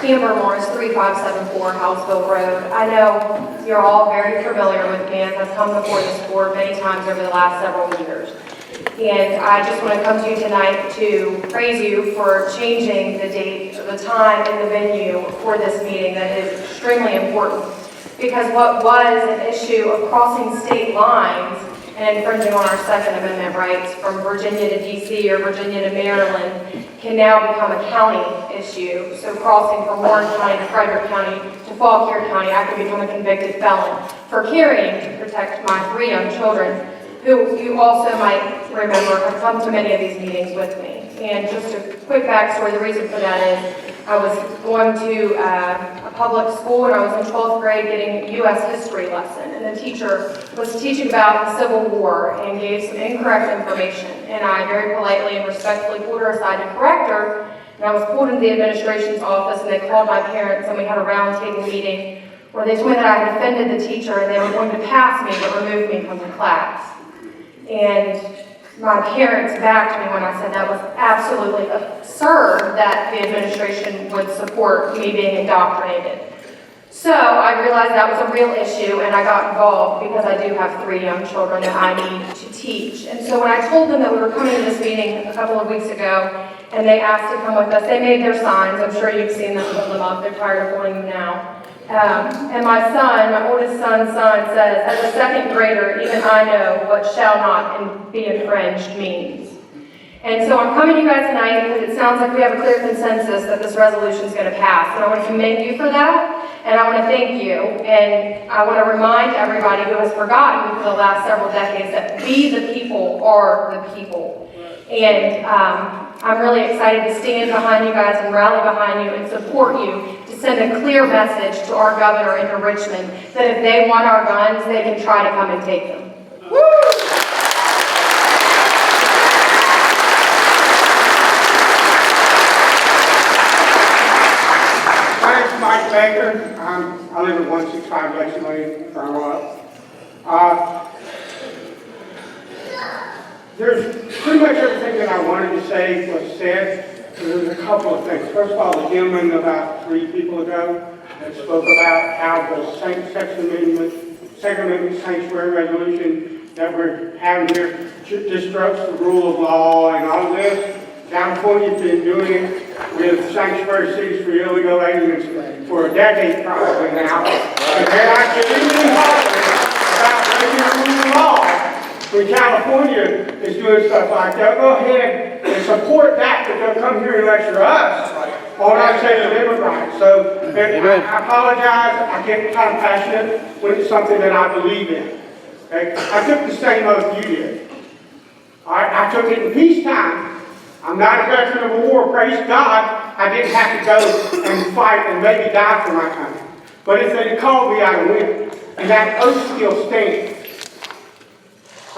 Amber Morris, 3574 Houseville Road. I know you're all very familiar with me as I've come before this board many times over the last several years. And I just want to come to you tonight to praise you for changing the date, the time, and the venue for this meeting that is extremely important. Because what was an issue of crossing state lines and infringing on our Second Amendment rights from Virginia to DC or Virginia to Maryland can now become a county issue. So crossing from Warren County to Frederick County to Fauquier County, I could become a convicted felon for carrying to protect my 3 young children, who you also might remember have come to many of these meetings with me. And just a quick backstory, the reason for that is I was going to a public school and I was in 12th grade getting a U.S. history lesson. And the teacher was teaching about the Civil War and gave some incorrect information. And I very politely and respectfully pulled her aside to correct her. And I was pulled into the administration's office and they called my parents and we had a roundtable meeting where they told me that I had offended the teacher and they were going to pass me but remove me from the class. And my parents backed me when I said that was absolutely absurd that the administration would support me being indoctrinated. So I realized that was a real issue and I got involved because I do have 3 young children that I need to teach. And so when I told them that we were coming to this meeting a couple of weeks ago and they asked to come with us, they made their signs. I'm sure you've seen them hold them up. They're tired of holding them now. And my son, my oldest son's son says, as a 2nd grader, even I know what shall not be infringed means. And so I'm coming to you guys tonight because it sounds like we have a clear consensus that this resolution is going to pass. And I want to commend you for that. And I want to thank you. And I want to remind everybody who has forgotten for the last several decades that we, the people, are the people. And I'm really excited to stand behind you guys and rally behind you and support you to send a clear message to our governor in Richmond that if they want our guns, they can try to come and take them. Woo! My name is Mike Baker. I live at 165 Lexington Lane, Front Royal. there's pretty much everything that I wanted to say was said. There's a couple of things. First of all, the gentleman about 3 people ago that spoke about how the Second Amendment sanctuary resolution that we're having here disrupts the rule of law and all of this. California's been doing it with sanctuary cities for illegal aliens for a decade probably now. And they're not getting any harder about breaking the rule of law when California is doing stuff like that. Go ahead and support that, but they'll come here and lecture us on our state of immigrants. So I apologize. I get kind of passionate when it's something that I believe in. Okay? I took the same oath you did. I took it in peacetime. I'm not a veteran of a war, praise God. I didn't have to go and fight and maybe die for my country. But if they had called me, I'd win. And that oath still stands.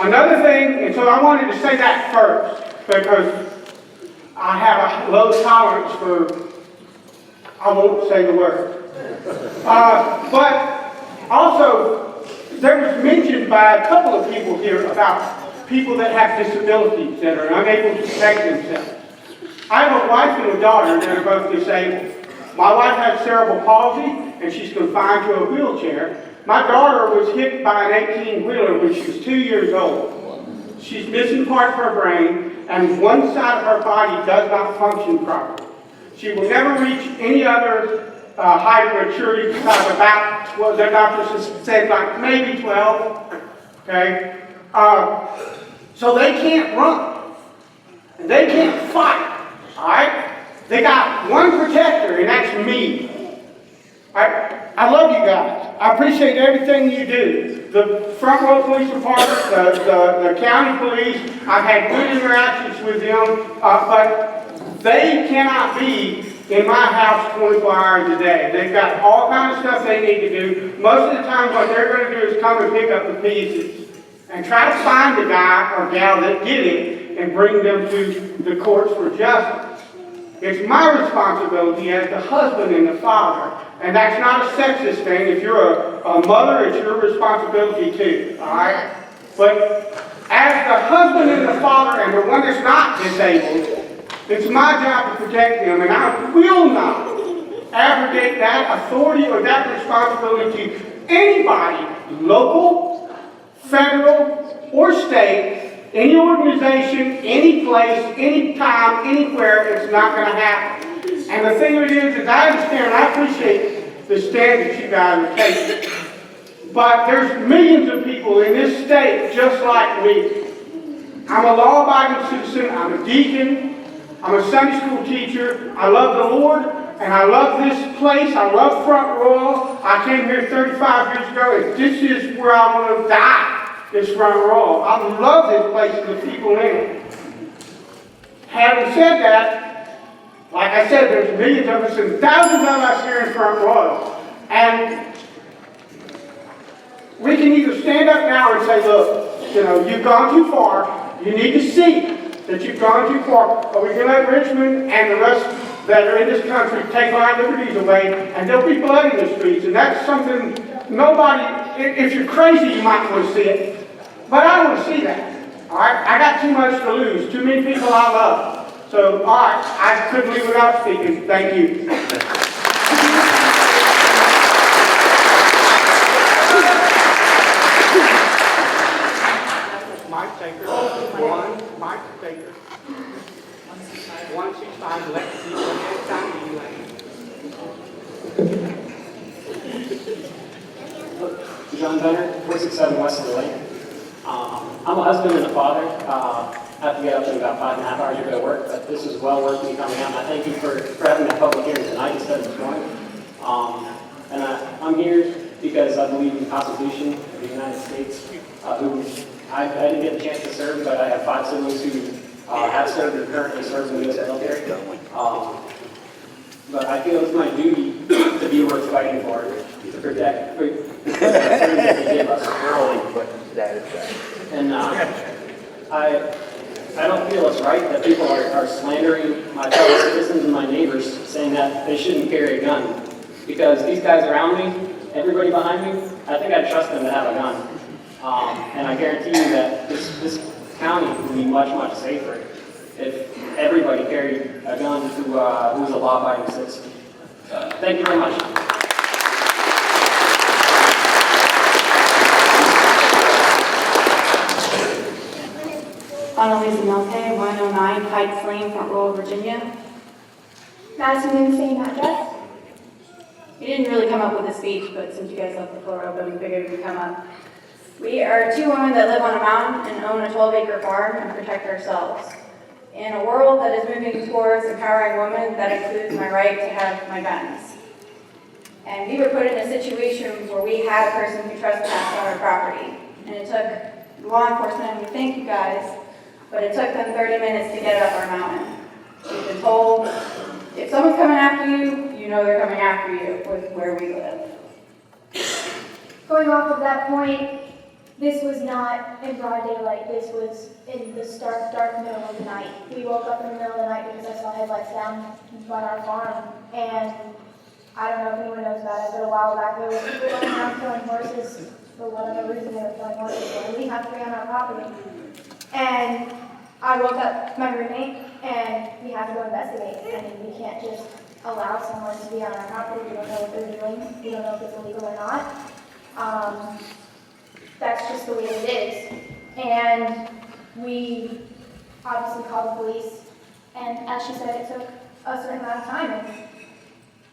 Another thing, and so I wanted to say that first, because I have a low tolerance for, I won't say the word. But also, there was mentioned by a couple of people here about people that have disabilities that are unable to protect themselves. I have a wife and a daughter that are both disabled. My wife has cerebral palsy and she's confined to a wheelchair. My daughter was hit by an 18-wheeler when she was 2 years old. She's missing part of her brain and one side of her body does not function properly. She will never reach any other height of maturity besides about, well, their doctors said like maybe 12. Okay? So they can't run. And they can't fight. Alright? They got one protector, and that's me. I love you guys. I appreciate everything you do. The front row police department, the county police, I've had good interactions with them, but they cannot be in my house 24 hours a day. They've got all kinds of stuff they need to do. Most of the time what they're going to do is come and pick up the pieces and try to find the guy or gal that did it and bring them to the courts for justice. It's my responsibility as the husband and the father, and that's not a sexist thing. If you're a mother, it's your responsibility too, all right? But as the husband and the father and the one that's not disabled, it's my job to protect them, and I will not abrogate that authority or that responsibility to anybody, local, federal, or state, any organization, any place, any time, anywhere. It's not going to happen. And the thing of it is I understand, I appreciate the stand that you guys are taking. But there's millions of people in this state just like me. I'm a law-abiding citizen. I'm a deacon. I'm a Sunday school teacher. I love the Lord, and I love this place. I love Front Royal. I came here 35 years ago, and this is where I want to die. This Front Royal. I love this place and the people in it. Having said that, like I said, there's millions of us and thousands of us here in Front Royal. And we can either stand up now and say, look, you know, you've gone too far. You need to see that you've gone too far. Or we can let Richmond and the rest that are in this country take our liberties away, and there'll be blood in the streets. And that's something nobody, if you're crazy, you might want to see it. But I don't want to see that. All right? I got too much to lose. Too many people I love. So, all right, I couldn't leave without speaking. Thank you. Mike Taker. Mike Taker. 165 Lexi. John Benner, 467 West of the Lake. I'm a husband and a father. I have to get up in about 5.5 hours to go to work, but this is well worth me coming out. And I thank you for having that public hearing tonight instead of this morning. And I'm here because I believe in the Constitution of the United States. I didn't get a chance to serve, but I have 5 siblings who have served or currently serve in the U.S. military. But I feel it's my duty to be worth fighting for, to protect the freedom that they give us. And I don't feel it's right that people are slandering my fellow citizens and my neighbors, saying that they shouldn't carry a gun. Because these guys around me, everybody behind me, I think I'd trust them to have a gun. And I guarantee you that this county would be much, much safer if everybody carried a gun who was a law-abiding citizen. So, thank you very much. Annalisa Melke, 109 Pikes Lane, Front Royal, Virginia. Madison, same address. You didn't really come up with a speech, but since you guys left the floor open, we figured we'd come up. We are two women that live on a mountain and own a 12-acre farm and protect ourselves. In a world that is moving towards empowering women, that includes my right to have my guns. And we were put in a situation where we had a person who trespassed on our property. And it took law enforcement, and we thank you guys, but it took them 30 minutes to get up our mountain. We've been told, if someone's coming after you, you know they're coming after you with where we live. Going off of that point, this was not in broad daylight. This was in the dark middle of the night. We woke up in the middle of the night because I saw headlights down by our farm. And I don't know if anyone knows about it, but a while back there were people running around killing horses. For whatever reason, they were killing horses. And we have 3 on our property. And I woke up my roommate, and we have to go investigate. I mean, we can't just allow someone to be on our property. We don't know what they're doing. We don't know if it's illegal or not. That's just the way it is. And we obviously called the police, and as she said, it took a certain amount of time. And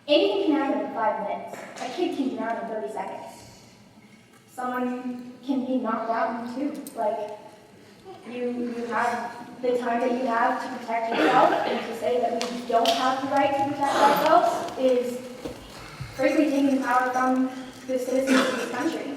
anything can happen in 5 minutes. A kid can drown in 30 seconds. Someone can be knocked out in 2. Like, you have the time that you have to protect yourself, and to say that we don't have the right to protect ourselves is frankly taking the power from the citizens of this country.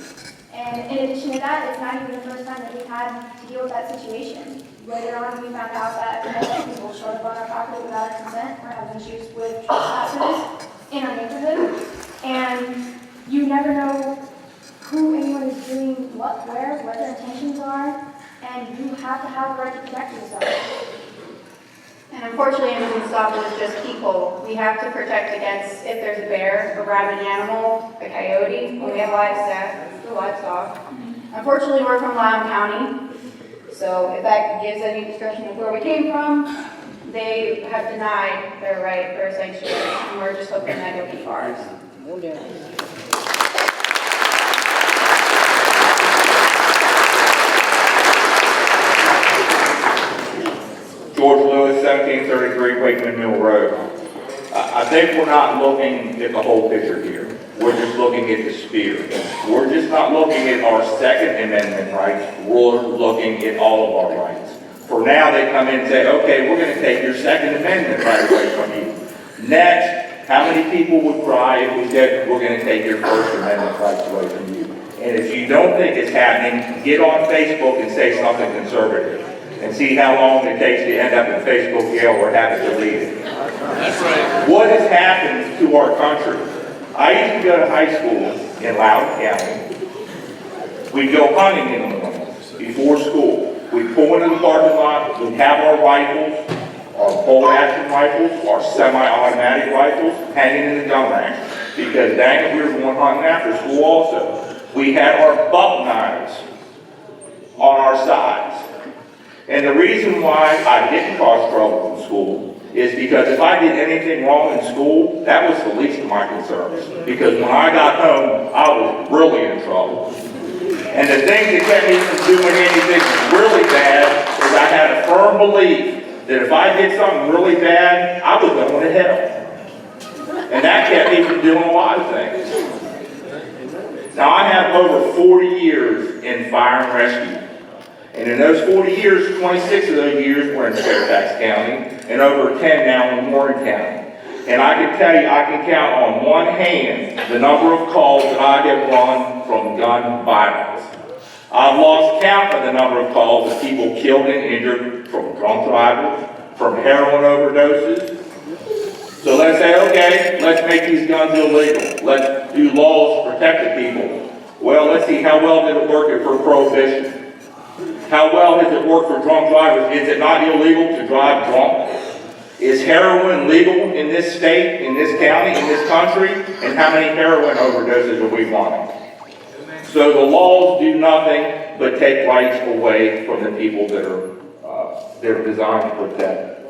And in addition to that, it's not even the first time that we've had to deal with that situation. Later on, we found out that multiple people showed up on our property without our consent or having issues with trespassers in our neighborhood. And you never know who anyone is doing what, where, what their intentions are, and you have to have the right to protect yourself. And unfortunately, it doesn't stop with just people. We have to protect against, if there's a bear, a rabid animal, a coyote, when we have livestock. Unfortunately, we're from Loudoun County, so if that gives any description of where we came from, they have denied their right for a sanctuary, and we're just hoping that it'll be ours. George Lewis, 1733 Wakeman Mill Road. I think we're not looking at the whole picture here. We're just looking at the spear. We're just not looking at our Second Amendment rights. We're looking at all of our rights. For now, they come in and say, okay, we're going to take your Second Amendment right away from you. Next, how many people would cry if we said we're going to take your First Amendment rights away from you? And if you don't think it's happening, get on Facebook and say something conservative. And see how long it takes to end up in Facebook jail or have it deleted. That's right. What has happened to our country? I used to go to high school in Loudoun County. We'd go hunting in the morning before school. We'd pull into the parking lot, we'd have our rifles, our bolt-action rifles, our semi-automatic rifles hanging in the gun rack. Because dang it, we were going hunting after school also. We had our buck knives on our sides. And the reason why I didn't cause trouble in school is because if I did anything wrong in school, that was the least of my concerns. Because when I got home, I was really in trouble. And the thing that kept me from doing anything really bad is I had a firm belief that if I did something really bad, I was going to hell. And that kept me from doing a lot of things. Now I have over 40 years in fire and rescue. And in those 40 years, 26 of those years were in Fairfax County, and over 10 now in Warren County. And I can tell you, I can count on one hand the number of calls that I have run from gun violence. I've lost count of the number of calls of people killed and injured from drunk drivers, from heroin overdoses. So let's say, okay, let's make these guns illegal. Let's do laws to protect the people. Well, let's see, how well did it work for prohibition? How well has it worked for drunk drivers? Is it not illegal to drive drunk? Is heroin legal in this state, in this county, in this country? And how many heroin overdoses are we running? So the laws do nothing but take rights away from the people that are they're designed to protect.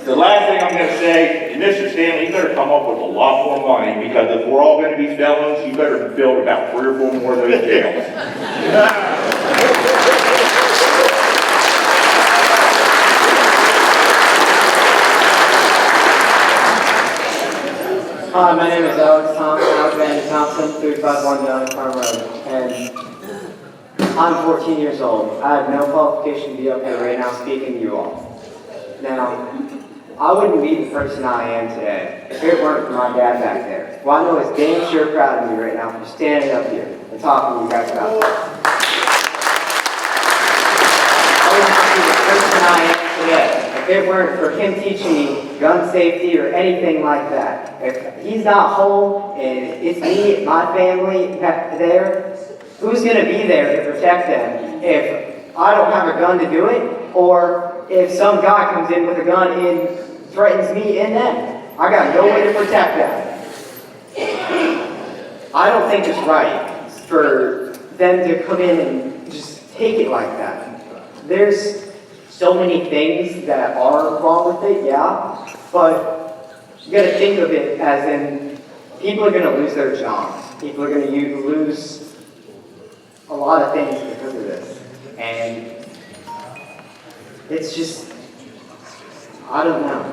The last thing I'm going to say, Mr. Stanley, you better come up with a lot more money, because if we're all going to be felons, you better build about 3 or 4 more of those jails. Hi, my name is Alex Thompson, 351 Young Farm Road, and I'm 14 years old. I have no qualification to be up here right now speaking to you all. Now, I wouldn't be the person I am today if it weren't for my dad back there. Well, I know he's damn sure proud of me right now for standing up here and talking to you guys about this. I wouldn't be the person I am today if it weren't for him teaching me gun safety or anything like that. If he's not home and it's me, my family back there, who's going to be there to protect them if I don't have a gun to do it, or if some guy comes in with a gun and threatens me and them? I got no way to protect them. I don't think it's right for them to come in and just take it like that. There's so many things that are wrong with it, yeah, but you got to think of it as in people are going to lose their jobs. People are going to lose a lot of things because of this. And it's just, I don't know,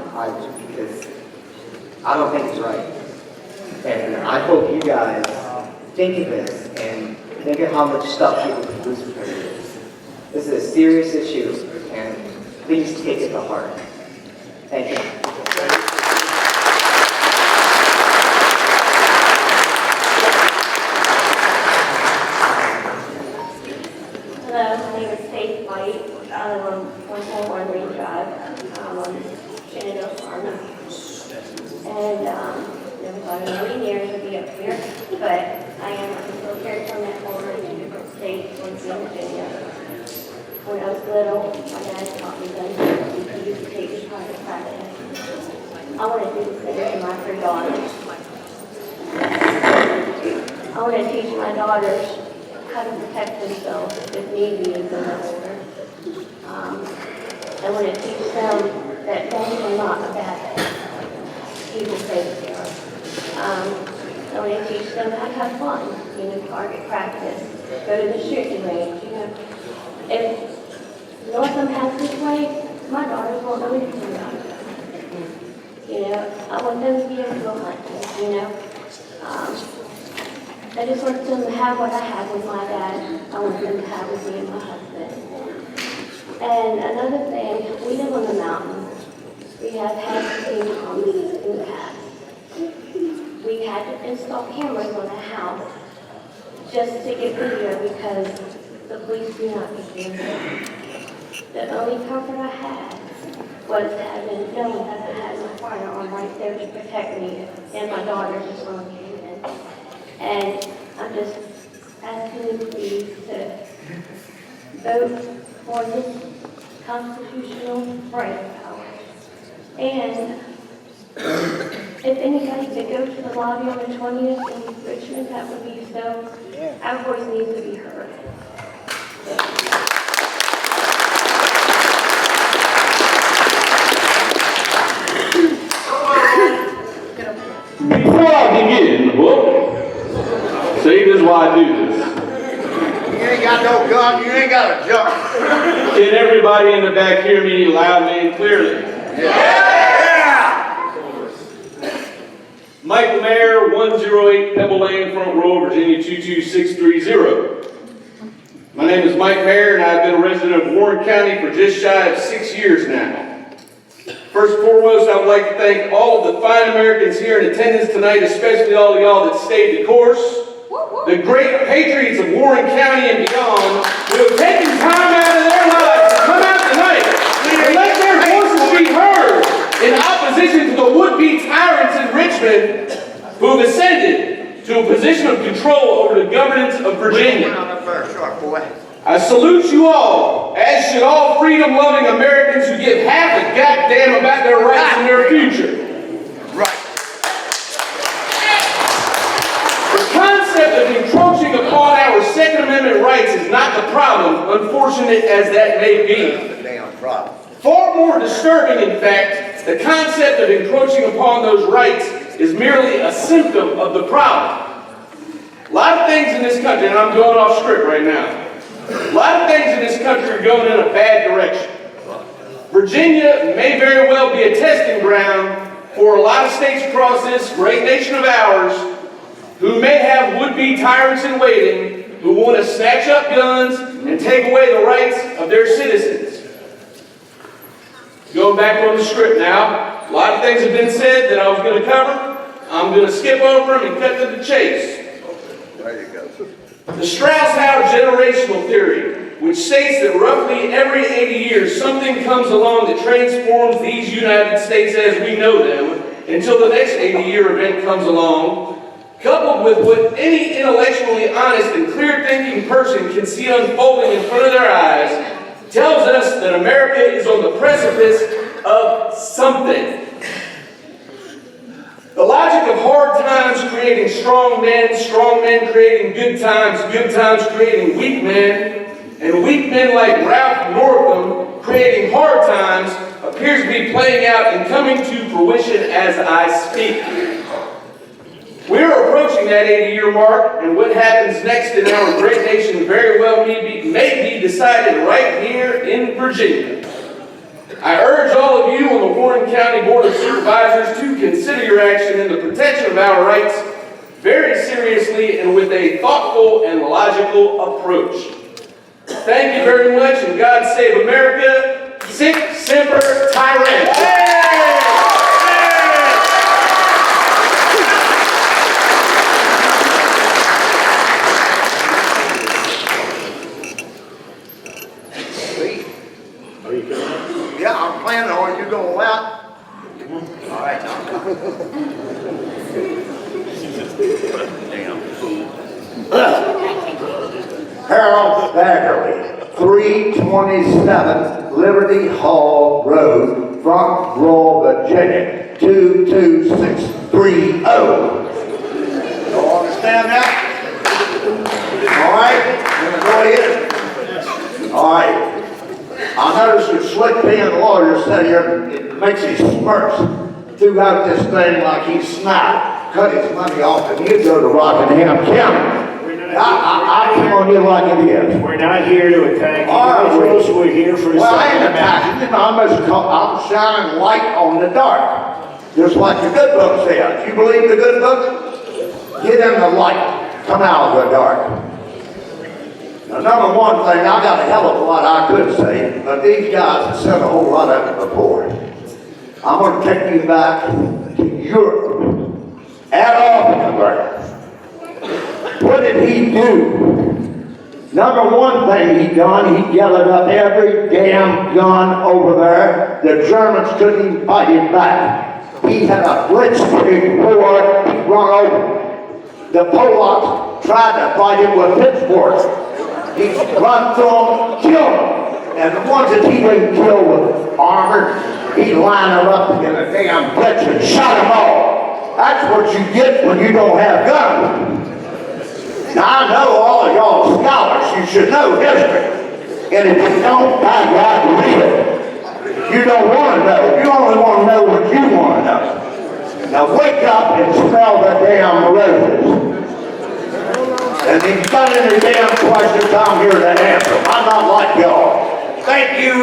because I don't think it's right. And I hope you guys think of this and think of how much stuff people can lose because of this. This is a serious issue, and please take it to heart. Thank you. Hello, my name is Faith White. I live on 141 Green Drive. I'm on Shenandoah Farm. And never thought in a million years I'd be up here, but I am still carried from that forward in different states, like Virginia. When I was little, my dad taught me that he used to take his private practice. I want to do the same to my 3 daughters. I want to teach my daughters how to protect themselves if need be as an older. I want to teach them that guns are not a bad thing. People say that they are. I want to teach them how to have fun, target practice, go to the shooting range, If Northam has this way, my daughters won't know anything about it. I want them to be able to go hunting, I just want them to have what I had with my dad. I want them to have with me and my husband. And another thing, we live on the mountain. We have had things in the past. We had to install cameras on the house just to get video because the police do not get video. The only comfort I had was knowing that I had my firearm right there to protect me and my daughters if someone came in. And I'm just asking you please to vote for this constitutional right of ours. And if anybody could go to the lobby on the 20th in Richmond, that would be so. Our voice needs to be heard. Before I begin the book, see, this is why I do this. You ain't got no gun, you ain't got a jump. Can everybody in the back hear me loudly and clearly? Michael Mayer, 108 Pebble Lane, Front Row, Virginia 22630. My name is Mike Mayer, and I've been a resident of Warren County for just shy of 6 years now. First and foremost, I would like to thank all of the fine Americans here in attendance tonight, especially all of y'all that stayed the course. The great patriots of Warren County and beyond who have taken time out of their lives to come out tonight and let their voices be heard in opposition to the would-be tyrants in Richmond who have ascended to a position of control over the governance of Virginia. I salute you all, as should all freedom-loving Americans who give half a goddamn about their rights and their future. The concept of control Second Amendment rights is not the problem, unfortunate as that may be. Far more disturbing, in fact, the concept of encroaching upon those rights is merely a symptom of the problem. A lot of things in this country, and I'm going off script right now, a lot of things in this country are going in a bad direction. Virginia may very well be a testing ground for a lot of states across this great nation of ours who may have would-be tyrants in waiting who want to snatch up guns and take away the rights of their citizens. Going back on the script now, a lot of things have been said that I was going to cover. I'm going to skip over them and cut to the chase. There you go. The Strauss-Howe generational theory, which states that roughly every 80 years something comes along that transforms these United States as we know them until the next 80-year event comes along, coupled with what any intellectually honest and clear-thinking person can see unfolding in front of their eyes, tells us that America is on the precipice of something. The logic of hard times creating strong men creating good times creating weak men, and weak men like Ralph Northam creating hard times appears to be playing out and coming to fruition as I speak. We're approaching that 80-year mark, and what happens next in our great nation very well may be decided right here in Virginia. I urge all of you on the Warren County Board of Supervisors to consider your action in the protection of our rights very seriously and with a thoughtful and logical approach. Thank you very much, and God save America. Sic Semper Tyrannis. Yeah, I'm planning on you going out. All right. Harold Baggerly, 327 Liberty Hall Road, Front Royal, Virginia, 22630. You all understand that? All right, I'm gonna go ahead. All right. I noticed your slick being lawyer said here, it makes him smirks throughout this thing like he's snot. Cut his money off and you go to Rockingham County. I come on you like it is. We're not here to attack individuals, we're here for the Well, I Second ain't attacking him, I'm shining light on the dark. Just like the good book says. You believe the good book? Get in the light. Come out of the dark. Now, number one thing, I got a hell of a lot I could say, but these guys have said a whole lot of it before. I'm going to take you back to Europe. Adolf Hitler. What did he do? Number one thing he done, he gathered up every damn gun over there. The Germans couldn't even fight him back. He had a blitzkrieg war, he run over. The Polacks tried to fight him with pitchforks. He run through them, kill them. And the ones that he didn't kill with armor, he'd line them up in a damn blitz and shot them all. That's what you get when you don't have guns. Now I know all of y'all scholars, you should know history. And if you don't, by God, read it. You don't want to know. You only want to know what you want to know. Now wake up and smell the damn roses. And if you've got any damn questions, I'm here to answer. I'm not like y'all. Thank you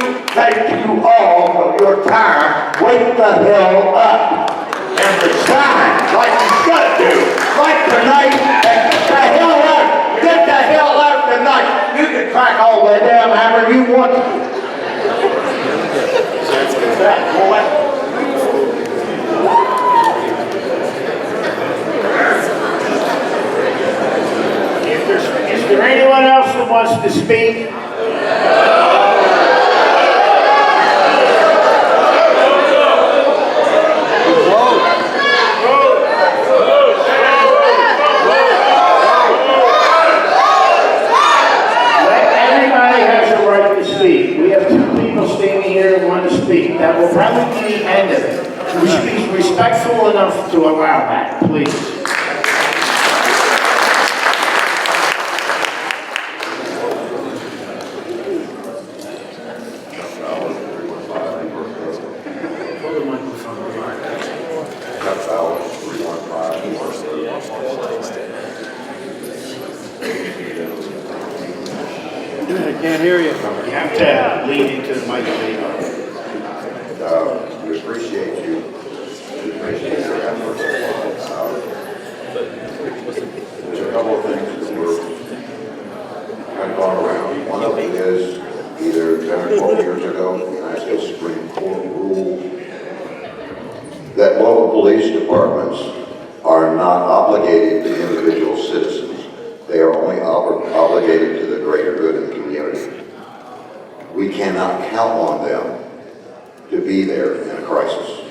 all for your time. Wake the hell up and resign like you should do. Like tonight, and get the hell out. Get the hell out tonight. You can crack all the damn hammer you want. That boy. Is there anyone else that wants to speak? Everybody has a right to speak. We have two people standing here that want to speak. That will probably be the end of it. We should be respectful enough to allow that, please. Can't hear you. You have to lean into the mic. We appreciate you. We appreciate your efforts. There's a couple of things that we're kind of going around. One of them is either 10 or 12 years ago, the United States Supreme Court ruled that local police departments are not obligated to individual citizens. They are only obligated to the greater good of the community. We cannot count on them to be there in a crisis.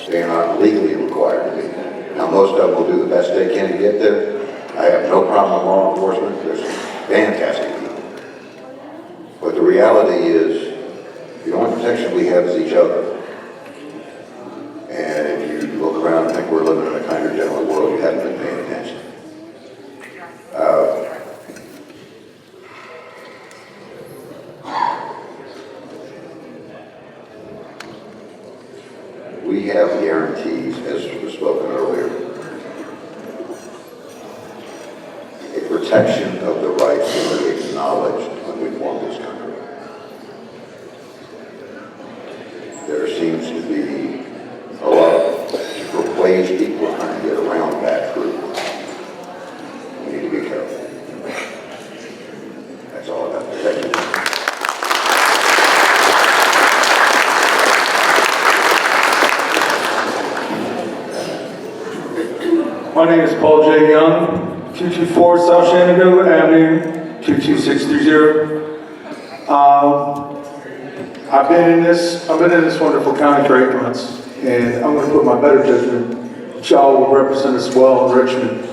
They are not legally required to be. Now, most of them will do the best they can to get there. I have no problem with law enforcement. There's fantastic people. But the reality is, the only protection we have is each other. And if you look around and think we're living in a kinder, gentler world, you haven't been paying attention. We have guarantees, as was spoken earlier, a protection of the rights that we acknowledged when we formed this country. There seems to be a lot of ways people are trying to get around that truth. We need to be careful. That's all I got to say. My name is Paul J. Young, 224 South Shenandoah Avenue, 22630. I've been in this wonderful county for 8 months, and I'm going to put my better judgment. Y'all will represent us well in Richmond.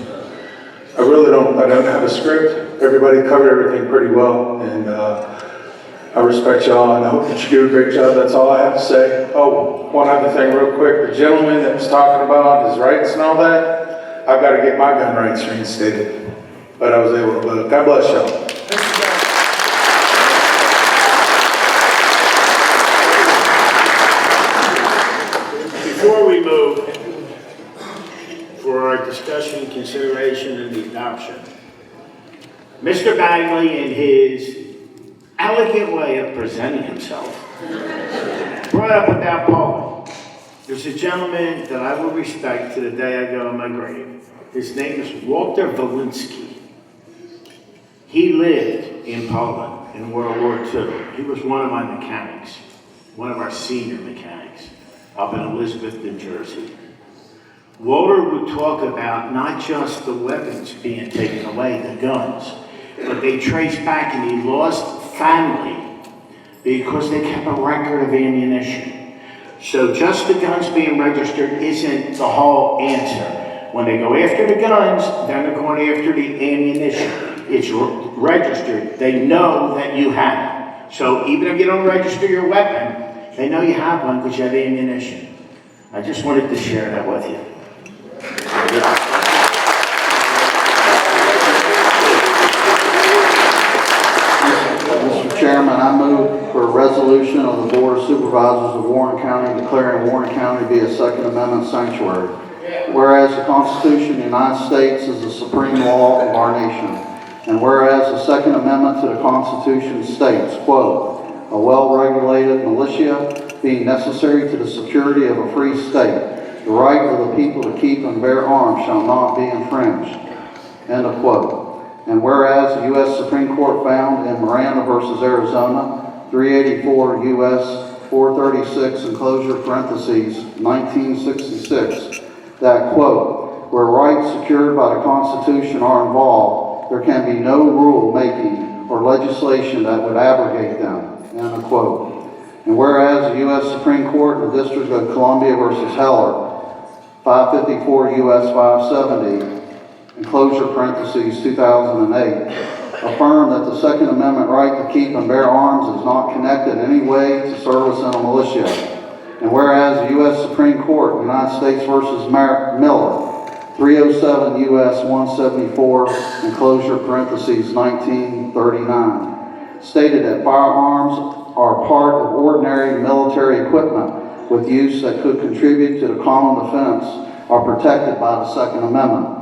I don't have a script. Everybody covered everything pretty well, and I respect y'all, and I hope that you do a great job. That's all I have to say. Oh, one other thing real quick. The gentleman that was talking about his rights and all that, I've got to get my gun rights reinstated. But I was able to, but God bless y'all. Before we move for our discussion, consideration, and the adoption, Mr. Bagley, in his elegant way of presenting himself, brought up about Poland. There's a gentleman that I will respect to the day I go in my grave. His name is Walter Walensky. He lived in Poland in World War II. He was one of my mechanics, one of our senior mechanics up in Elizabeth, New Jersey. Walter would talk about not just the weapons being taken away, the guns, but they traced back, and he lost family because they kept a record of ammunition. So just the guns being registered isn't the whole answer. When they go after the guns, then they're going after the ammunition. It's registered. They know that you have it. So even if you don't register your weapon, they know you have one because you have ammunition. I just wanted to share that with you. Mr. Chairman, I move for a resolution of the Board of Supervisors of Warren County declaring Warren County to be a Second Amendment sanctuary. Whereas the Constitution of the United States is the supreme law of our nation, and whereas the Second Amendment to the Constitution states, quote, a well-regulated militia being necessary to the security of a free state, the right of the people to keep and bear arms shall not be infringed, end of quote. And whereas the U.S. Supreme Court found in Miranda versus Arizona, 384 U.S. 436, enclosure parentheses, 1966, that, quote, where rights secured by the Constitution are involved, there can be no rule making or legislation that would abrogate them, end of quote. And whereas the U.S. Supreme Court in the District of Columbia versus Heller, 554 U.S. 570, enclosure parentheses 2008, affirmed that the Second Amendment right to keep and bear arms is not connected in any way to service in a militia. And whereas the U.S. Supreme Court, United States versus Miller, 307 U.S. 174, enclosure parentheses 1939, stated that firearms are part of ordinary military equipment with use that could contribute to the common defense are protected by the Second Amendment.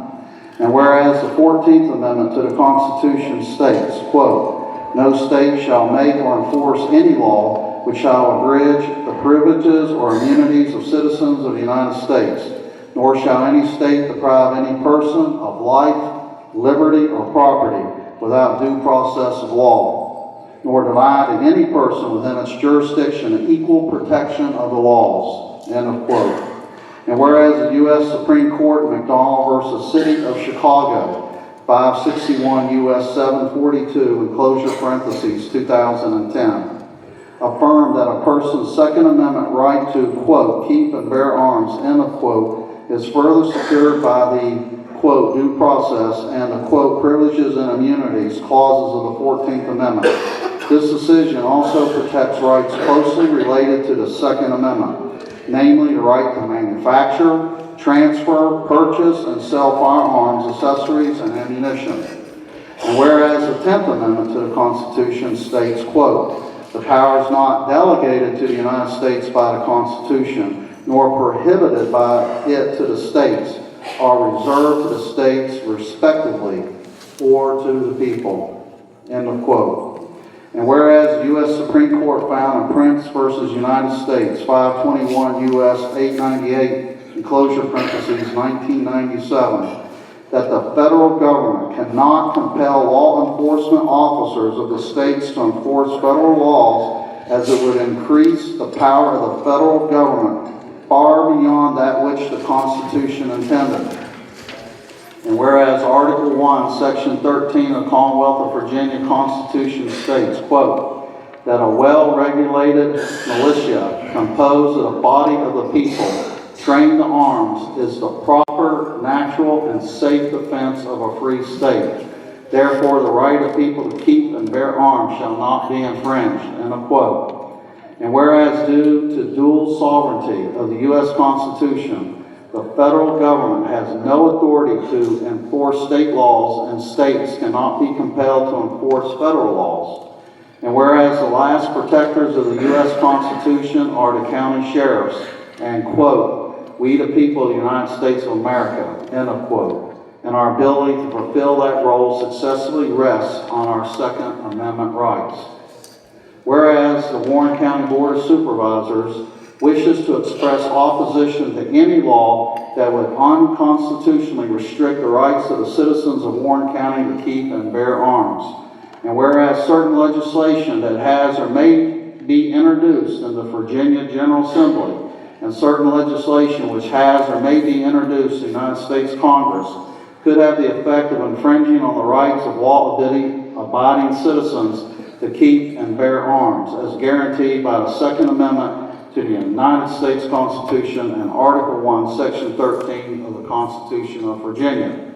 And whereas the 14th Amendment to the Constitution states, quote, No state shall make or enforce any law which shall abridge the privileges or immunities of citizens of the United States, nor shall any state deprive any person of life, liberty, or property without due process of law, nor deny to any person within its jurisdiction equal protection of the laws. End of quote. And whereas the U.S. Supreme Court in McDonald versus City of Chicago, 561 U.S. 742, enclosure parentheses, 2010, affirmed that a person's Second Amendment right to, quote, keep and bear arms, end of quote, is further secured by the, quote, due process and the, quote, privileges and immunities clauses of the 14th Amendment. This decision also protects rights closely related to the Second Amendment, namely the right to manufacture, transfer, purchase, and sell firearms, accessories, and ammunition. And whereas the 10th Amendment to the Constitution states, quote, the power is not delegated to the United States by the Constitution, nor prohibited by it to the states, are reserved to the states respectively, or to the people. End of quote. And whereas the U.S. Supreme Court found in Prince versus United States, 521 U.S. 898, enclosure parentheses, 1997, that the federal government cannot compel law enforcement officers of the states to enforce federal laws, as it would increase the power of the federal government far beyond that which the Constitution intended. And whereas Article 1, Section 13 of the Commonwealth of Virginia Constitution states, quote, that a well-regulated militia composed of a body of the people trained to arms is the proper, natural, and safe defense of a free state. Therefore, the right of people to keep and bear arms shall not be infringed. End of quote. And whereas due to dual sovereignty of the U.S. Constitution, the federal government has no authority to enforce state laws, and states cannot be compelled to enforce federal laws. And whereas the last protectors of the U.S. Constitution are the county sheriffs, and quote, we the people of the United States of America, end of quote, and our ability to fulfill that role successfully rests on our Second Amendment rights. Whereas the Warren County Board of Supervisors wishes to express opposition to any law that would unconstitutionally restrict the rights of the citizens of Warren County to keep and bear arms. And whereas certain legislation that has or may be introduced in the Virginia General Assembly, and certain legislation which has or may be introduced in the United States Congress could have the effect of infringing on the rights of law-abiding citizens to keep and bear arms, as guaranteed by the Second Amendment to the United States Constitution and Article 1, Section 13 of the Constitution of Virginia.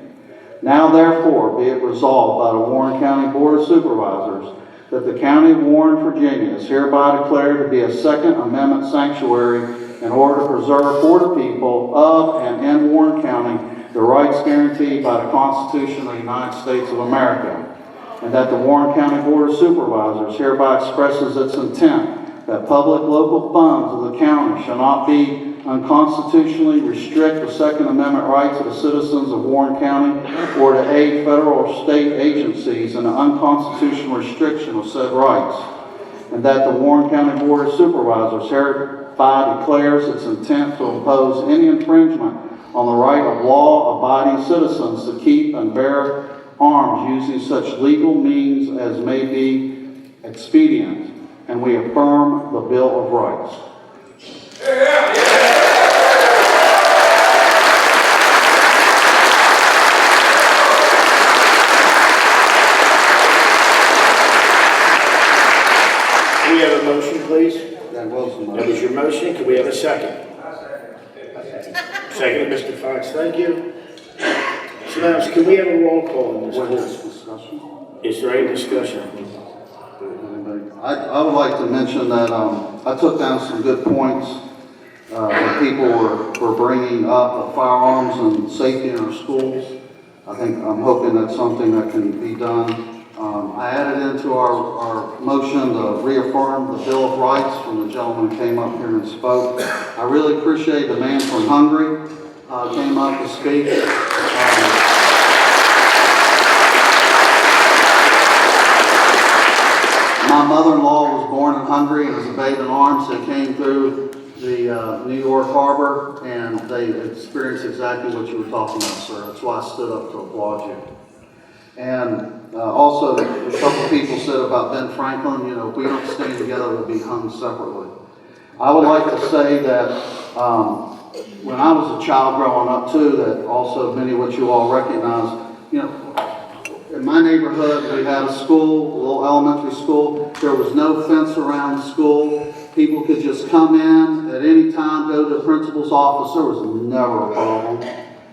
Now, therefore, be it resolved by the Warren County Board of Supervisors that the County of Warren, Virginia is hereby declared to be a Second Amendment sanctuary in order to preserve for the people of and in Warren County the rights guaranteed by the Constitution of the United States of America, and that the Warren County Board of Supervisors hereby expresses its intent that public local funds of the county shall not be unconstitutionally restrict the Second Amendment rights of the citizens of Warren County or to aid federal or state agencies in the unconstitutional restriction of said rights, and that the Warren County Board of Supervisors hereby declares its intent to impose any infringement on the right of law-abiding citizens to keep and bear arms using such legal means as may be expedient, and we affirm the Bill of Rights. Can we have a motion, please? That was the motion. That was your motion. Can we have a second? Second, Mr. Fox. Thank you. So now, can we have a roll call on this? Discussion? Is there any discussion? I would like to mention that I took down some good points that people were bringing up of firearms and safety in our schools. I'm hoping that's something that can be done. I added into our motion to reaffirm the Bill of Rights from the gentleman who came up here and spoke. I really appreciate the man from Hungary came up to speak. My mother-in-law was born in Hungary and was a babe in arms. They came through the New York Harbor and they experienced exactly what you were talking about, sir. That's why I stood up to applaud you. And also, a couple of people said about Ben Franklin, you know, if we don't stand together, we'll be hung separately. I would like to say that when I was a child growing up too, that also many of what you all recognize, you know, in my neighborhood, we had a school, a little elementary school. There was no fence around the school. People could just come in at any time, go to the principal's office. There was never a problem.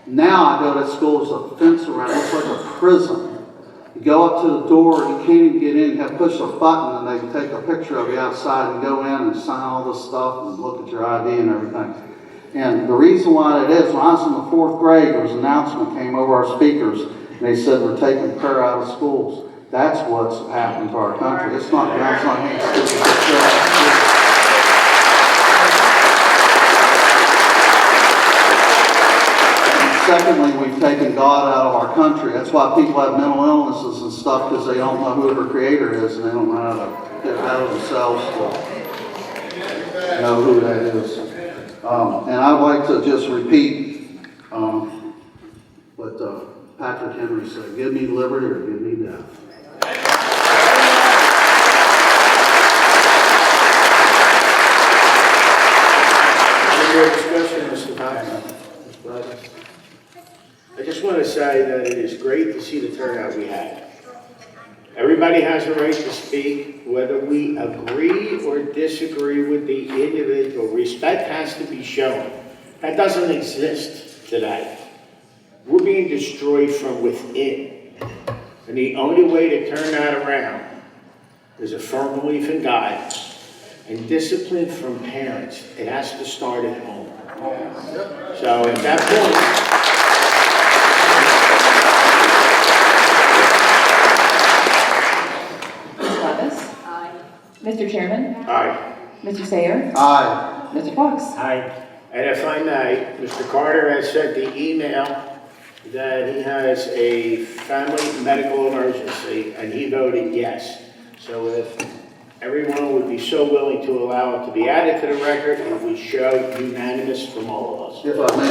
Now I go to school, there's a fence around, it's like a prison. You go up to the door, you can't even get in, you have to push a button and they can take a picture of you outside and go in and sign all this stuff and look at your ID and everything. And the reason why that is, when I was in the 4th grade, there was an announcement came over our speakers and they said we're taking prayer out of schools. That's what's happened to our country. It's not Secondly, we've taken God out of our country. That's why people have mental illnesses and stuff, because they don't know who their creator is and they don't know how to get out of themselves to know who that is. And I'd like to just repeat what Patrick Henry said, give me liberty or give me death. Any more discussion, Mr. Fox? I just want to say that it is great to see the turnout we had. Everybody has a right to speak, whether we agree or disagree with the individual. Respect has to be shown. That doesn't exist today. We're being destroyed from within. And the only way to turn that around is a firm belief in God and discipline from parents. It has to start at home. So at that point, Mr. Chairman? Aye. Mr. Sayre? Aye. Mr. Fox? Aye. And if I may, Mr. Carter has sent the email that he has a family medical emergency, and he voted yes. So if everyone would be so willing to allow it to be added to the record, it would show unanimous from all of us. If I may,